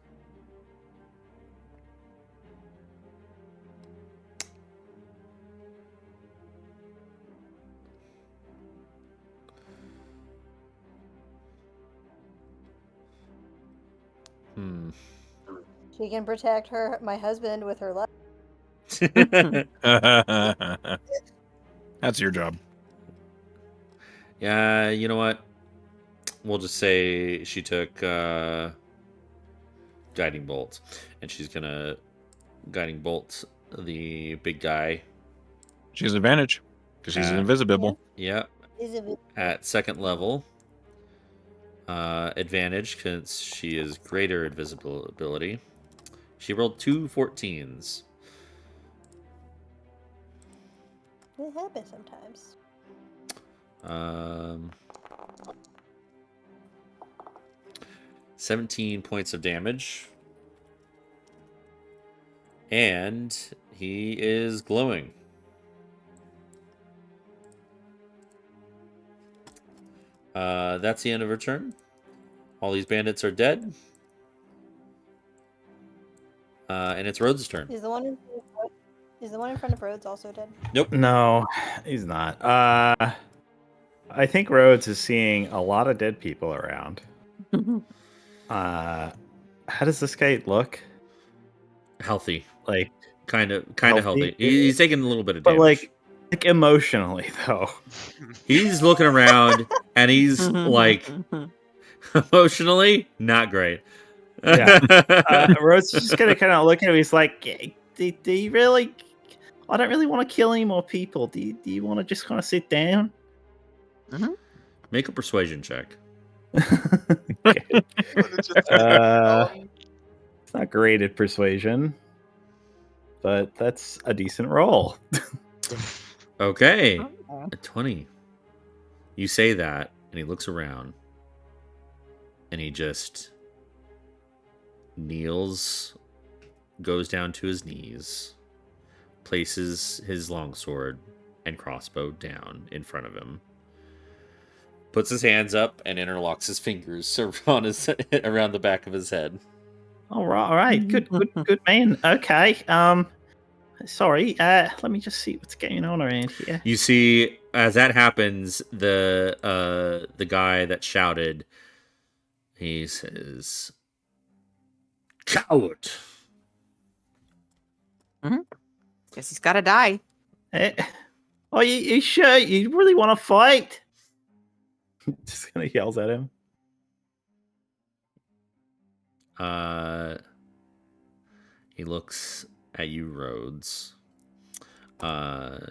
She can protect my husband with her life. That's your job. Yeah, you know what? We'll just say she took guiding bolt, and she's gonna guiding bolt the big guy. She has advantage because she's invisible. Yep. At second level. Advantage because she is greater invisibility. She rolled 2 14s. It happens sometimes. 17 points of damage. And he is glowing. That's the end of her turn. All these bandits are dead. And it's Rhodes' turn. Is the one in front of Rhodes also dead? Nope. No, he's not. I think Rhodes is seeing a lot of dead people around. How does this guy look? Healthy. Like kind of healthy. He's taking a little bit of but damage. like emotionally though. He's looking around and he's like emotionally not great. Yeah. Rhodes is just gonna kind of look at him. He's like, do you really? I don't really want to kill any more people. Do you want to just kind of sit down? Make a persuasion check. It's not great at persuasion, but that's a decent roll. Okay. A 20. You say that, and he looks around, and he just kneels, goes down to his knees, places his longsword and crossbow down in front of him, puts his hands up, and interlocks his fingers around the back of his head. All right, good man. Okay, sorry. Let me just see what's going on around here. You see, as that happens, the guy that shouted, he says, "Coward." Guess he's gotta die. Are you sure you really want to fight? Just kind of yells at him. He looks at you, Rhodes. And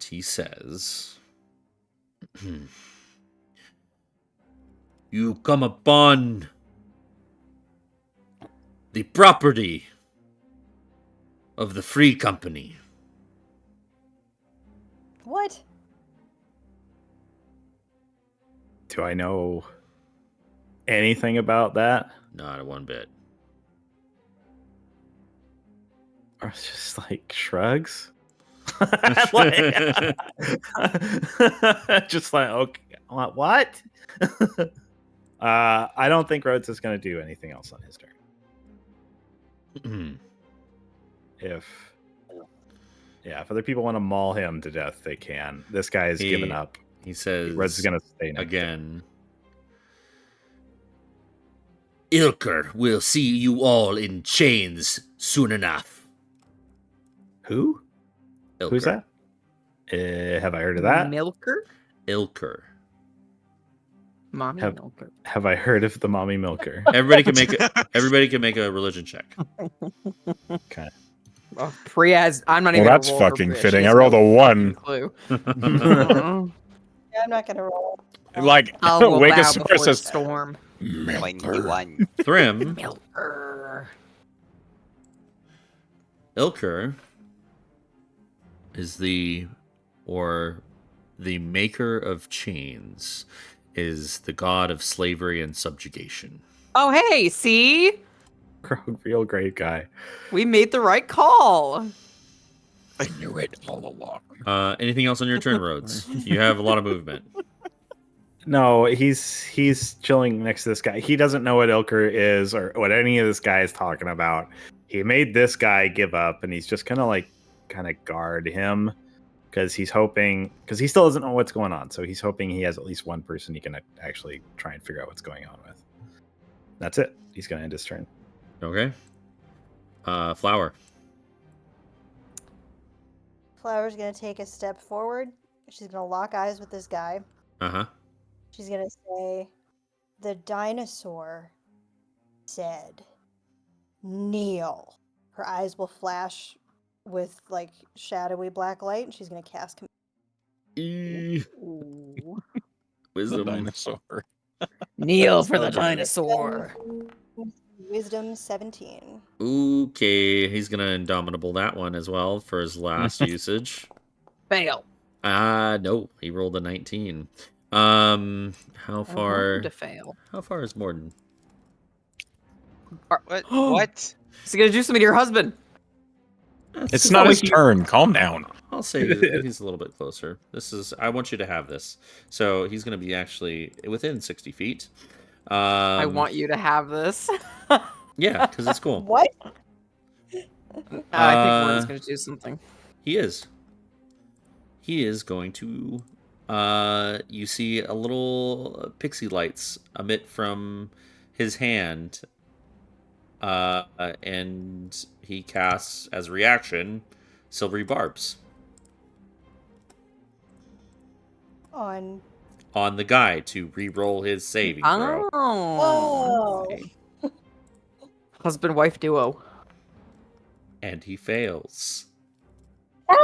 he says, "You come upon the property of the Free Company." What? Do I know anything about that? Not one bit. Or it's just like shrugs? Just like, okay, what? I don't think Rhodes is going to do anything else on his turn. If other people want to maul him to death, they can. This guy has given up. He says, Rhodes is going to stay next again, "Ilker will see you all in chains soon enough." Who? Ilker. Who's that? Have I heard of that? Milker? Ilker. Mommy Milker. Have I heard of the mommy milker? Everybody can make a religion check. Okay. Oh, Priaz, I'm not Well, even. that's gonna roll for fucking Priaz. She fitting. I has rolled no a 1. Clue. Yeah, I'm not gonna roll. Like, I'll go Wake bow of before the says, storm. One. Thrym, Milker. Ilker is the maker of chains, is the god of slavery and subjugation. Oh, hey, see? Real great guy. We made the right call. I knew it all along. Anything else on your turn, Rhodes? You have a lot of movement. No, he's chilling next to this guy. He doesn't know what Ilker is or what any of this guy is talking about. He made this guy give up, and he's just kind of guard him because he's hoping, because he still doesn't know what's going on. So he's hoping he has at least one person he can actually try and figure out what's going on with. That's it. He's going to end his turn. Okay. Flower. Flower's gonna take a step forward. She's gonna lock eyes with this guy. Uh-huh. She's gonna say, "The dinosaur said, kneel." Her eyes will flash with like shadowy black light, and she's gonna cast. Wisdom. Dinosaur. Kneel for the dinosaur. Wisdom 17. Okay, he's gonna indomitable that one as well for his last usage. Fail. No, he rolled a 19. How far? To fail. How far is Morden? What? He's gonna do something to your husband. It's not his turn. Calm down. I'll say he's a little bit closer. I want you to have this. So he's going to be actually within 60 feet. I want you to have this. Yeah, because it's cool. What? I think Morden's gonna do something. He is. He is going to. You see a little pixie lights emit from his hand. And he casts as a reaction silvery barbs On. on the guy to re-roll his saving throw. Oh. Husband-wife duo. And he fails.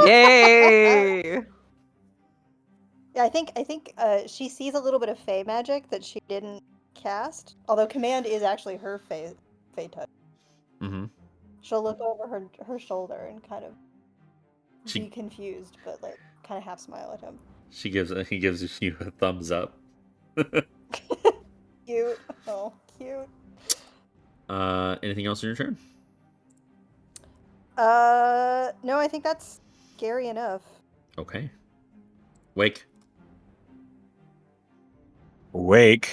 Yay! Yeah, I think she sees a little bit of Fey magic that she didn't cast. Although command is actually her Fey touch. Mm-hmm. She'll look over her shoulder and kind of She- be confused, but like kind of half smile at him. He gives you a thumbs up. Cute. Oh, cute. Anything else on your turn? No, I think that's scary enough. Okay. Wake. Wake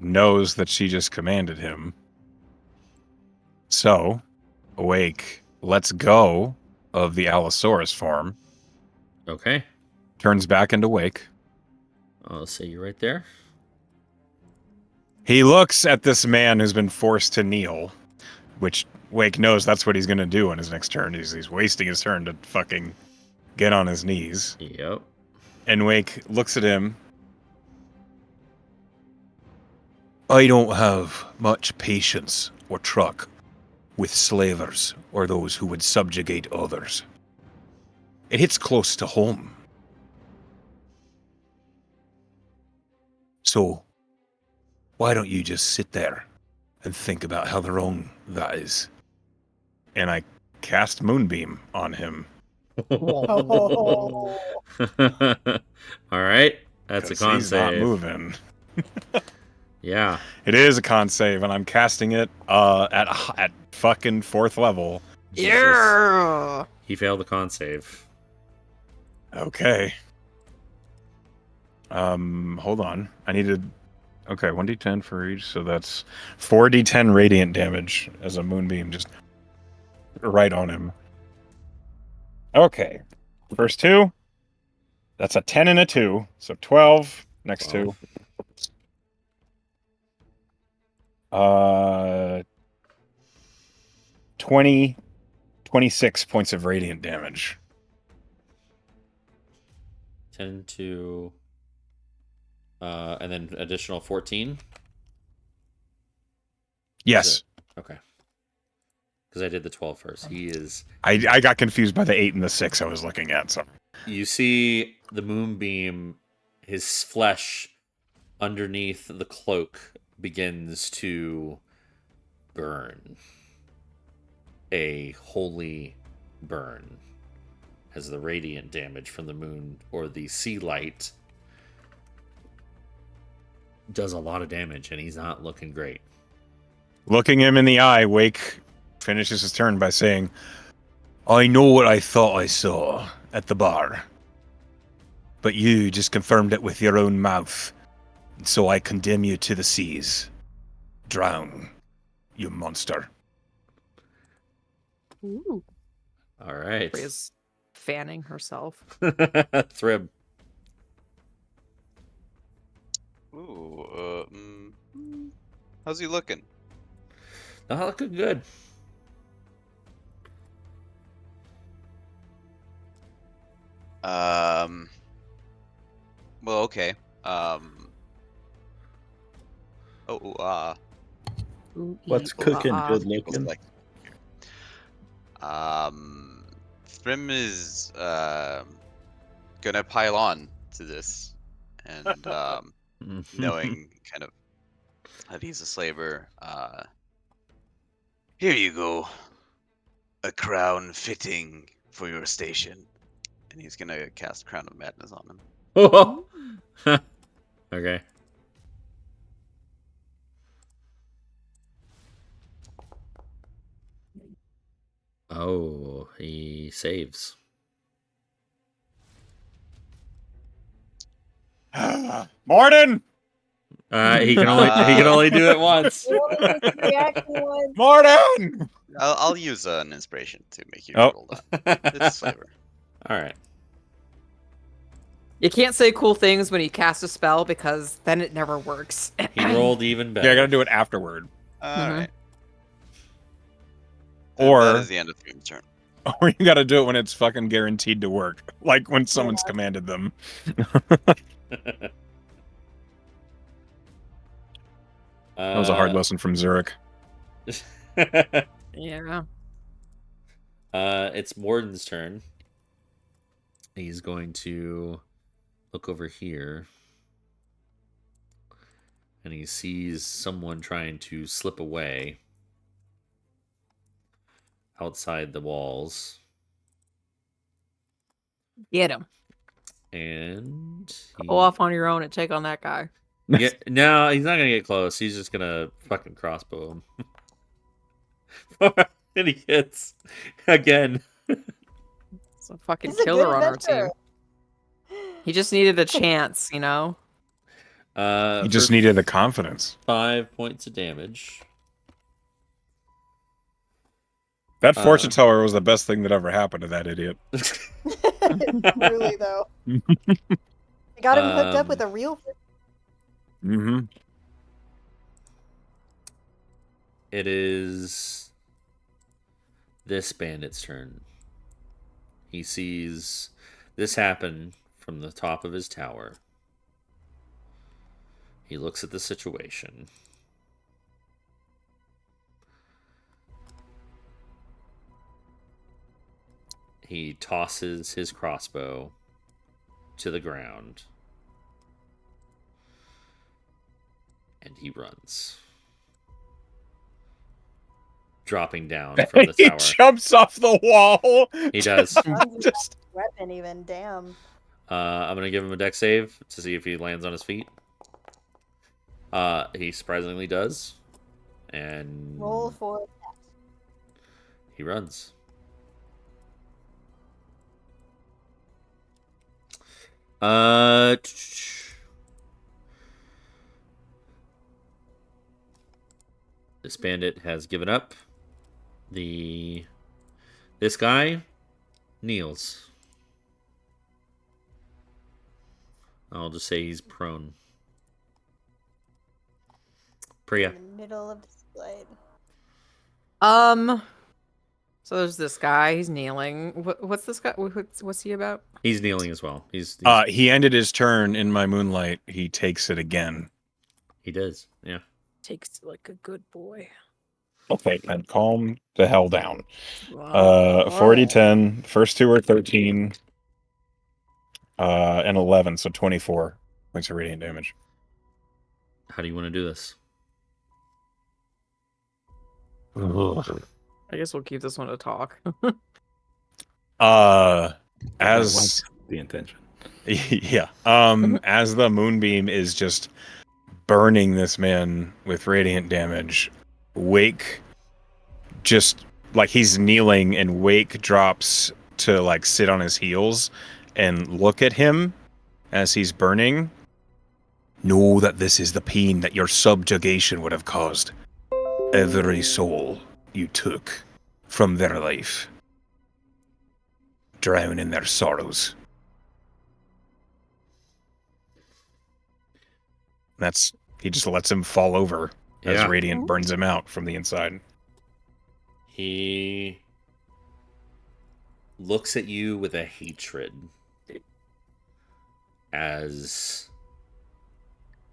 knows that she just commanded him. So, Wake lets go of the Allosaurus form. Okay. Turns back into Wake. I'll say you right there. He looks at this man who's been forced to kneel, which Wake knows that's what he's going to do on his next turn. He's wasting his turn to fucking get on his knees. Yep. And Wake looks at him I don't have much patience or truck with slavers or those who would subjugate others. It hits close to home. So, why don't you just sit there and think about how wrong that is? And I cast Moonbeam on him. Oh. All right, that's a 'Cause con he's not save. moving. Yeah. It is a con save, and I'm casting it at fucking 4th level. Jesus. Yeah. He failed the con save. Okay. Hold on. I needed. Okay, 1d10 for each, so that's 4d10 radiant damage as a moonbeam just right on him. Okay. First 2. That's a 10 and a 2, so 12. Next 2. 26 points of radiant damage. 10 to... and then additional 14? Yes. Okay. Because I did the 12 first. He is... I got confused by the 8 and the 6 I was looking at, so... You see the moonbeam, his flesh underneath the cloak begins to burn. A holy burn. As the radiant damage from the moon or the sea light does a lot of damage, and he's not looking great. Looking him in the eye, Wake finishes his turn by saying, I know what I thought I saw at the bar, but you just confirmed it with your own mouth, and so I condemn you to the seas. Drown, you monster. Ooh. All right. Freya's fanning herself. Thrib. Ooh, how's he looking? Not looking good. Well, okay. What's cooking? Good looking. Thrim is gonna pile on to this, and knowing kind of that he's a slaver. Here you go, a crown fitting for your station, and he's gonna cast Crown of Madness on him. Okay. Oh, he saves. Morden! He can only do it once. Morden! I'll use an inspiration to make you Oh. roll that. It's a slaver. All right. You can't say cool things when you cast a spell because then it never works. He rolled even better. Yeah, I gotta do it afterward. All right. Or that is the end of Thrim's turn. Or you gotta do it when it's fucking guaranteed to work. Like when someone's commanded them. That was a hard lesson from Zurich. Yeah. It's Morden's turn. He's going to look over here. And he sees someone trying to slip away outside the walls. Get him. And Go off on your own and take on that guy. Yeah, no, he's not gonna get close. He's just gonna fucking crossbow him. And he hits again. It's a fucking This is a killer good on our adventure. team. He just needed a chance, you know? He just needed the confidence. 5 points of damage. That fortune teller was the best thing that ever happened to that idiot. Really though. I got him hooked up with a real. Mm-hmm. It is this bandit's turn. He sees this happen from the top of his tower. He looks at the situation. He tosses his crossbow to the ground. And he runs. Dropping down from the He tower. jumps off the wall. He does. Just Weapon even, damn. I'm going to give him a dex save to see if he lands on his feet. He surprisingly does. And Roll for he runs. This bandit has given up. This guy kneels. I'll just say he's prone. Priya. in the middle of the slide. So there's this guy. He's kneeling. What's this guy? What's he about? He's kneeling as well. He's he ended his turn in my moonlight. He takes it again. He does. Yeah. Takes like a good boy. Okay, and calm the hell down. 40-10. First two are 13. And 11, so 24 points of radiant damage. How do you want to do this? I guess we'll keep this one to talk. As the intention. Yeah. As the moonbeam is just burning this man with radiant damage, Wake just like he's kneeling and Wake drops to like sit on his heels and look at him as he's burning. Know that this is the pain that your subjugation would have caused. Every soul you took from their life. Drown in their sorrows. He just lets him fall over as radiant burns him out from the inside. He looks at you with a hatred as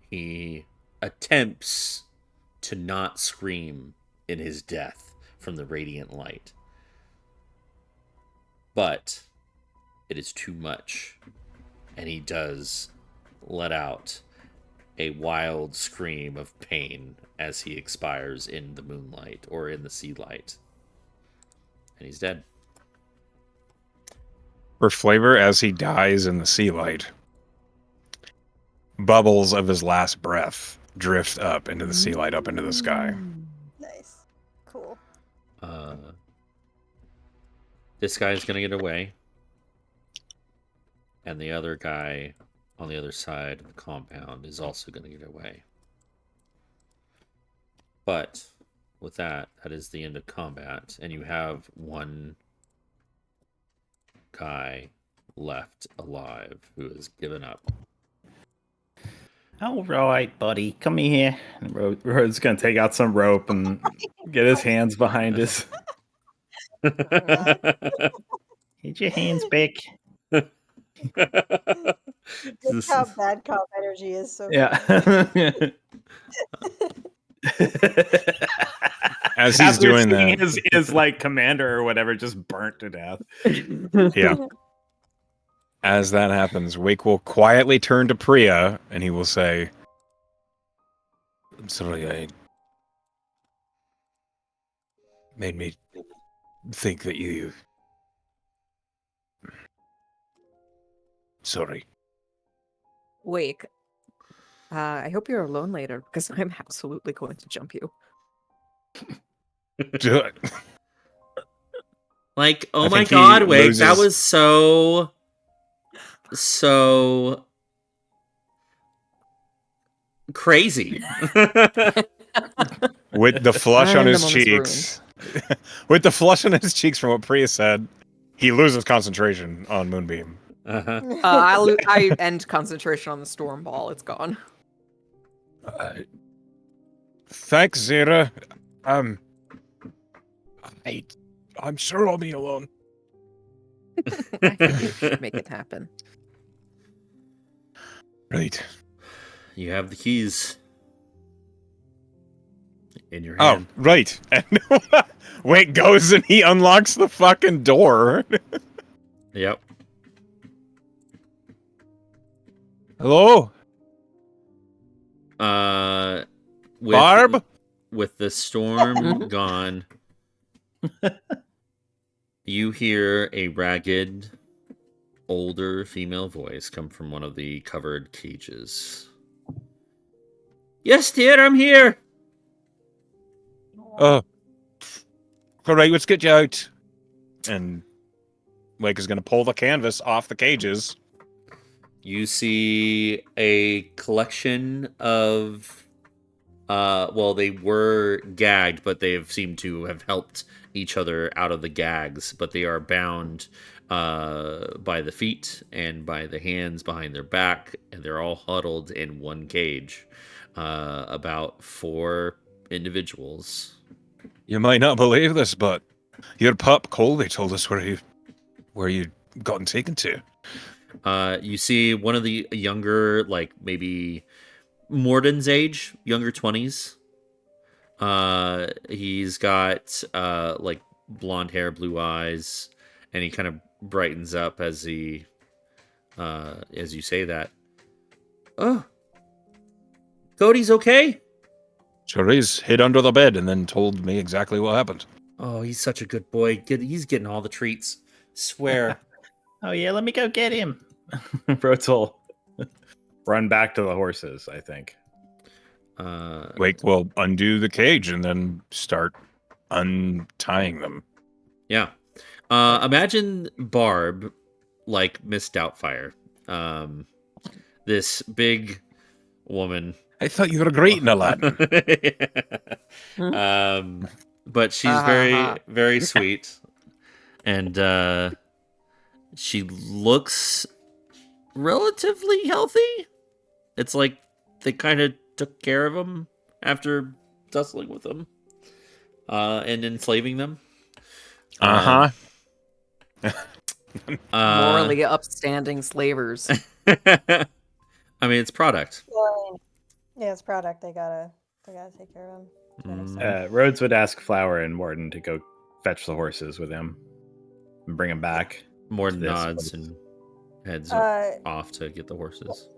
he attempts to not scream in his death from the radiant light. But it is too much, and he does let out a wild scream of pain as he expires in the moonlight or in the sea light. And he's dead. For flavor, as he dies in the sea light, bubbles of his last breath drift up into the sea light, up into the sky. Nice. Cool. This guy's gonna get away. And the other guy on the other side of the compound is also gonna get away. But with that, that is the end of combat, and you have one guy left alive who has given up. All right, buddy, come here. And Road's gonna take out some rope and get his hands behind us. Get your hands back. Good cop, bad cop energy is so Yeah. As he's doing that, his like commander or whatever just burnt to death. yeah. As that happens, Wake will quietly turn to Priya and he will say, "I'm sorry, I made me think that you. Sorry." Wake. I hope you're alone later because I'm absolutely going to jump you. Do it. Like, oh I my think he god, Wake, that loses- was so crazy. With the flush on his Random on his cheeks. With the flush on his cheeks from what Priya said, he loses concentration on Moonbeam. Uh-huh. I end concentration on the storm ball. It's gone. Thanks, Zira. I'm sure I'll be alone. I think we should make it happen. Right. You have the keys in your Oh, hand. right. And Wake goes and he unlocks the fucking door. Yep. Hello, With, Barb. With the storm gone, you hear a ragged, older female voice come from one of the covered cages. Yes, dear, I'm here. All right, let's get you out. And Wake is going to pull the canvas off the cages. You see a collection of well, they were gagged, but they've seemed to have helped each other out of the gags, but they are bound by the feet and by the hands behind their back, and they're all huddled in one cage. About 4 individuals. You might not believe this, but your pup Colby told us where you gotten taken to. You see one of the younger, like maybe Morden's age, younger 20s. He's got like blonde hair, blue eyes, and he kind of brightens up as you say that. Oh, Cody's okay? Sure, he's hid under the bed and then told me exactly what happened. Oh, he's such a good boy. He's getting all the treats. Swear. Oh yeah, let me go get him. Rhodes will run back to the horses, I think. Wake will undo the cage and then start untying them. Yeah. Imagine Barb like Miss Doubtfire. This big woman. I thought you were great in Aladdin. But she's very, very sweet. And she looks relatively healthy. It's like they kind of took care of him after tussling with them and enslaving them. Morally upstanding slavers. I mean, it's product. Yeah, it's product. They gotta take care of him. Rhodes would ask Flower and Morton to go fetch the horses with him and bring them back. Morton this nods place. and heads off to get the horses.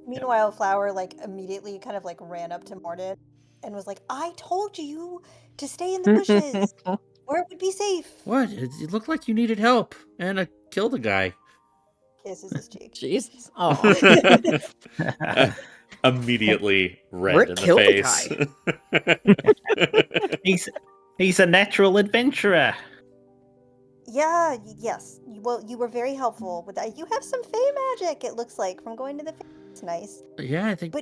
Meanwhile, Flower like immediately kind of like ran up to Morden and was like, "I told you to stay in the bushes where it would be safe." What? It looked like you needed help, and I killed a guy. Kisses his cheek. Jesus. Oh. Immediately red Rick in the killed the face. He's a natural adventurer. Yeah. Yes. Well, you were very helpful with that. You have some Fey magic. It looks like from going to the. It's nice. Yeah, I think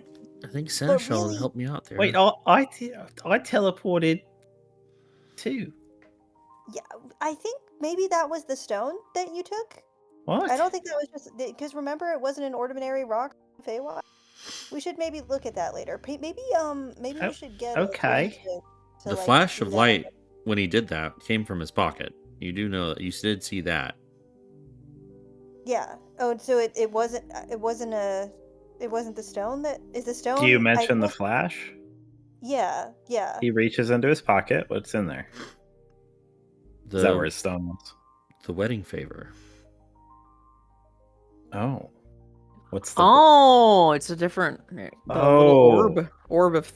Seneschal really- helped me out there. Wait, I teleported too. Yeah, I think maybe that was the stone that you took. What? I don't think that was just because remember it wasn't an ordinary rock. Feywild. We should maybe look at that later. Maybe we should get. Okay. To, The like, flash do of that. light when he did that came from his pocket. You do know that. You did see that. Yeah. Oh, so it wasn't the stone that is the stone. Do you mention the flash? Yeah. Yeah. He reaches into his pocket. What's in there? Is that where his stone was? The wedding favor. Oh. What's the... Oh, it's a different little orb of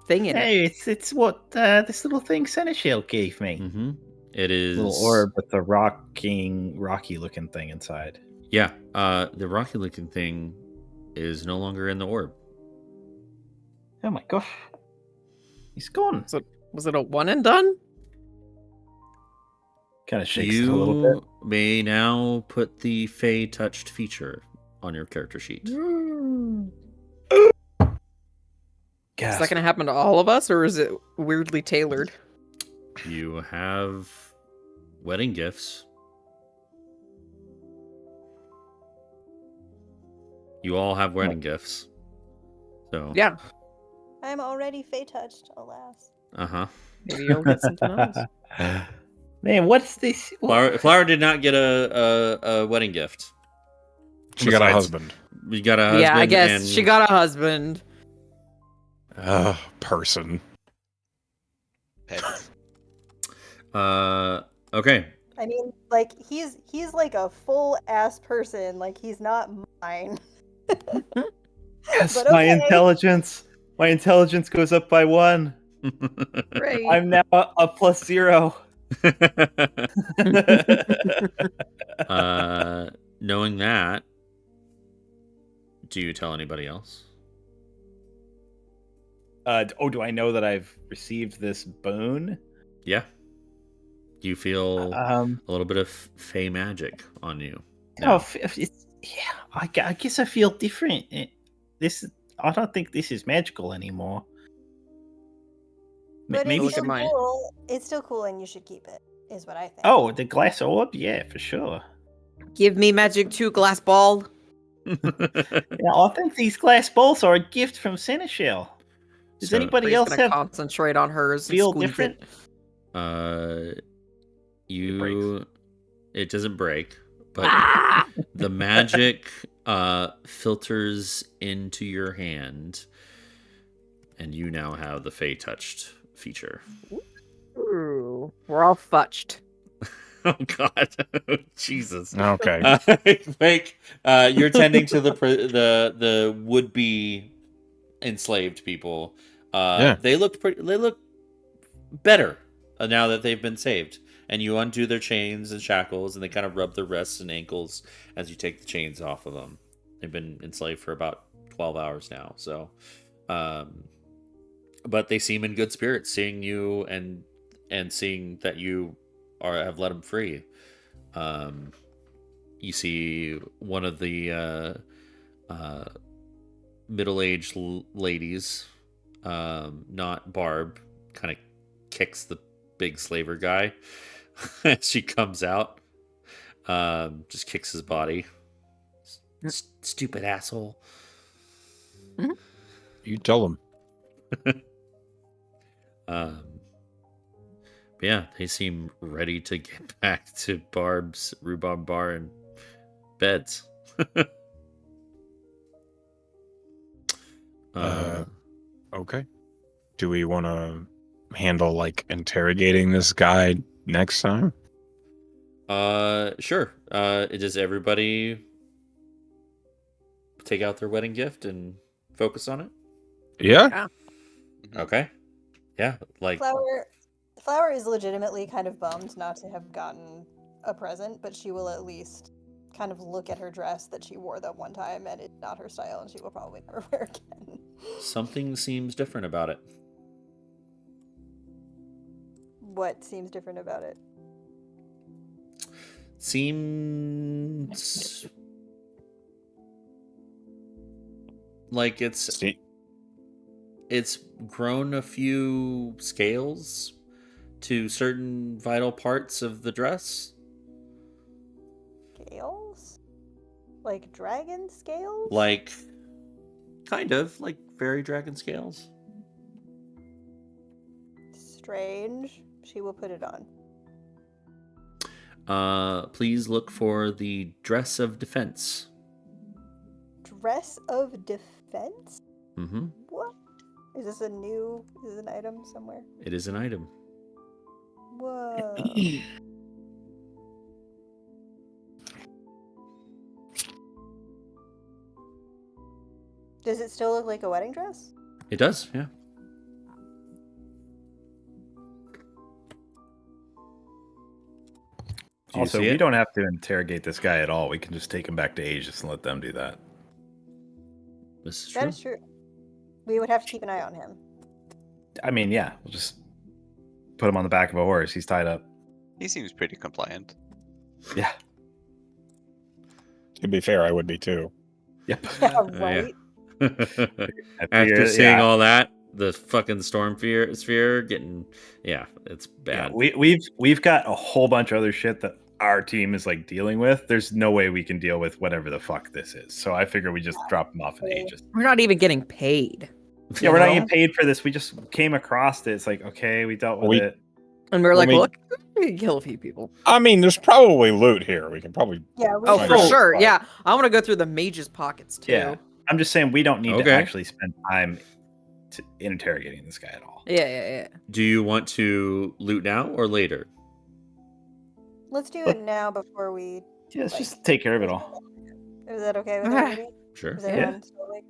thing in it. Hey, it's what this little thing Seneschal gave me. Mm-hmm. It is little orb with the rocky looking thing inside. Yeah, the rocky looking thing is no longer in the orb. Oh my gosh, he's gone. So, was it a one and done? Kind of shakes it a little bit. You may now put the Fey touched feature on your character sheet. Is that going to happen to all of us, or is it weirdly tailored? You have wedding gifts. You all have wedding gifts. So yeah, I'm already Fey touched. Alas. Maybe you'll get something else. Man, what's this? Flower did not get a wedding gift. She got a husband. You got a husband. Yeah, I guess she got a husband. Person. Pets. Okay. I mean, like he's like a full ass person. Like he's not mine. Yes, But my okay. intelligence. My intelligence goes up by 1. Great. I'm now a +0. Knowing that, do you tell anybody else? Do I know that I've received this boon? Yeah. You feel a Um, little bit of fey magic on you. Oh, now. I guess I feel different. I don't think this is magical anymore. But Maybe it's Look at still mine. cool. It's still cool, and you should keep it. Is what I think. Oh, the glass orb? Yeah, for sure. Give me magic 2 glass ball. Yeah, I think these glass balls are a gift from Seneschal. Does So- anybody Ray's else gonna have concentrate on hers and feel squeeze different? it. It doesn't break, but Ah! the magic filters into your hand, and you now have the Fey touched feature. Ooh, we're all fudged. Oh God, Jesus. Okay. Like you're tending to the would be enslaved people. Yeah. They look better now that they've been saved. And you undo their chains and shackles, and they kind of rub their wrists and ankles as you take the chains off of them. They've been enslaved for about 12 hours now. So, but they seem in good spirits, seeing you and seeing that you have let them free. You see one of the middle-aged ladies, not Barb, kind of kicks the big slaver guy as she comes out. Just kicks his body. Stupid asshole. You tell them. But yeah, they seem ready to get back to Barb's Rhubarb Bar and beds. Okay. Do we want to handle like interrogating this guy next time? Sure. Does everybody take out their wedding gift and focus on it? Yeah. Okay. Yeah, like Flower is legitimately kind of bummed not to have gotten a present, but she will at least kind of look at her dress that she wore that one time, and it's not her style, and she will probably never wear again. something seems different about it. What seems different about it? Seems like it's grown a few scales to certain vital parts of the dress. Scales? Like dragon scales? Like, kind of like fairy dragon scales. Strange. She will put it on. Please look for the dress of defense. Dress of defense? Mm-hmm. What? Is this an item somewhere? It is an item. Whoa. Does it still look like a wedding dress? It does, yeah. Do you Also, see we it? don't have to interrogate this guy at all. We can just take him back to Aegis and let them do that. This is That true. is true. We would have to keep an eye on him. I mean, yeah, we'll just put him on the back of a horse. He's tied up. He seems pretty compliant. Yeah. To be fair, I would be too. Yep. Yeah, Yeah. right? After seeing yeah. all that, the fucking storm sphere getting, it's Yeah, bad. we've got a whole bunch of other shit that our team is like dealing with. There's no way we can deal with whatever the fuck this is. So I figure we just drop him off in Aegis. We're not even getting paid. Yeah, we're not know? getting paid for this. We just came across it. It's like, okay, we dealt with it. And we're Well, like, I mean- look, we can kill a few people. I mean, there's probably loot here. We can probably. Yeah, we Oh, Fine. for Oh, sure. fine. Yeah. I want to go through the mage's pockets too. Yeah. I'm just saying we don't need to Okay. actually spend time interrogating this guy at all. Yeah. Do you want to loot now or later? Let's do it now before we. Yeah, let's like, just take care of it all. Is that okay with everybody? Sure. Is Yeah. everyone still awake?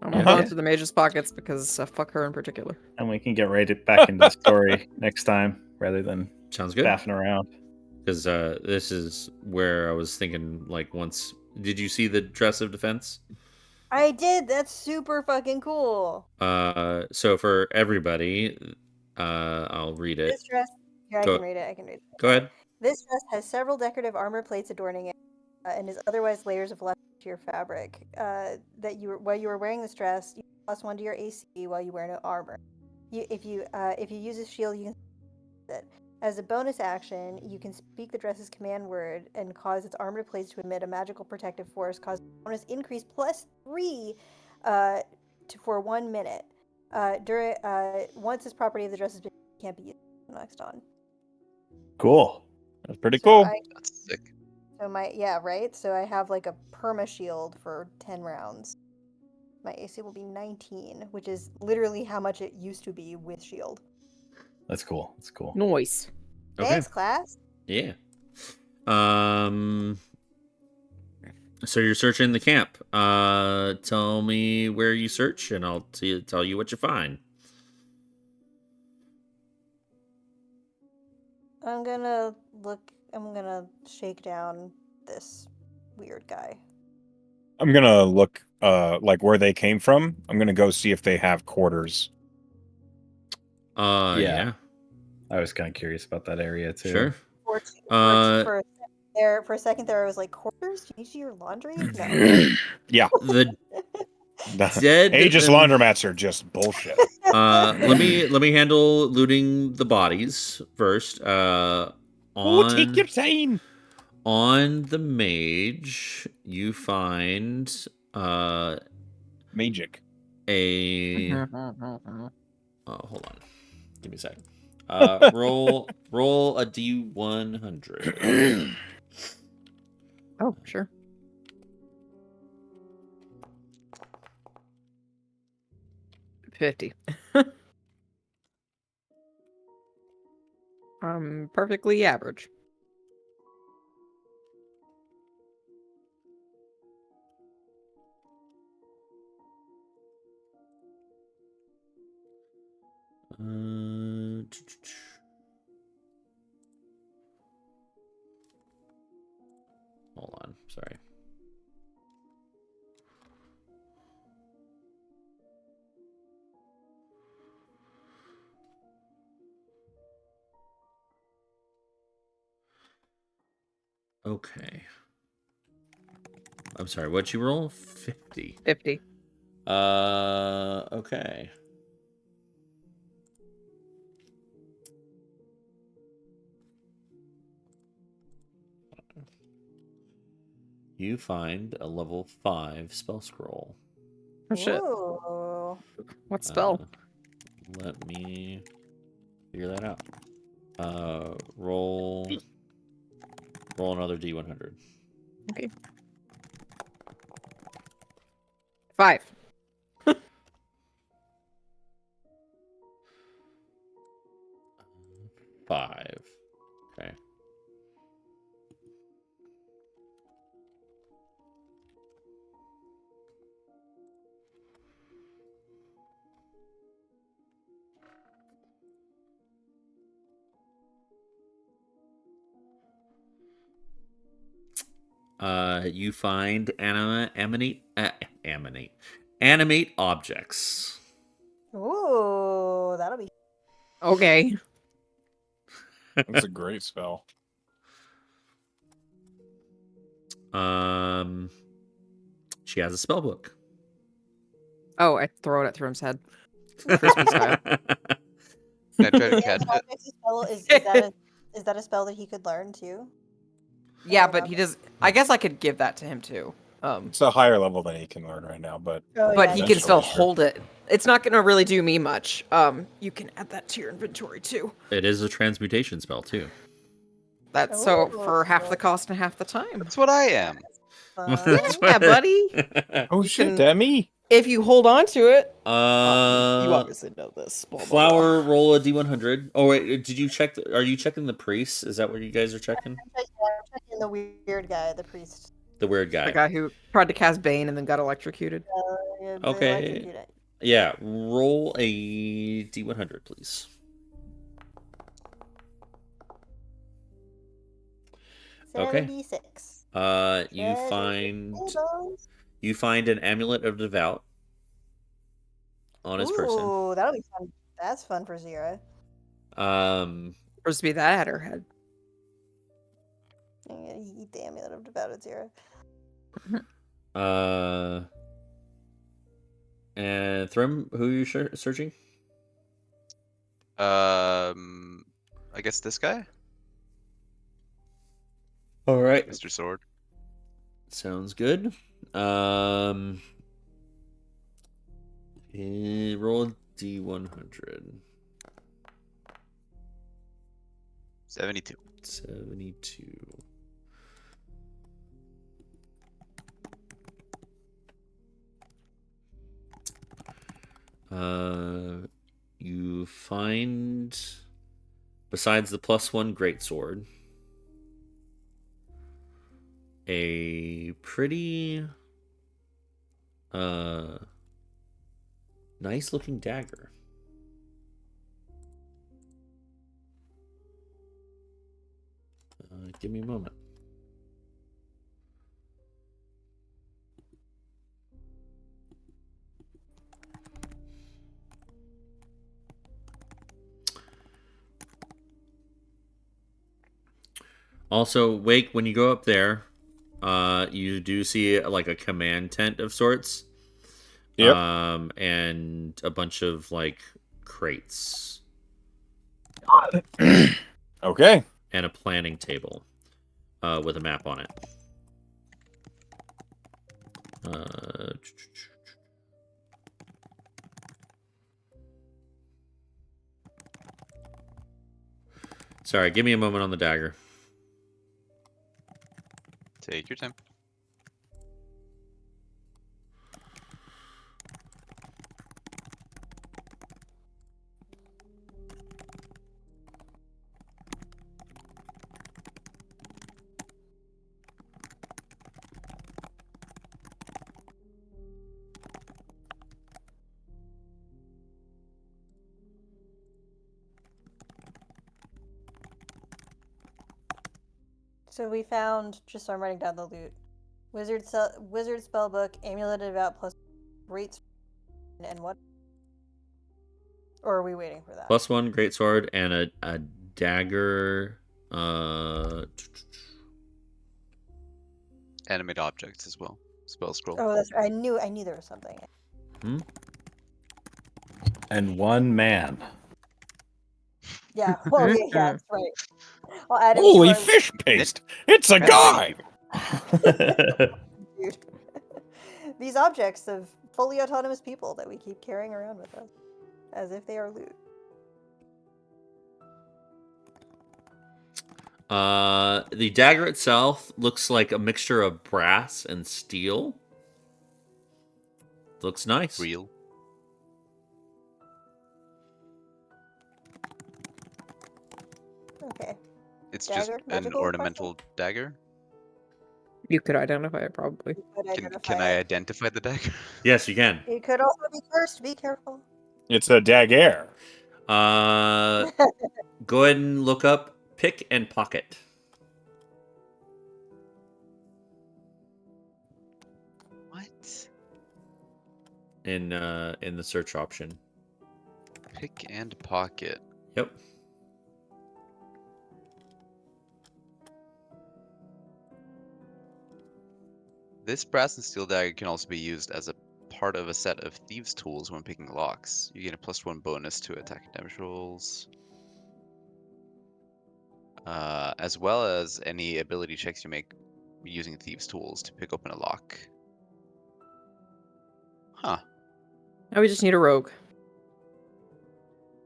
I'm Yeah. going Yeah. through the mage's pockets because fuck her in particular. And we can get right back into the story next time rather than Sounds good. faffing around. Because this is where I was thinking, like, once. Did you see the dress of defense? I did. That's super fucking cool. So for everybody, I'll read it. This dress. Here, I Go- can read it. I can read it. Go ahead. This dress has several decorative armor plates adorning it, and is otherwise layers of leather to your fabric. While you were wearing this dress, you +1 to your AC while you wear no armor. If you use a shield, you can it. As a bonus action, you can speak the dress's command word and cause its armored plates to emit a magical protective force, cause bonus increase +3 for 1 minute. Once this property of the dress has been can't be used next on. Cool. That's pretty So cool. That's sick. So I have like a perma shield for 10 rounds. My AC will be 19, which is literally how much it used to be with shield. That's cool. That's cool. Noise. Okay. Thanks, class. Yeah. So you're searching the camp. Tell me where you search, and I'll tell you what you find. I'm gonna shake down this weird guy. I'm gonna look like where they came from. I'm gonna go see if they have quarters. Yeah. I was kind of curious about that area too. Sure. For a second there, I was like, quarters? Do you need to do your laundry? No. Yeah. The dead Aegis laundromats are just bullshit. let me handle looting the bodies first. Take your time. On the mage, you find Magic. a hold on. Give me a second. Roll a D100. Oh, sure. $50. Perfectly average. Hold on, sorry. Okay. I'm sorry, what'd you roll? 50. 50. Okay. You find a level 5 spell scroll. Oh shit. Ooh. What spell? Let me figure that out. Roll another D100. Okay. 5. 5. Okay. You find animate objects. Ooh, that'll be. Okay. That's a great spell. She has a spell book. Oh, I throw it at Thrum's head. Frisbee style. Can I try to Yeah, catch it? object's a spell. Is that a spell that he could learn too? Yeah, Or but not? he does. I guess I could give that to him too. It's a higher level than he can learn right now, but Oh, But yeah, he that's can still Eventually, sure. hold it. It's not gonna really do me much. You can add that to your inventory too. It is a transmutation spell too. That's so Ooh. for half the cost and half the time. That's what I am. fun. That's Yeah, what- buddy. oh You shit, can- that me? If you hold on to it, you Uh, obviously know this. Blah, blah, Flower, blah. roll a d100. Oh wait, did you check? Are you checking the priest? Is that what you guys are checking? I'm checking the weird guy, the priest. The weird The guy. guy who tried to cast Bane and then got electrocuted. Yeah, the Okay. electrocuted. Yeah, roll a d100, please. Okay. 76. You find an amulet of devout on his person. Ooh, that'll be fun. That's fun for Zira. Supposed to be that at her head. I'm gonna eat the amulet of devout at Zira. And Thrym, who are you searching? I guess this guy, All right. Mr. Sword. Sounds good. Roll a d100. 72. 72. You find, besides the +1 greatsword, a pretty nice looking dagger. Give me a moment. Also, Wake, when you go up there, you do see like a command tent of sorts. Yep. And a bunch of like crates. Okay. And a planning table with a map on it. Sorry, give me a moment on the dagger. Take your time. So we found, just so I'm writing down the loot, wizard spellbook, amulet of devout plus great, and what? Or are we waiting for that? +1 greatsword and a dagger. Animate objects as well. Spell scroll. Oh, that's right. I knew there was something. And one man. Yeah. Well, yeah, that's right. I'll add him Holy to our fish paste! It's a guy! Dude. These objects of fully autonomous people that we keep carrying around with us, as if they are loot. The dagger itself looks like a mixture of brass and steel. Looks nice. Real. Okay. It's Dagger? just an Magical ornamental dagger. You could identify it probably. Can I identify the dagger? Yes, you can. It could also be cursed. Be careful. It's a dagger. Go ahead and look up pick and pocket. What? In the search option. Pick and pocket. Yep. This brass and steel dagger can also be used as a part of a set of thieves' tools when picking locks. You get a +1 bonus to attack and damage rolls, as well as any ability checks you make using thieves' tools to pick open a lock. Huh. Now we just need a rogue.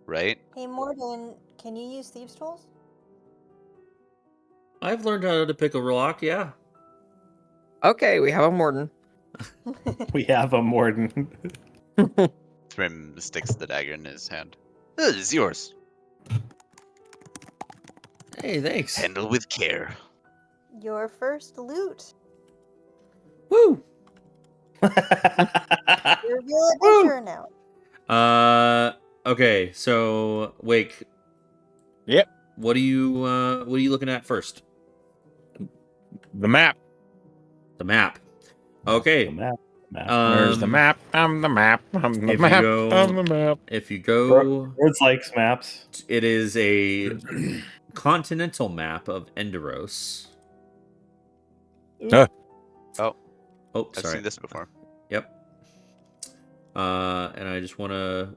Right? Hey, Morgan, can you use thieves' tools? I've learned how to pick a lock, yeah. Okay, we have a Morden. We have a Morden. Thrym sticks the dagger in his hand. It is yours. Hey, thanks. Handle with care. Your first loot. Woo! Reveal adventure now. Okay, so Wake. Yep. What are you looking at first? The map. The map. Okay. The map. Where's the map? I'm the map. I'm the If map. you go, I'm the map. If you go, Birds likes maps. it is a continental map of Enderos. Oh. Oh, I've sorry. seen this before. Yep. And I just want to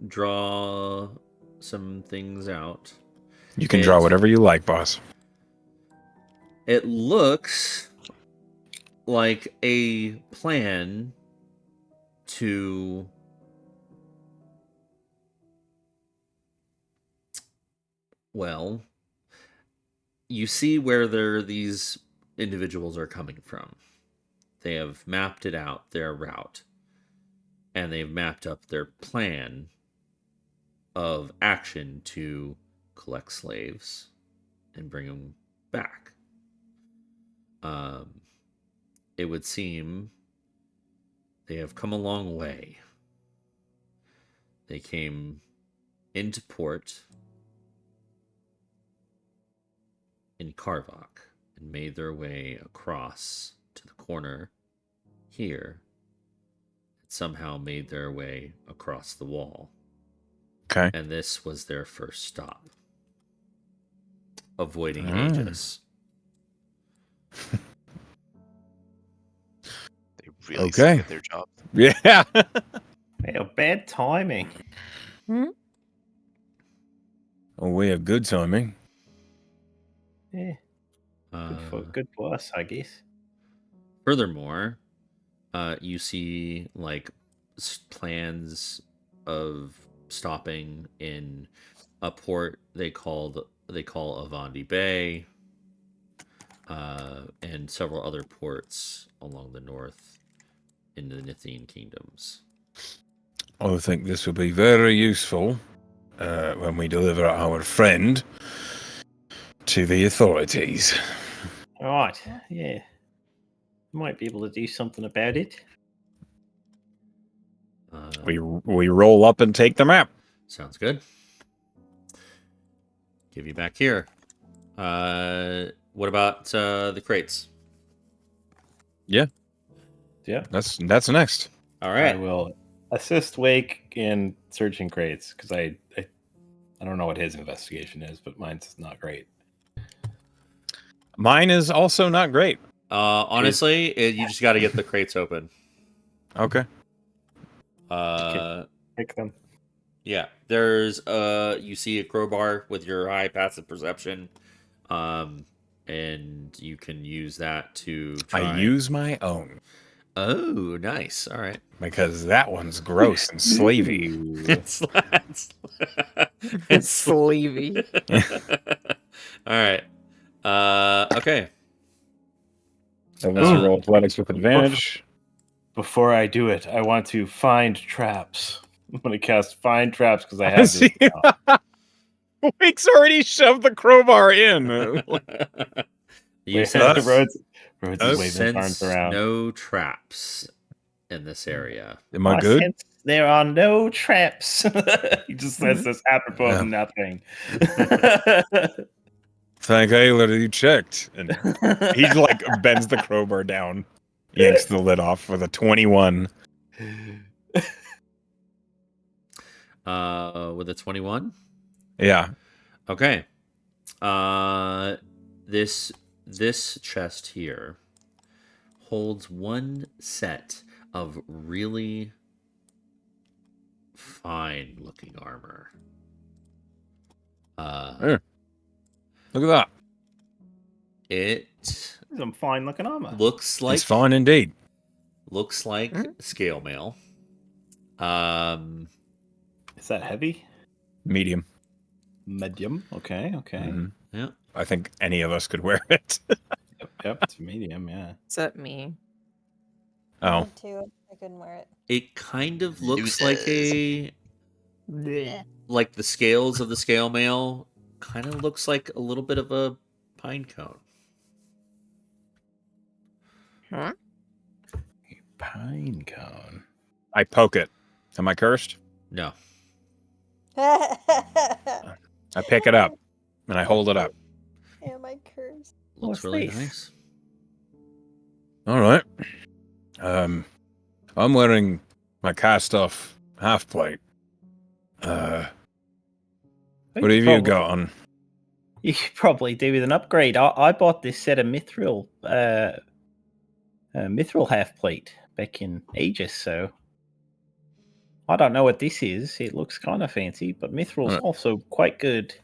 draw some things out. You can draw It- whatever you like, boss. It looks like a plan to you see where these individuals are coming from. They have mapped it out, their route, and they've mapped up their plan of action to collect slaves and bring them back. It would seem they have come a long way. They came into port in Karvok and made their way across to the corner here. And somehow made their way across the wall. Okay. And this was their first stop. Avoiding Ah. Aegis. They really Okay. suck at their job. Yeah. Well, bad timing. Oh, we have good timing. Yeah, good for us, I guess. Furthermore, you see like plans of stopping in a port they call Avandi Bay, and several other ports along the north in the Nithine kingdoms. I think this will be very useful when we deliver our friend to the authorities. All right, yeah. Might be able to do something about it. We roll up and take the map. Sounds good. Give you back here. What about the crates? Yeah. That's next. All right. I will assist Wake in searching crates because I don't know what his investigation is, but mine's not great. Mine is also not great. Honestly, you just got to get the crates open. Okay. Pick them. Yeah, there's you see a crowbar with your high passive perception, and you can use that to try. I use my own. Oh, nice. All right. Because that one's gross and slavey. It's slavey. All right. Okay. Unless you roll athletics with advantage. Before I do it, I want to find traps. I'm going to cast find traps because I have this. Wake's already shoved the crowbar in. You Wait, sense, Rhodes is waving his sense arms around. no traps in this area. Am I good? Sense there are no traps. He just says this apropos of nothing. Thank Ayla that you checked. And he like bends the crowbar down, yanks the lid off with a 21. With a 21? Yeah. Okay. This chest here holds one set of really fine looking armor. Look at that. It Some fine looking armor. looks like It's fine indeed. Looks like scale mail. Is that heavy? Medium. Medium. Okay. Mhm. Yeah. I think any of us could wear it. Yep, it's medium, yeah. Except me. I Oh, did too. I couldn't wear it. It kind of looks like Losers. like the scales of the scale mail kind of looks like a little bit of a pine cone. Huh? Pine cone. I poke it. Am I cursed? No. I pick it up and I hold it up. Am I cursed? Looks What's really this? nice. All right. I'm wearing my cast-off half plate. What have you got on? You could probably do with an upgrade. I bought this set of mithril half plate back in Aegis, so I don't know what this is. It looks kind of fancy, but mithril's Alright. also quite good.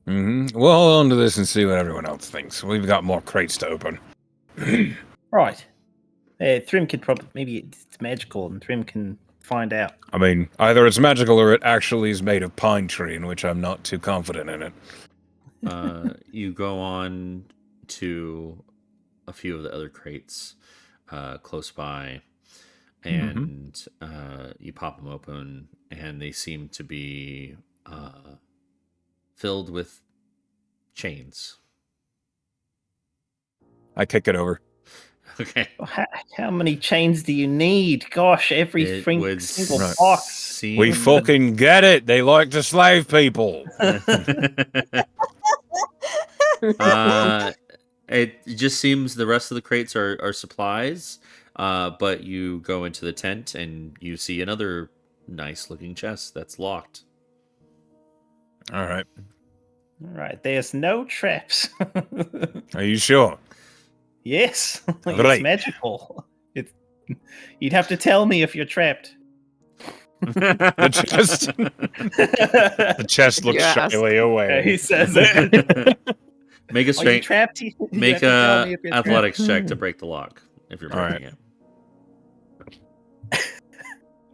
Mm-hmm. We'll hold on to this and see what everyone else thinks. We've got more crates to open. Right. Thrym could probably, maybe it's magical, and Thrym can find out. I mean, either it's magical or it actually is made of pine tree, in which I'm not too confident in it. You go on to a few of the other crates close by, and you pop them open, and they seem to be filled with chains. I kick it over. Okay. How many chains do you need? Gosh, every It would single Right. box. seem We fucking get it. They like to slave people. It just seems the rest of the crates are supplies, but you go into the tent and you see another nice looking chest that's locked. All right. All right, there's no traps. Are you sure? Yes, it's Right. magical. You'd have to tell me if you're trapped. The chest. The chest looks Yes. shyly away. He says it. Make a Are you straight. trapped? You Make have to tell me a if you're athletics trapped. check to break the lock if you're All breaking it.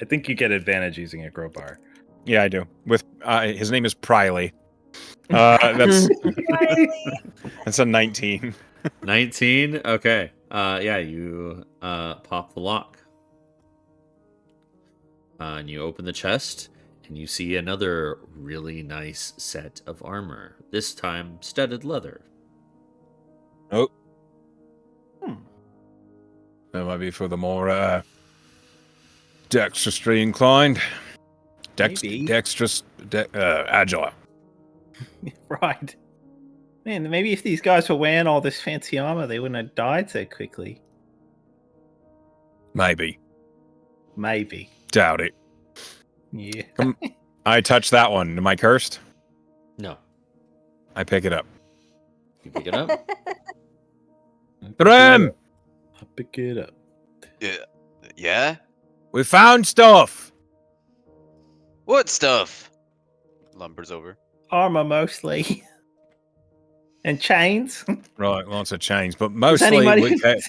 I think you get advantage using a crowbar. Yeah, I do. With his name is Priley. That's a 19. 19. Okay. Yeah, you pop the lock. And you open the chest, and you see another really nice set of armor. This time, studded leather. Oh. That might be for the more dexterously inclined. Maybe. Agile. Right. Man, maybe if these guys were wearing all this fancy armor, they wouldn't have died so quickly. Maybe. Maybe. Doubt it. Yeah. I touch that one. Am I cursed? No. I pick it up. You pick it up. Thrym! I'll pick it up. Yeah? We found stuff! What stuff? Lumbers over. Armor mostly. And chains. Right, lots of chains, but Does mostly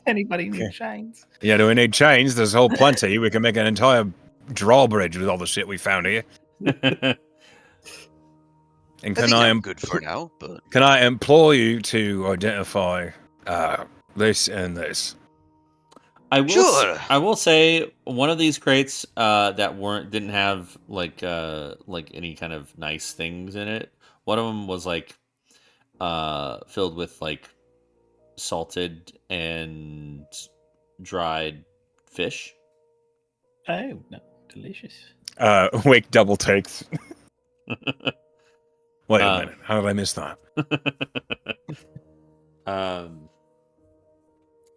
anybody need chains? Yeah, do we need chains? There's a whole plenty. We can make an entire drawbridge with all the shit we found here. And I can think I I'm good for now, but can I implore you to identify this and this? I will. Sure. I will say one of these crates that didn't have like any kind of nice things in it. One of them was like filled with like salted and dried fish. Oh, no. Delicious. Wake double takes. Wait a Uh, minute. How did I miss that?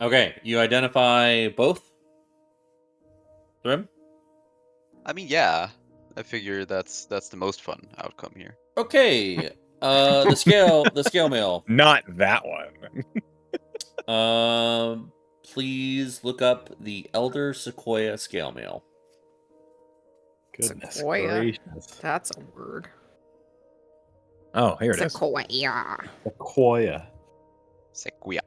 Okay, you identify both. Thrym? I mean, yeah. I figure that's the most fun outcome here. Okay. The scale mail. Not that one. Please look up the Elder Sequoia scale mail. Goodness Sequoia. gracious. That's a word. Oh, here it is. Sequoia. Sequoia. Sequoia.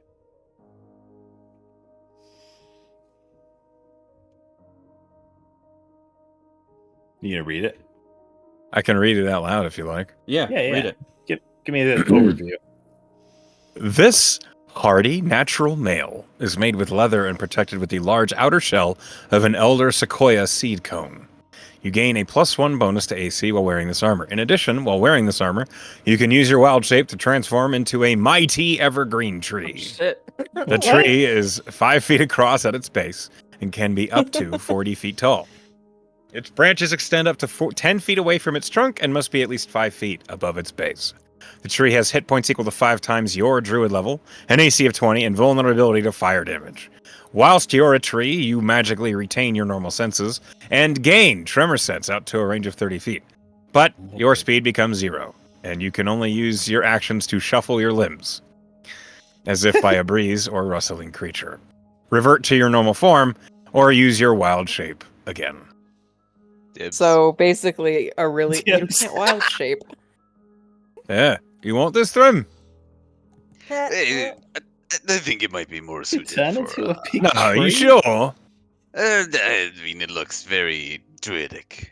You gonna read it? I can read it out loud if you like. Yeah, Yeah, read yeah. it. Give me the overview. This Hardy, natural male, is made with leather and protected with the large outer shell of an elder sequoia seed cone. You gain a +1 bonus to AC while wearing this armor. In addition, while wearing this armor, you can use your wild shape to transform into a mighty evergreen tree. Shit. The tree is 5 feet across at its base and can be up to 40 feet tall. Its branches extend up to 10 feet away from its trunk and must be at least 5 feet above its base. The tree has hit points equal to 5 times your druid level, an AC of 20, and vulnerability to fire damage. Whilst you're a tree, you magically retain your normal senses and gain tremor sense out to a range of 30 feet. But your speed becomes 0, and you can only use your actions to shuffle your limbs, as if by a breeze or rustling creature. Revert to your normal form, or use your wild shape again. Dibs. So basically, you Dibs. can't wild shape. Yeah, you want this, Thrym? I think it might be more suited Turn for. into a big No, are you tree? sure? I mean, it looks very druidic.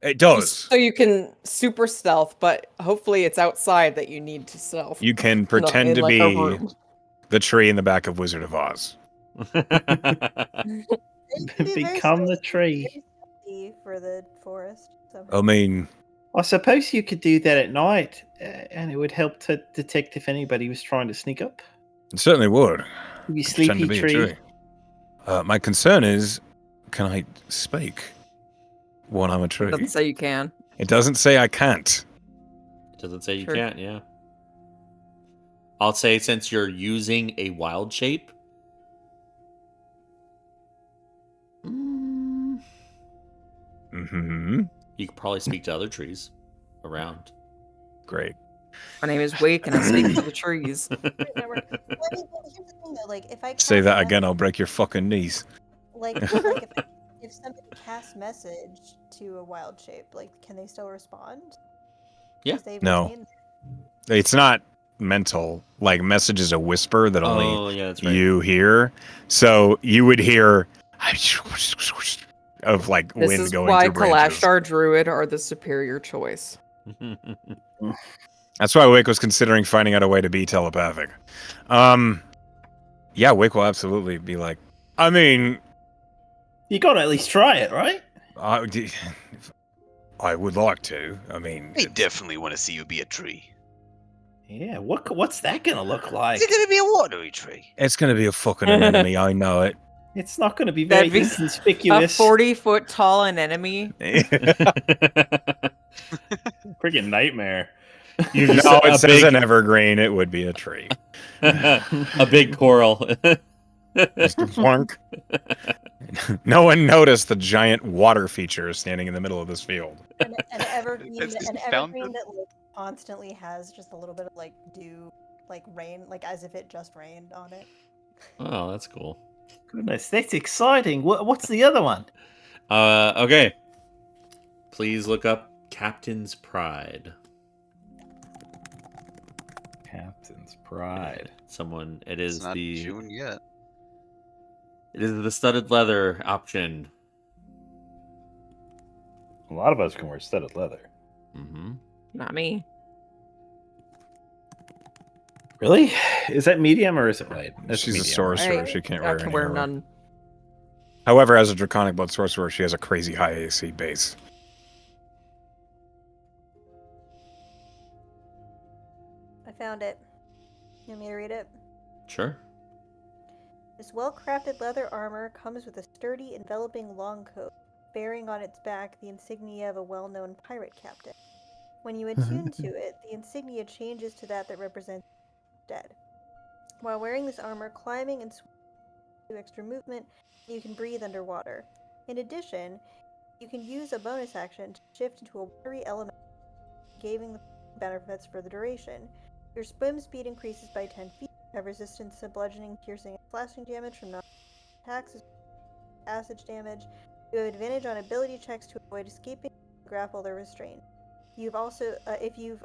It does. So you can super stealth, but hopefully it's outside that you need to stealth. You can Not pretend in, to like, a be room. the tree in the back of Wizard of Oz. They can be very Become the stealthy- tree. very stealthy for the forest. So. I mean, I suppose you could do that at night, and it would help to detect if anybody was trying to sneak up. it certainly would. You Pretend to sleepy be a tree. My concern is, can I speak when I'm a tree? Doesn't say you can. It doesn't say I can't. Doesn't say you Sure. can't, yeah. I'll say since you're using a wild shape. Mm-hmm. You could probably speak to other trees around. Great. My name is Wake, and I speak to the trees. Remember, well, I mean, here's the thing though, like if I Say cast that message- again, I'll break your fucking knees. like if somebody casts message to a wild shape, like can they still respond? Yeah. 'Cause they've No. retained- It's not mental. Like, message is a whisper that only Oh, yeah, that's right. you hear. So you would hear of like This wind is going why through branches. Kalashtar Druid are the superior choice. That's why Wake was considering finding out a way to be telepathic. Yeah, Wake will absolutely be like, I mean, You got to at least try it, right? I would like to. I mean, I definitely want to see you be a tree. Yeah. What's that gonna look like? Is it going to be a watery tree? it's going to be a fucking enemy. I know it. It's not going to be very That'd be a inconspicuous. 40-foot tall anemone. Freaking nightmare. You No, just it a says big, an evergreen. It would be a tree. a big coral. Just a plunk. No one noticed the giant water feature standing in the middle of this field. an evergreen, It's just an found evergreen that like constantly has just a little bit of like dew, like rain, like as if it just rained on it. Oh, that's cool. Goodness, that's exciting. What's the other one? Okay. Please look up Captain's Pride. Captain's Pride. Someone. It It's is not the. June yet. It is the studded leather option. A lot of us can wear studded leather. Mm-hmm. Not me. Really? Is that medium or is it light? That's She's a medium, sorcerer. right? She can't I wear can any wear armor. none. However, as a draconic blood sorcerer, she has a crazy high AC base. I found it. You want me to read it? Sure. This well-crafted leather armor comes with a sturdy, enveloping long coat, bearing on its back the insignia of a well-known pirate captain. When you attune to it, the insignia changes to that represents dead. While wearing this armor, climbing and swimming do extra movement, and you can breathe underwater. In addition, you can use a bonus action to shift into a watery element, giving the benefits for the duration. Your swim speed increases by 10 feet. You have resistance to bludgeoning, piercing, and slashing damage from non-attacks, acid damage. You have advantage on ability checks to avoid escaping, grappled, or restrained. You've also, if you're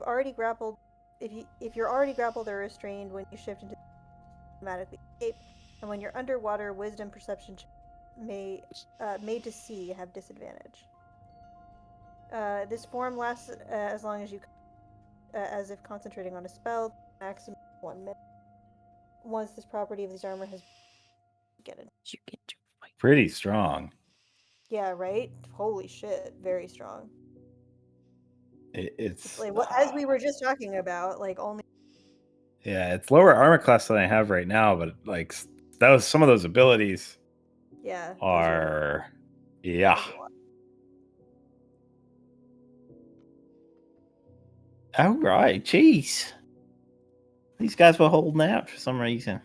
already grappled or restrained when you shift into automatically escape, and when you're underwater, wisdom perception made to see have disadvantage. This form lasts as long as you, as if concentrating on a spell. Maximum 1 minute. Once this property of this armor has get it. You can do fight. Pretty strong. Yeah, right? Holy shit, very strong. It's Like what as we were just talking about, like only yeah, it's lower armor class than I have right now, but like that was some of those abilities yeah. those are yeah. those are a lot. All right, jeez. These guys were holding out for some reason.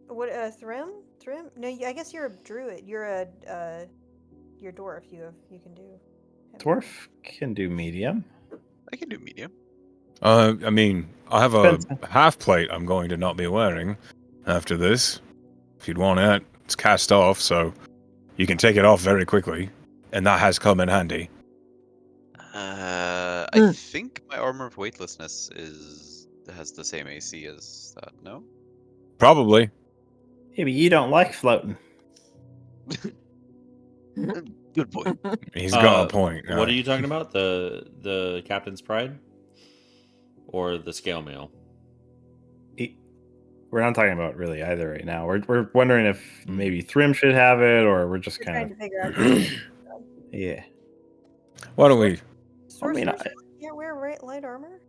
What Thrym? Thrym? No, I guess you're a druid. You're a you're dwarf. You can do heavy. Dwarf can do medium. I can do medium. I mean, I have a Depends. half plate I'm going to not be wearing after this. If you'd want it, it's cast off, so you can take it off very quickly, and that has come in handy. I think my armor of weightlessness has the same AC as that. No. Probably. Yeah, but you don't like floating. Good point. He's got a point. What are you talking about? The Captain's Pride? Or the scale mail? We're not talking about really either right now. We're wondering if maybe Thrym should have it, or we're just We're kind trying of to figure out. yeah. Why don't we? Sorcerers can't wear light armor?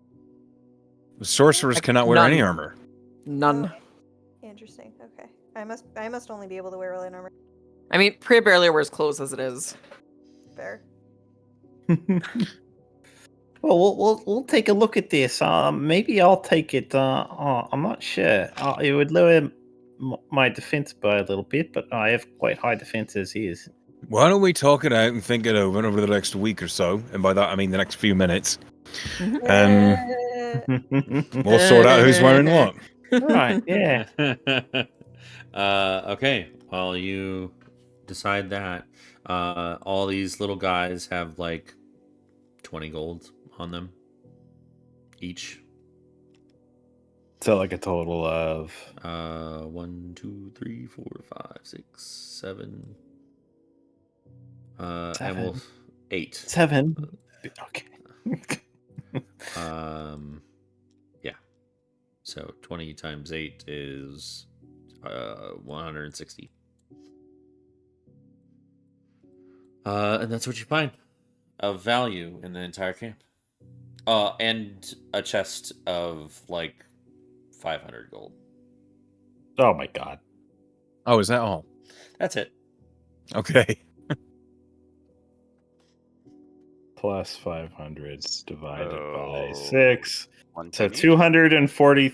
Sorcerers cannot wear any None. armor. None. Interesting. Okay. I must only be able to wear light armor. I mean, Priya barely wears clothes as it is. Fair. Well, we'll take a look at this. Maybe I'll take it. I'm not sure. It would lower my defense by a little bit, but I have quite high defense as is. Why don't we talk it out and think it over the next week or so? And by that, I mean the next few minutes. And we'll sort out who's wearing what. Right, yeah. Okay. Well, you decide that. All these little guys have like 20 gold on them each. So like a total of 1, 2, 3, 4, 5, 6, 7. And we'll 8. 7. Okay. Yeah. So 20 times 8 is 160. And that's what you find of value in the entire camp. And a chest of like 500 gold. Oh my god. Oh, is that all? That's it. Okay. Plus 500 divided by So, 6. So 110 each?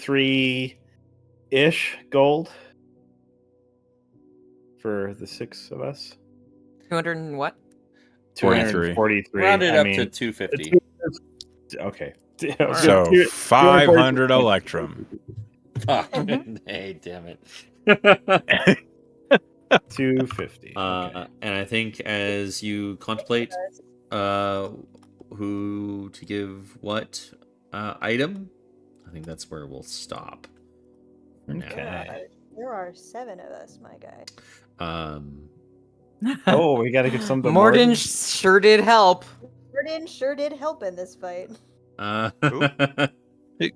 243-ish gold for the 6 of us. 200 and what? 43. 243. Round it I up mean, to 250. Okay. So 500 electrum. Fuck. Hey, damn it. 250. Okay. And I think as you contemplate who to give what item, I think that's where we'll stop for now. Okay. There are 7 of us, my guy. Oh, we got to give some to Morden Morden. sure did help. Morden sure did help in this fight. He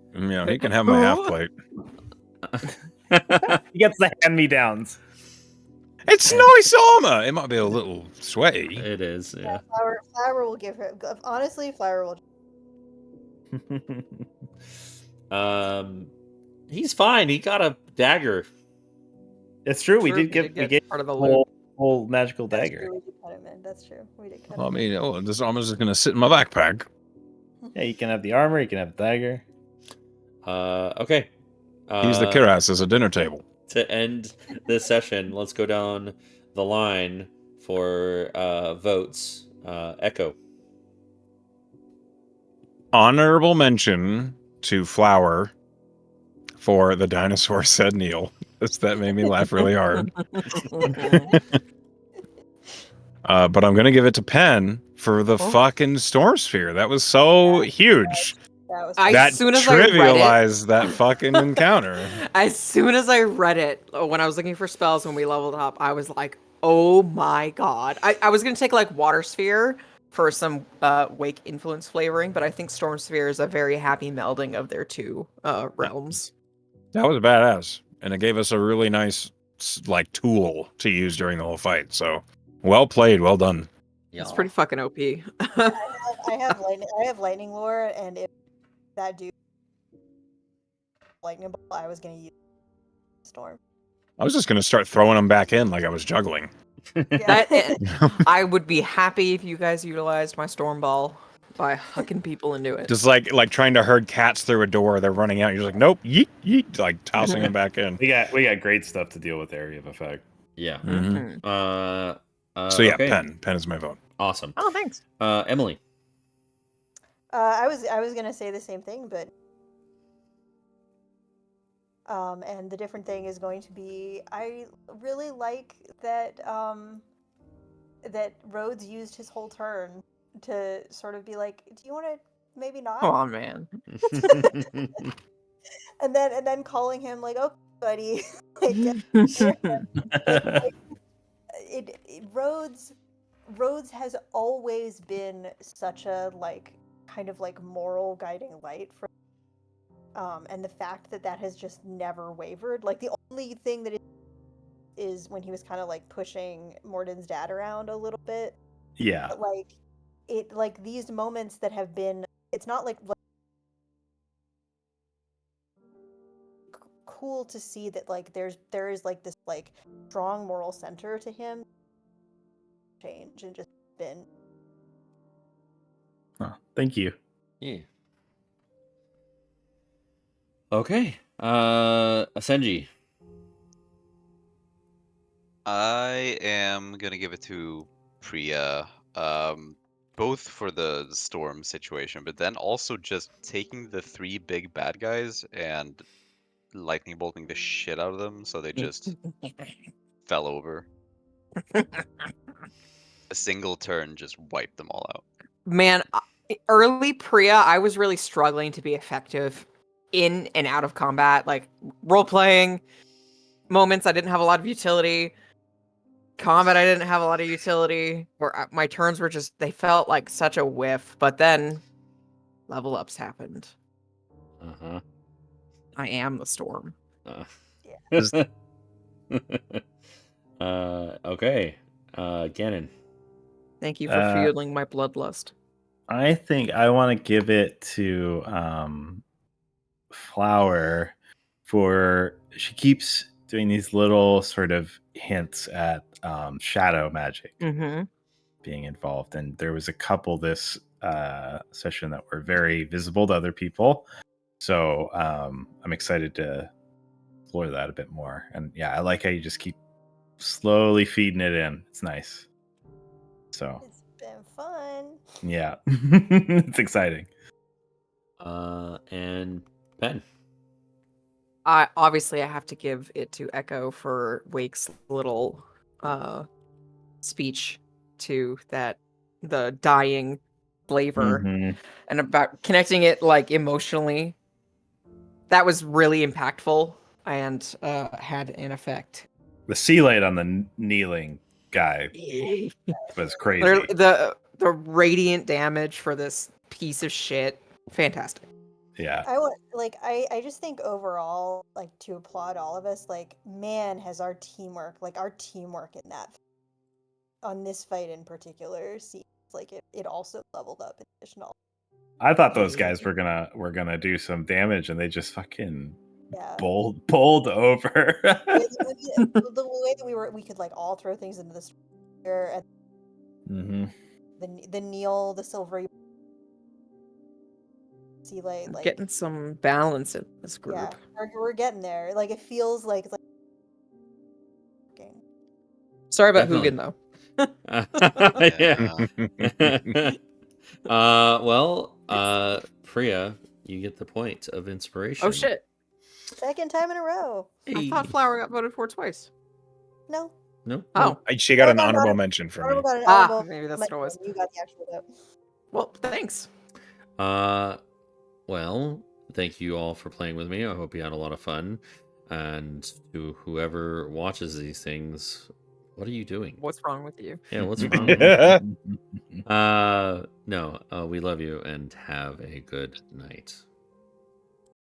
can have my half plate. He gets the hand-me-downs. It's nice armor. It might be a little sweaty. It is, yeah. Flower will give her. Honestly, Flower will. He's fine. He got a dagger. It's true. We True, did get part of the whole magical That's dagger. true, we did cut him in. That's true. We did cut I him mean, this armor's just going to sit in my backpack. Yeah, you can have the armor. You can have the dagger. Okay. Use the Kiras as a dinner table. To end this session, let's go down the line for votes. Echo. Honorable mention to Flower for the dinosaur said Neil. That made me laugh really hard. But I'm going to give it to Penn for the fucking storm sphere. That was so huge. That was. That As soon as I read it, trivialized that fucking encounter. as soon as I read it, when I was looking for spells when we leveled up, I was like, oh my god. I was going to take like water sphere for some wake influence flavoring, but I think storm sphere is a very happy melding of their two realms. That was badass, and it gave us a really nice like tool to use during the whole fight. So, well played, well done. It's Y'all. pretty fucking OP. I have lightning lore, and if that dude lightning bolt, I was gonna use storm. I was just gonna start throwing them back in like I was juggling. That I would be happy if you guys utilized my storm ball by hucking people into it. Just like trying to herd cats through a door, they're running out. You're just like, nope, yeet, yeet, like tossing them back in. We got great stuff to deal with area of effect. Yeah. Mhm. So So yeah, okay. Pen is my vote. Awesome. Oh, thanks. Emily. I was gonna say the same thing, but and the different thing is going to be I really like that that Rhodes used his whole turn to sort of be like, do you want to maybe not? Come on, man. and then calling him like, okay, buddy. Rhodes has always been such a like kind of like moral guiding light for and the fact that that has just never wavered. Like the only thing that is when he was kind of like pushing Morden's dad around a little bit. Yeah. But like these moments that have been, it's not like cool to see that like there is like this like strong moral center to him. Change and just been. Oh, thank you. Yeah. Okay. Senji. I am gonna give it to Priya, both for the storm situation, but then also just taking the 3 big bad guys and lightning bolting the shit out of them, so they just fell over. A single turn just wiped them all out. Man, early Priya, I was really struggling to be effective in and out of combat. Like role playing moments, I didn't have a lot of utility. Combat, I didn't have a lot of utility. Or my turns were just, they felt like such a whiff. But then level ups happened. Uh-huh. I am the storm. Okay. Gannon. Thank you for fueling my bloodlust. I think I want to give it to Flower for she keeps doing these little sort of hints at shadow magic being involved, and there was a couple this session that were very visible to other people. So I'm excited to explore that a bit more. And yeah, I like how you just keep slowly feeding it in. It's nice. So It's been fun. yeah, it's exciting. And Pen. Obviously I have to give it to Echo for Wake's little speech to the dying flavor and about connecting it like emotionally. That was really impactful and had an effect. The sea light on the kneeling guy was crazy. The radiant damage for this piece of shit, fantastic. Yeah. I just think overall, like, to applaud all of us, like, man, has our teamwork in that on this fight in particular seems like it also leveled up in additional. I thought those guys were gonna do some damage, and they just fucking bowled over. The way that we could like all throw things into the sphere and the Neil, the silvery sea light, like getting some balance in this group. Yeah, we're getting there. Like it feels like it's like. Sorry about Hugin though. Yeah. Priya, you get the point of inspiration. Oh shit! Second time in a row. I thought Flower got voted for twice. No. No. Oh, she got an honorable mention from me. Maybe that's what it was. You got the actual vote. Well, thanks. Well, thank you all for playing with me. I hope you had a lot of fun. And to whoever watches these things, what are you doing? What's wrong with you? Yeah, what's wrong? No, we love you and have a good night.